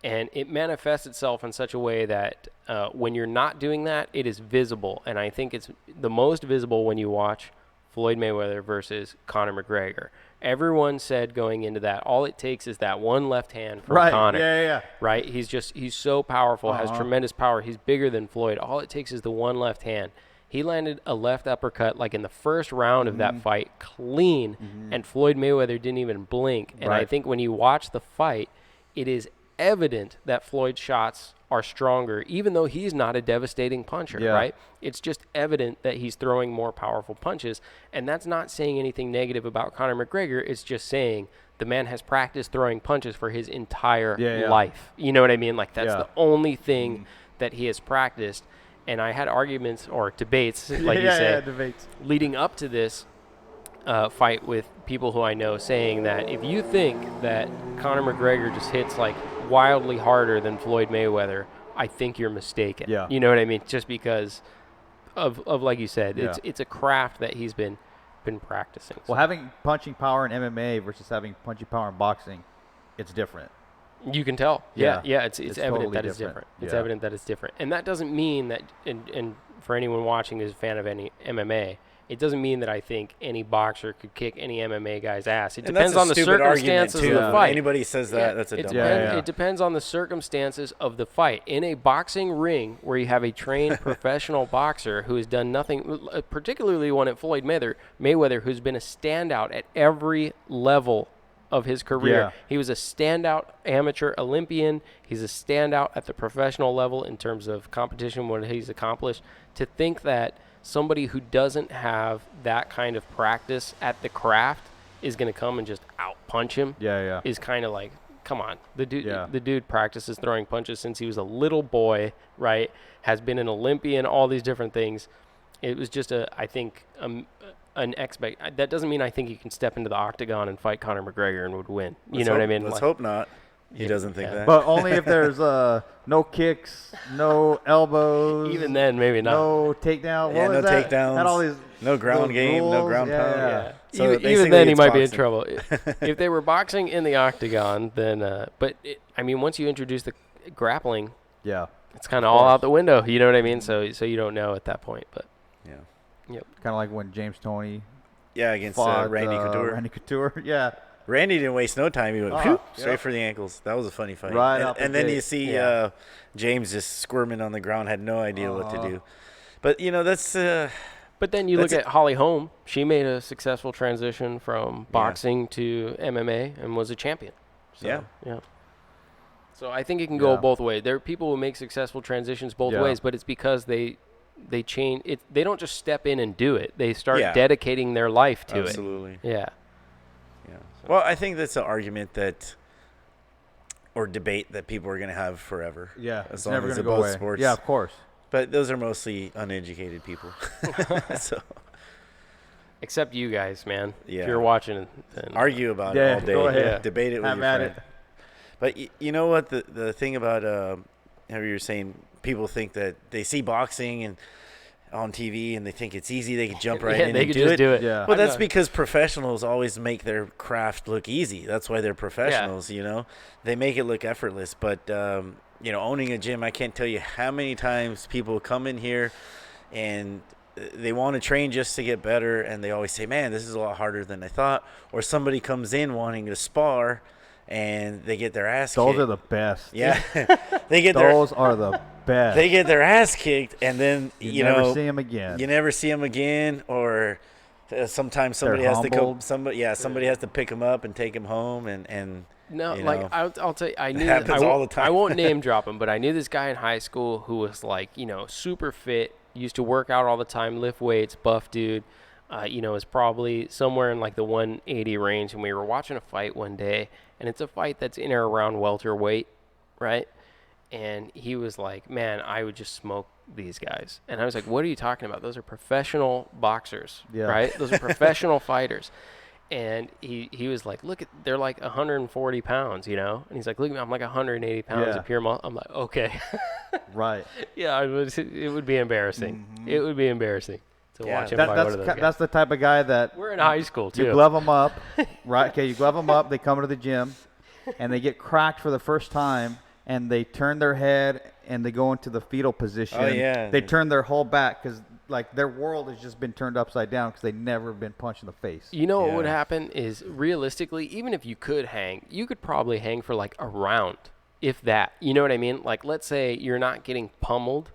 And it manifests itself in such a way that when you're not doing that, it is visible. And I think it's the most visible when you watch Floyd Mayweather versus Conor McGregor. Everyone said going into that, all it takes is that one left hand from Conor. Right? He's so powerful, has tremendous power. He's bigger than Floyd. All it takes is the one left hand. He landed a left uppercut like in the first round of that fight, clean, and Floyd Mayweather didn't even blink. And I think when you watch the fight, it is evident that Floyd's shots are stronger, even though he's not a devastating puncher, right? It's just evident that he's throwing more powerful punches. And that's not saying anything negative about Conor McGregor. It's just saying the man has practiced throwing punches for his entire life. You know what I mean? Like, that's the only thing that he has practiced. And I had arguments or debates, like you said, debates leading up to this fight with people who I know, saying that if you think that Conor McGregor just hits like wildly harder than Floyd Mayweather, I think you're mistaken. Yeah. You know what I mean? Just because of like you said, it's a craft that he's been practicing. Well, having punching power in MMA versus having punching power in boxing, it's different. You can tell. Yeah, it's evident totally that it's different. It's Yeah. evident that it's different. And that doesn't mean that, and for anyone watching who's a fan of any MMA, it doesn't mean that I think any boxer could kick any MMA guy's ass. It depends on the circumstances of the fight. Anybody says that, that's a dumb Yeah. It depends on the circumstances of the fight. In a boxing ring where you have a trained professional boxer who has done nothing, particularly one at Floyd Mayweather, who's been a standout at every level of his career. Yeah. He was a standout amateur Olympian. He's a standout at the professional level in terms of competition, what he's accomplished. To think that somebody who doesn't have that kind of practice at the craft is going to come and just out-punch him is kind of like, come on. The dude practices throwing punches since he was a little boy, right? Has been an Olympian, all these different things. It was just that doesn't mean I think he can step into the octagon and fight Conor McGregor and would win. You know what I mean? Let's hope not. He doesn't think that. But only if there's no kicks, no elbows. Even then, maybe not. No takedown. Yeah, What was no that? takedowns. Had all these No ground game, no rules. ground pound. Yeah. So Even then, he it's might be in boxing. trouble. If they were boxing in the octagon, then. Once you introduce the grappling, Yeah. it's kind of all out the window. You know what I mean? So you don't know at that point. But Yeah. Kind of like when James Toney Against fought Randy Couture. Randy Couture. Yeah. Randy didn't waste no time. He went straight yeah. for the ankles. That was a funny fight. Right out the and then gate. you see Yeah. James just squirming on the ground, had no idea what to do. But, that's But then you look at Holly Holm. She made a successful transition from boxing to MMA and was a champion. So, yeah. So I think it can go both ways. There are people who make successful transitions both ways, but it's because they change it. They don't just step in and do it. They start dedicating their life to absolutely. it. Yeah. Well, I think that's an argument or debate that people are going to have forever. Yeah. As It's long never as going to they're go both away. sports. Yeah, of course. But those are mostly uneducated people. So Except you guys, man. Yeah. If you're watching, then argue about it Yeah, all day. go ahead. Debate it with Have your at friend. it. But you know what? The thing about how you were saying, people think that they see boxing and on TV and they think it's easy. They can jump right in they and could do just it. do it. Yeah. Well, that's because professionals always make their craft look easy. That's why they're professionals, They make it look effortless. But, owning a gym, I can't tell you how many times people come in here and they want to train just to get better, and they always say, man, this is a lot harder than I thought. Or somebody comes in wanting to spar, and they get their ass kicked. Those are the best. Yeah. Those Those are the best. They get their ass kicked, and then, you never see them again. You never see them again, or sometimes somebody has humbled. to go. Somebody has to pick them up and take them home, and No, you like know, I'll tell you, I knew happens all the time. I won't name drop him, but I knew this guy in high school who was like, super fit, used to work out all the time, lift weights, buff dude. Is probably somewhere in like the 180 range, and we were watching a fight one day, and it's a fight that's in or around welterweight, right? And he was like, man, I would just smoke these guys. And I was like, what are you talking about? Those are professional boxers, right? Those are professional fighters. And he was like, they're like 140 pounds, And he's like, look at me, I'm like 180 pounds of pure muscle. I'm like, okay. Right. Yeah, it would be embarrassing. Mm-hmm. It would be embarrassing to watch him fight one of those guys. That's the type of guy that we're in high school, too. you glove them up, right? Okay, you glove them up, they come to the gym, and they get cracked for the first time, and they turn their head, and they go into the fetal position. Oh, yeah. They turn their whole back because, their world has just been turned upside down because they've never been punched in the face. What would happen is, realistically, even if you could hang, you could probably hang for, like, a round, if that. You know what I mean? Like, let's say you're not getting pummeled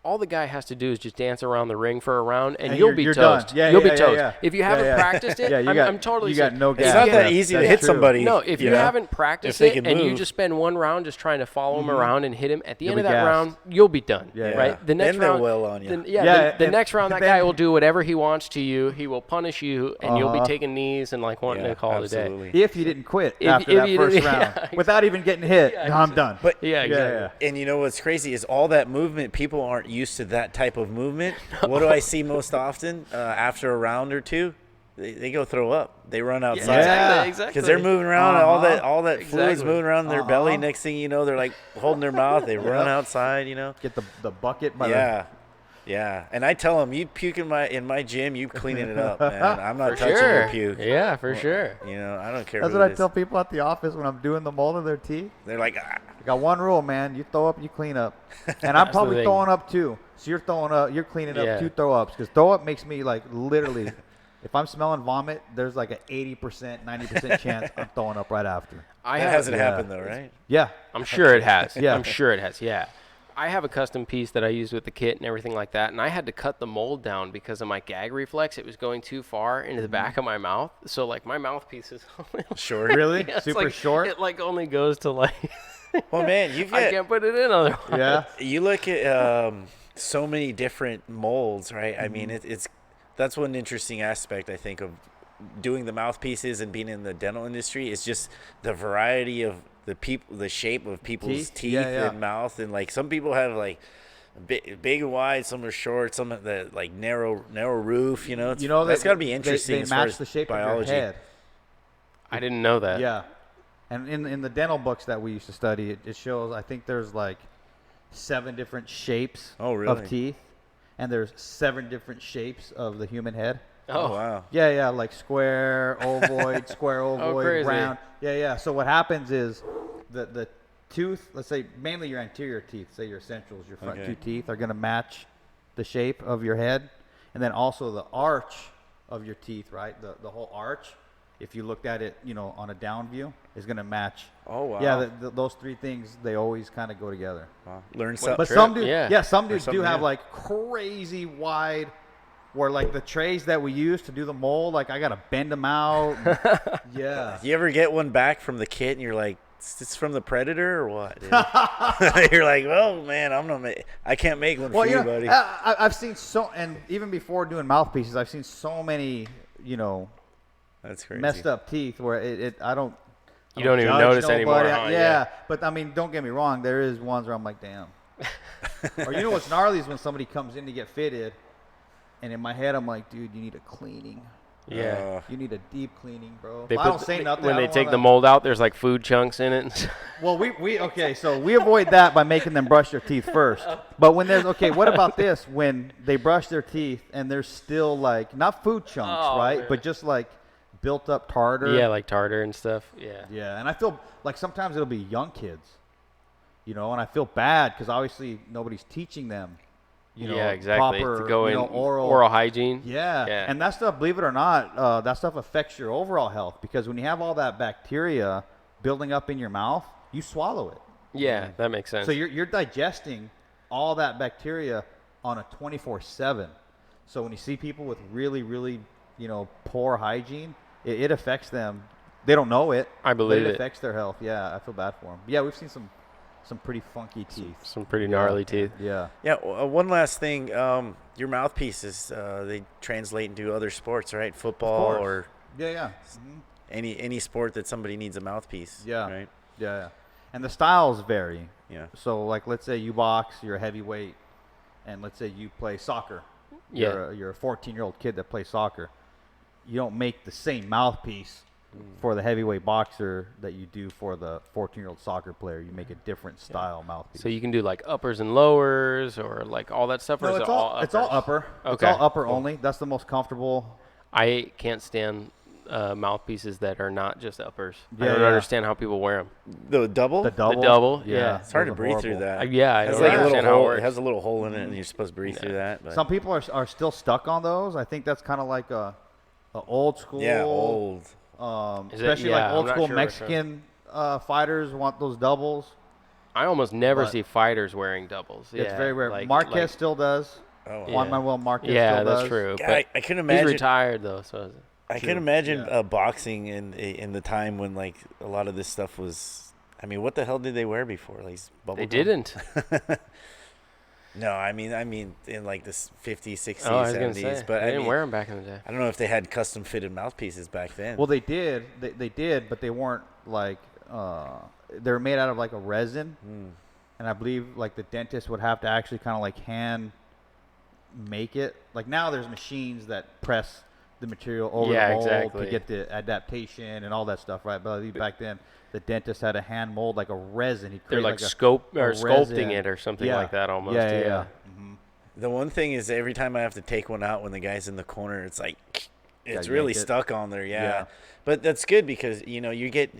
all the guy has to do is just dance around the ring for a round, and And you'll be you're toast. done. Yeah, you'll yeah, be yeah, toast. yeah. If you haven't practiced it, I'm totally you got serious. no It's gas. not that Yeah, easy to that's hit true. somebody. No, if you know? haven't practiced they it can and you move. just spend one round just trying to follow him around and hit him, at the You'll end of be that gassed. round, you'll be done. Yeah, yeah. Right? The next Then they'll round, wail on you. the and next round, that then- guy will do whatever he wants to you. He will punish you, and you'll be taking knees and like wanting Yeah, to call it a day. absolutely. If you didn't quit If after you that didn't- first yeah, round, without even getting hit, Yeah, no, I'm done. But Yeah, exactly. yeah. And you know what's crazy is all that movement. People aren't used to that type of movement. What do I see most often after a round or two? They go throw up. They run outside. Yeah. Exactly. Because they're moving around, all that fluid's Exactly. moving around their belly. Next thing you know, they're like holding their mouth. They run outside. You know. Get the bucket by Yeah. And I tell them, you puke in my gym, you cleaning it up, man. I'm not touching Sure. your puke. Yeah, for sure. You know, I don't care. That's who what it I is. tell people at the office when I'm doing the mold of their teeth. They're like, I got one rule, man. You throw up, you clean up. And I'm probably thing. throwing up too. So you're throwing up, you're cleaning Yeah. up 2 throw ups. Because throw up makes me like literally, if I'm smelling vomit, there's like an 80%, 90% chance I'm throwing up right after. I that have, hasn't happened though, right? Yeah. I'm sure it has. Yeah. I'm sure it has. Yeah. I have a custom piece that I used with the kit and everything like that, and I had to cut the mold down because of my gag reflex. It was going too far into the back of my mouth, so like my mouthpiece is Sure. Really? Yeah, it's Super like, short? It like only goes to like Well, man, you've I got can't put it in otherwise. Yeah. you look at so many different molds, right? I mean, it's that's one interesting aspect I think of doing the mouthpieces and being in the dental industry is just the variety of the shape of people's teeth Yeah. and mouth, and like some people have like big and wide, some are short, some have the like narrow roof. You know, that's got to be interesting. They as far match as the shape biology. of your head. I didn't know that. Yeah. And in the dental books that we used to study, it shows, I think there's like 7 different shapes really? of teeth. And there's 7 different shapes of the human head. Oh wow. Yeah, like square, ovoid, square, ovoid, crazy. round. Yeah. So what happens is the tooth, let's say mainly your anterior teeth, say your centrals, your front 2 teeth are going to match the shape of your head. And then also the arch of your teeth, right? The whole arch, if you looked at it, on a down view, is going to match. Oh wow. Yeah, those 3 things, they always kind of go together. Wow. Learn something. But some dudes, Yeah. some dudes do something have new. like crazy wide, where like the trays that we use to do the mold, like I gotta bend them out. Yeah. You ever get one back from the kit and you're like, it's from the Predator or what? Dude? You're like, well, man, I can't make one for you, buddy. I've seen and even before doing mouthpieces, I've seen so many, That's crazy. messed up teeth where I don't. You don't even notice anymore, huh? Yeah, but I mean, don't get me wrong. There is ones where I'm like, damn. Or what's gnarly is when somebody comes in to get fitted, and in my head I'm like, dude, you need a cleaning. Yeah. You need a deep cleaning, bro. They I put don't say nothing. when I they don't take the wanna- mold out, there's like food chunks in it. Well, so we avoid that by making them brush their teeth first. But when what about this? When they brush their teeth and there's still like, not food chunks, Oh, right? man. But just like built up tartar. Yeah, like tartar and stuff. Yeah. Yeah, and I feel like sometimes it'll be young kids, and I feel bad because obviously nobody's teaching them, Yeah, exactly. proper, To go in oral hygiene. Yeah. And that stuff, believe it or not, that stuff affects your overall health because when you have all that bacteria building up in your mouth, you swallow it. Yeah, that makes sense. So you're digesting all that bacteria on a 24/7. So when you see people with really, really, poor hygiene, it affects them. They don't know it. I believe but it. it affects their health. Yeah, I feel bad for them. Yeah, we've seen some pretty funky teeth. Some pretty gnarly teeth. Yeah. Yeah. One last thing. Your mouthpieces, they translate into other sports, right? Football course. or Yeah. any sport that somebody needs a mouthpiece. Yeah. Right. Yeah. And the styles vary. Yeah. So like, let's say you box, you're a heavyweight, and let's say you play soccer. Yeah. You're a 14-year-old kid that plays soccer. You don't make the same mouthpiece for the heavyweight boxer that you do for the 14-year-old soccer player. You make a different style mouthpiece. So you can do like uppers and lowers or like all that stuff, or No, is it's it all all it's all upper. It's Okay, all upper cool. only. That's the most comfortable. I can't stand mouthpieces that are not just uppers. I Yeah, don't yeah. understand how people wear them. The double. The double. double, yeah. It's hard to those are breathe through horrible. that. Yeah, I It's don't like a little understand how it hole. works. It has a little hole in it, and you're supposed to breathe through that. But Some people are still stuck on those. I think that's kind of like a old school. yeah, old. Is it? Especially Yeah, like I'm old not school sure which Mexican fighters want those doubles. I almost never see fighters wearing doubles. It's very rare. Marquez still does. Oh, Juan Manuel Marquez yeah, still does. that's true. Yeah, I can imagine. He's retired though, so. I can imagine boxing in the time when like a lot of this stuff was. I mean, what the hell did they wear before? Like bubble They gum? didn't. No, I mean in like the 50s, 60s, 70s, but I didn't mean, wear them back in the day. I don't know if they had custom fitted mouthpieces back then. Well, they did. They did, but they weren't like they were made out of like a resin, and I believe like the dentist would have to actually kind of like hand make it. Like now, there's machines that press the material over the mold to get the adaptation and all that stuff, right? But I believe back then, the dentist had a hand mold like a resin. They're like sculpting it or something like that almost. Yeah. The one thing is every time I have to take one out when the guy's in the corner, it's like it's really stuck on there. Yeah. But that's good because you get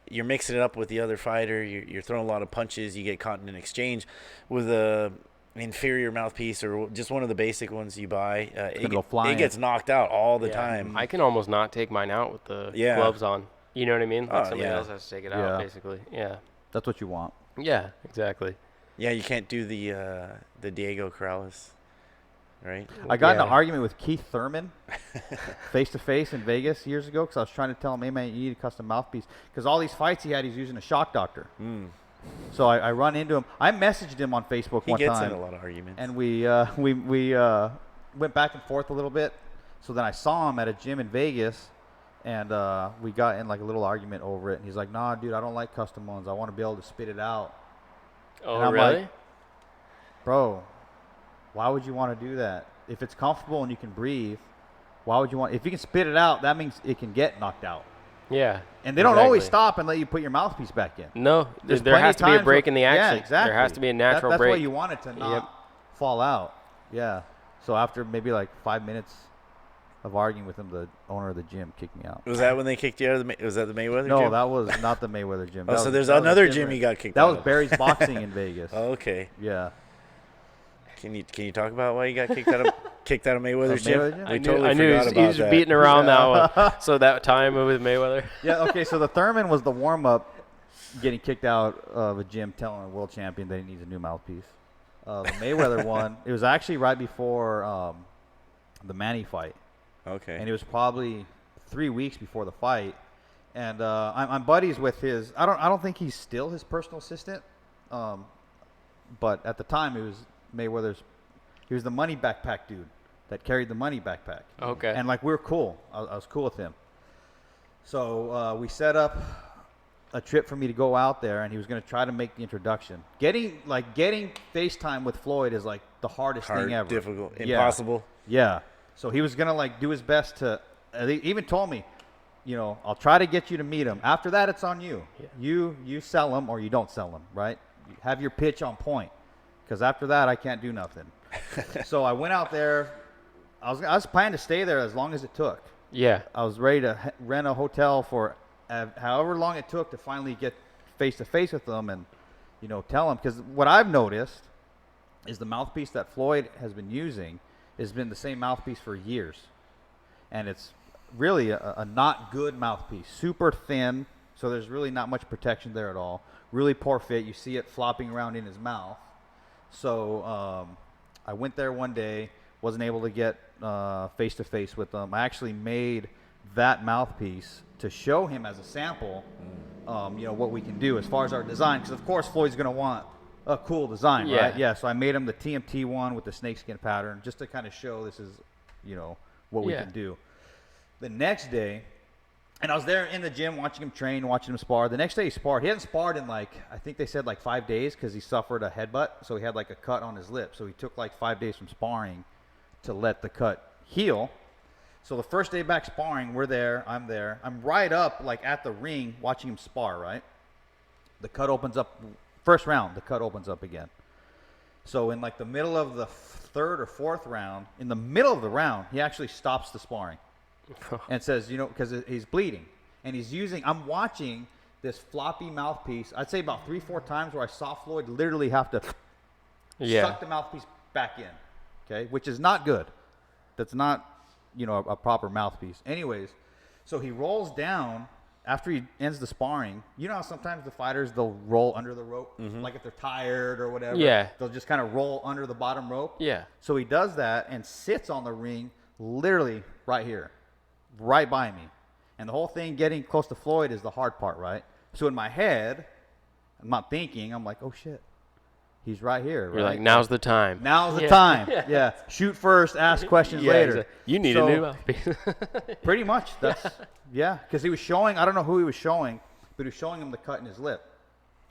you're mixing it up with the other fighter. You're throwing a lot of punches. You get caught in an exchange with a inferior mouthpiece or just one of the basic ones you buy. It gets knocked out all the time. I can almost not take mine out with the gloves on. You know what I mean? Like somebody else has to take it out, basically. Yeah. That's what you want. Yeah, exactly. Yeah, you can't do the Diego Corrales, right? I got in an argument with Keith Thurman face-to-face in Vegas years ago because I was trying to tell him, hey, man, you need a custom mouthpiece. Because all these fights he's using a shock doctor. So I run into him. I messaged him on Facebook one time. He gets in a lot of arguments. And we went back and forth a little bit. So then I saw him at a gym in Vegas. And we got in like a little argument over it. And he's like, nah, dude, I don't like custom ones. I want to be able to spit it out. Oh, and I'm really? Like, bro, why would you want to do that? If it's comfortable and you can breathe, why would you want – if you can spit it out, that means it can get knocked out. Yeah. And they don't always stop and let you put your mouthpiece back in. No, there has to be a break in the action. Yeah, exactly. There has to be a natural break. That's why you want it to not fall out. Yeah. So after maybe like 5 minutes – of arguing with him, the owner of the gym kicked me out. Was that when they kicked you out of was that the Mayweather gym? No, that was not the Mayweather gym. So there's another gym you got kicked out of. That was Barry's Boxing in Vegas. Oh, okay. Yeah. Can you talk about why you got kicked out of Mayweather's gym? I knew he was beating around that one. So that time with Mayweather. Yeah, okay, so the Thurman was the warm-up getting kicked out of a gym telling a world champion that he needs a new mouthpiece. The Mayweather one, it was actually right before the Manny fight. Okay. And it was probably 3 weeks before the fight, and I'm buddies with his. I don't think he's still his personal assistant, but at the time it was Mayweather's. He was the money backpack dude that carried the money backpack. Okay. And like we were cool. I was cool with him. So we set up a trip for me to go out there, and he was going to try to make the introduction. Getting FaceTime with Floyd is like the hardest thing ever. Difficult, impossible. Yeah. So he was going to like do his best to he even told me, I'll try to get you to meet him. After that, it's on you. Yeah. You sell him or you don't sell him, right? You have your pitch on point because after that, I can't do nothing. So I went out there. I was planning to stay there as long as it took. Yeah. I was ready to rent a hotel for however long it took to finally get face-to-face with them and, tell them. Because what I've noticed is the mouthpiece that Floyd has been using has been the same mouthpiece for years. And it's really a not good mouthpiece. Super thin, so there's really not much protection there at all. Really poor fit. You see it flopping around in his mouth. So I went there one day, wasn't able to get face-to-face with them. I actually made that mouthpiece to show him as a sample, what we can do as far as our design. Because, of course, Floyd's going to want a cool design, right? Yeah, so I made him the TMT one with the snakeskin pattern just to kind of show this is, what we can do. The next day, and I was there in the gym watching him train, watching him spar. The next day he sparred. He hadn't sparred in I think they said 5 days because he suffered a headbutt. So he had a cut on his lip. So he took 5 days from sparring to let the cut heal. So the first day back sparring, we're there, I'm there. I'm right up at the ring watching him spar, right? The cut opens up. First round, the cut opens up again. So in the middle of the third or fourth round, in the middle of the round, he actually stops the sparring and says, because he's bleeding. And I'm watching this floppy mouthpiece, I'd say about 3-4 times where I saw Floyd literally have to suck the mouthpiece back in, okay, which is not good. That's not, a proper mouthpiece. Anyways, so he rolls down after he ends the sparring, you know how sometimes the fighters, they'll roll under the rope, like if they're tired or whatever. Yeah. They'll just kind of roll under the bottom rope. Yeah. So he does that and sits on the ring literally right here, right by me. And the whole thing getting close to Floyd is the hard part, right? So in my head, I'm not thinking. I'm like, oh, shit. He's right here. You're right? like, now's the time. Now's the time. Yeah. Shoot first, ask questions later. Exactly. You need a new mouthpiece. Pretty much. That's because he was showing. I don't know who he was showing, but he was showing him the cut in his lip,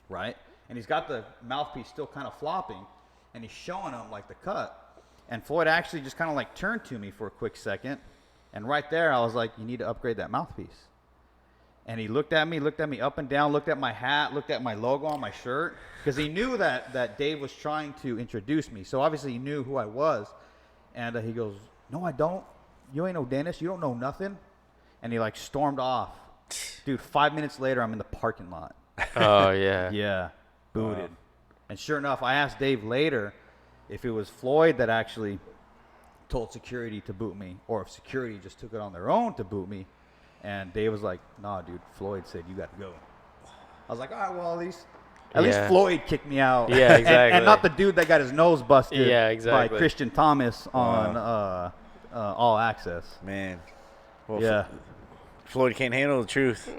right? And he's got the mouthpiece still kind of flopping, and he's showing him like the cut. And Floyd actually just kind of like turned to me for a quick second, and right there I was like, you need to upgrade that mouthpiece. And he looked at me up and down, looked at my hat, looked at my logo on my shirt, because he knew that Dave was trying to introduce me. So obviously he knew who I was. And he goes, no, I don't. You ain't no dentist. You don't know nothing. And he like stormed off. Dude, 5 minutes later, I'm in the parking lot. Oh, yeah. Yeah, booted. Wow. And sure enough, I asked Dave later if it was Floyd that actually told security to boot me, or if security just took it on their own to boot me. And Dave was like, nah, dude, Floyd said you got to go. I was like, all right, well, at least Floyd kicked me out. Yeah, exactly. and not the dude that got his nose busted exactly. by Christian Thomas on All Access. Man. Well, yeah. Floyd can't handle the truth.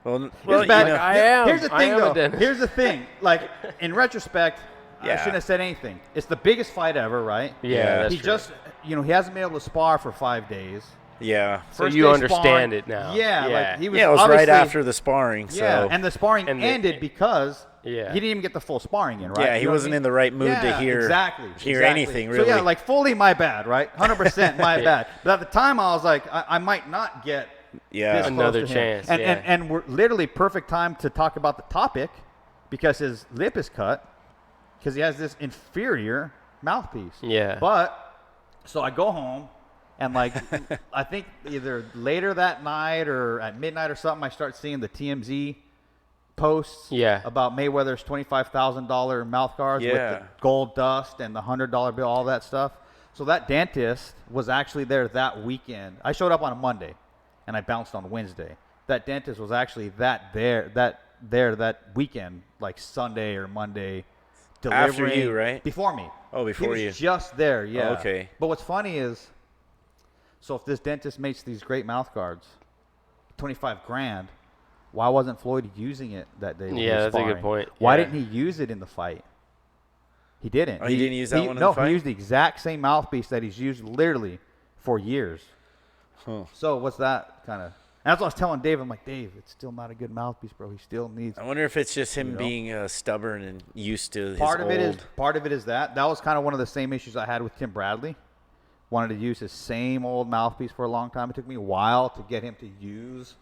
Well, Here's the thing, though. Here's the thing. Like, in retrospect, I shouldn't have said anything. It's the biggest fight ever, right? Yeah, that's he true. just, he hasn't been able to spar for 5 days. Yeah. So you understand it now. Yeah. Like he was it was right after the sparring. So. Yeah, and the sparring ended because he didn't even get the full sparring in, right? Yeah, he wasn't in the right mood to hear anything, really. So, yeah, like, fully my bad, right? 100% my bad. But at the time, I was like, I might not get this another close to chance. him. And we're literally perfect time to talk about the topic because his lip is cut because he has this inferior mouthpiece. Yeah. But, so I go home. And, like, I think either later that night or at midnight or something, I start seeing the TMZ posts about Mayweather's $25,000 mouth guards with the gold dust and the $100 bill, all that stuff. So that dentist was actually there that weekend. I showed up on a Monday, and I bounced on Wednesday. That dentist was actually that weekend, like Sunday or Monday. After you, right? Before me. Oh, before you. He was just there, yeah. Oh, okay. But what's funny is, so if this dentist makes these great mouth guards, $25,000, why wasn't Floyd using it that day? Yeah, that's a good point. Why didn't he use it in the fight? He didn't. Oh, he didn't use that one in the fight? No, he used the exact same mouthpiece that he's used literally for years. Huh. So what's that kind of? And that's what I was telling Dave. I'm like, Dave, it's still not a good mouthpiece, bro. He still needs. I wonder if it's just him being stubborn and used to part his old. Part of it is that. That was kind of one of the same issues I had with Tim Bradley. Wanted to use his same old mouthpiece for a long time. It took me a while to get him to use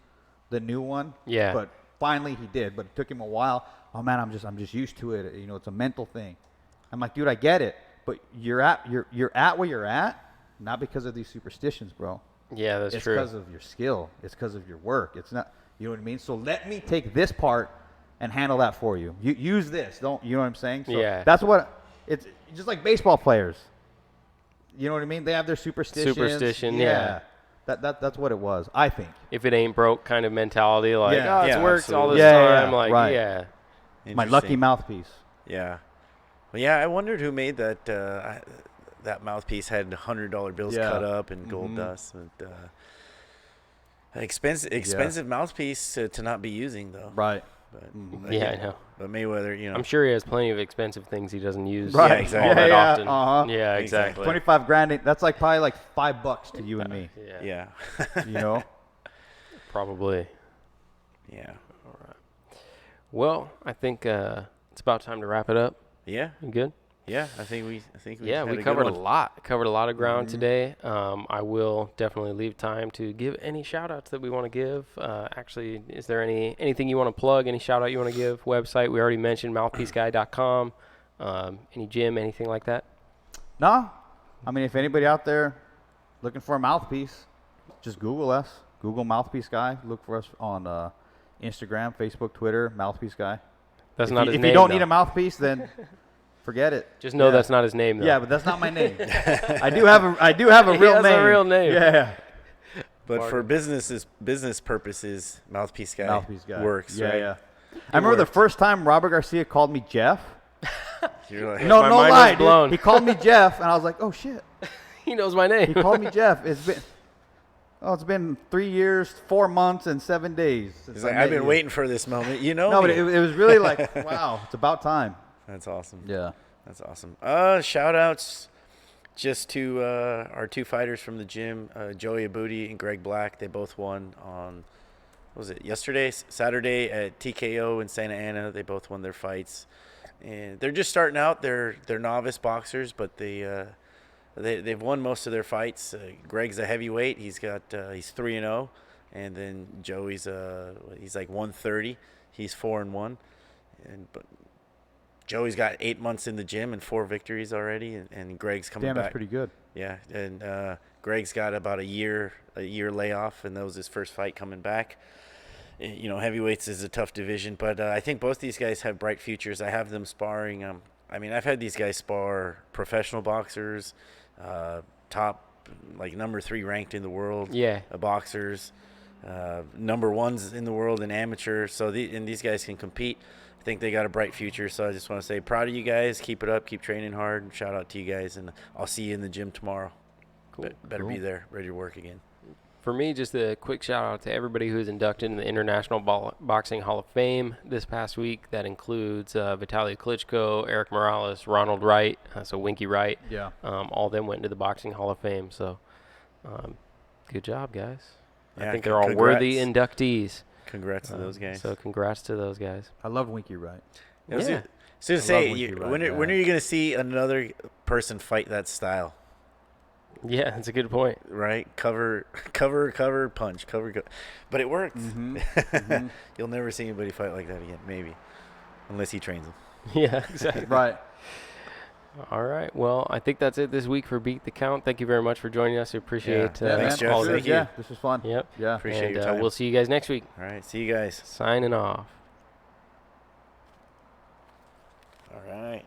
the new one. Yeah. But finally he did. But it took him a while. Oh man, I'm just used to it. It's a mental thing. I'm like, dude, I get it. But you're at where you're at, not because of these superstitions, bro. Yeah, that's true. It's because of your skill. It's because of your work. It's not, you know what I mean? So let me take this part and handle that for you. You use this. Don't, you know what I'm saying? So that's what it's just like baseball players. You know what I mean? They have their superstitions. Yeah. That's what it was, I think. If it ain't broke kind of mentality, like, it's worked all this time. Yeah, like, right. My lucky mouthpiece. Yeah. Well, yeah, I wondered who made that. That mouthpiece had $100 bills cut up and gold dust. Expensive mouthpiece to not be using, though. Right. But, I know. But Mayweather, I'm sure he has plenty of expensive things he doesn't use. Right. Yeah, exactly. All that often. Uh-huh. Yeah, exactly. $25,000. That's like probably like $5 to you and me. Yeah. Probably. Yeah. All right. Well, I think it's about time to wrap it up. Yeah. You good? Yeah, I think we we covered a lot. Covered a lot of ground today. I will definitely leave time to give any shout outs that we want to give. Actually, is there anything you want to plug, any shout out you want to give? Website, we already mentioned mouthpieceguy.com. Any gym, anything like that? No. I mean, if anybody out there looking for a mouthpiece, just Google us. Google Mouthpiece Guy. Look for us on Instagram, Facebook, Twitter, Mouthpiece Guy. That's not his name. If you don't need a mouthpiece, then forget it. Just know that's not his name, though. Yeah, but that's not my name. I do have a real name. He has a real name. Yeah. But for business purposes, Mouthpiece guy works. Yeah, right? yeah. I remember the first time Robert Garcia called me Jeff. You're like, No My mind lie, was blown. dude. He called me Jeff, and I was like, oh shit. He knows my name. He called me Jeff. It's been 3 years, 4 months, and 7 days. He's like, I've been waiting for this moment. You know No, me. but it was really like, wow, it's about time. That's awesome. Yeah. That's awesome. Shout outs just to our 2 fighters from the gym, Joey Abudi and Greg Black. They both won on, what was it, yesterday? Saturday at TKO in Santa Ana. They both won their fights. And they're just starting out. They're novice boxers, but they've won most of their fights. Greg's a heavyweight. He's 3-0, and then Joey's he's like 130. He's 4-1, but Joey's got 8 months in the gym and 4 victories already, and Greg's coming back. Damn, that's pretty good. Yeah, and Greg's got about a year layoff, and that was his first fight coming back. You know, heavyweights is a tough division, but I think both these guys have bright futures. I have them sparring. I've had these guys spar professional boxers, top, like number 3 ranked in the world. Yeah. Boxers, number 1s in the world in amateur. So these guys can compete. I think they got a bright future. So I just want to say, proud of you guys. Keep it up. Keep training hard. Shout out to you guys, and I'll see you in the gym tomorrow. Cool. Better be there, ready to work again. For me, just a quick shout out to everybody who's inducted in the International Boxing Hall of Fame this past week. That includes Vitaly Klitschko, Eric Morales, Ronald Wright, so Winky Wright. Yeah. All of them went into the Boxing Hall of Fame. So good job, guys. Yeah, I think they're all worthy congrats. inductees. Congrats to those guys. So congrats to those guys. I love Winky Wright. Yeah. So to say, when are you going to see another person fight that style? Yeah, that's a good point. Right? Cover, punch, but it works. Mm-hmm. You'll never see anybody fight like that again, maybe, unless he trains them. Yeah, exactly. Right. All right. Well, I think that's it this week for Beat the Count. Thank you very much for joining us. We appreciate Thanks, Jeff. all of Thank you. you. Yeah, this was fun. Yep. Yeah. Appreciate your And time. we'll see you guys next week. All right. See you guys. Signing off. All right.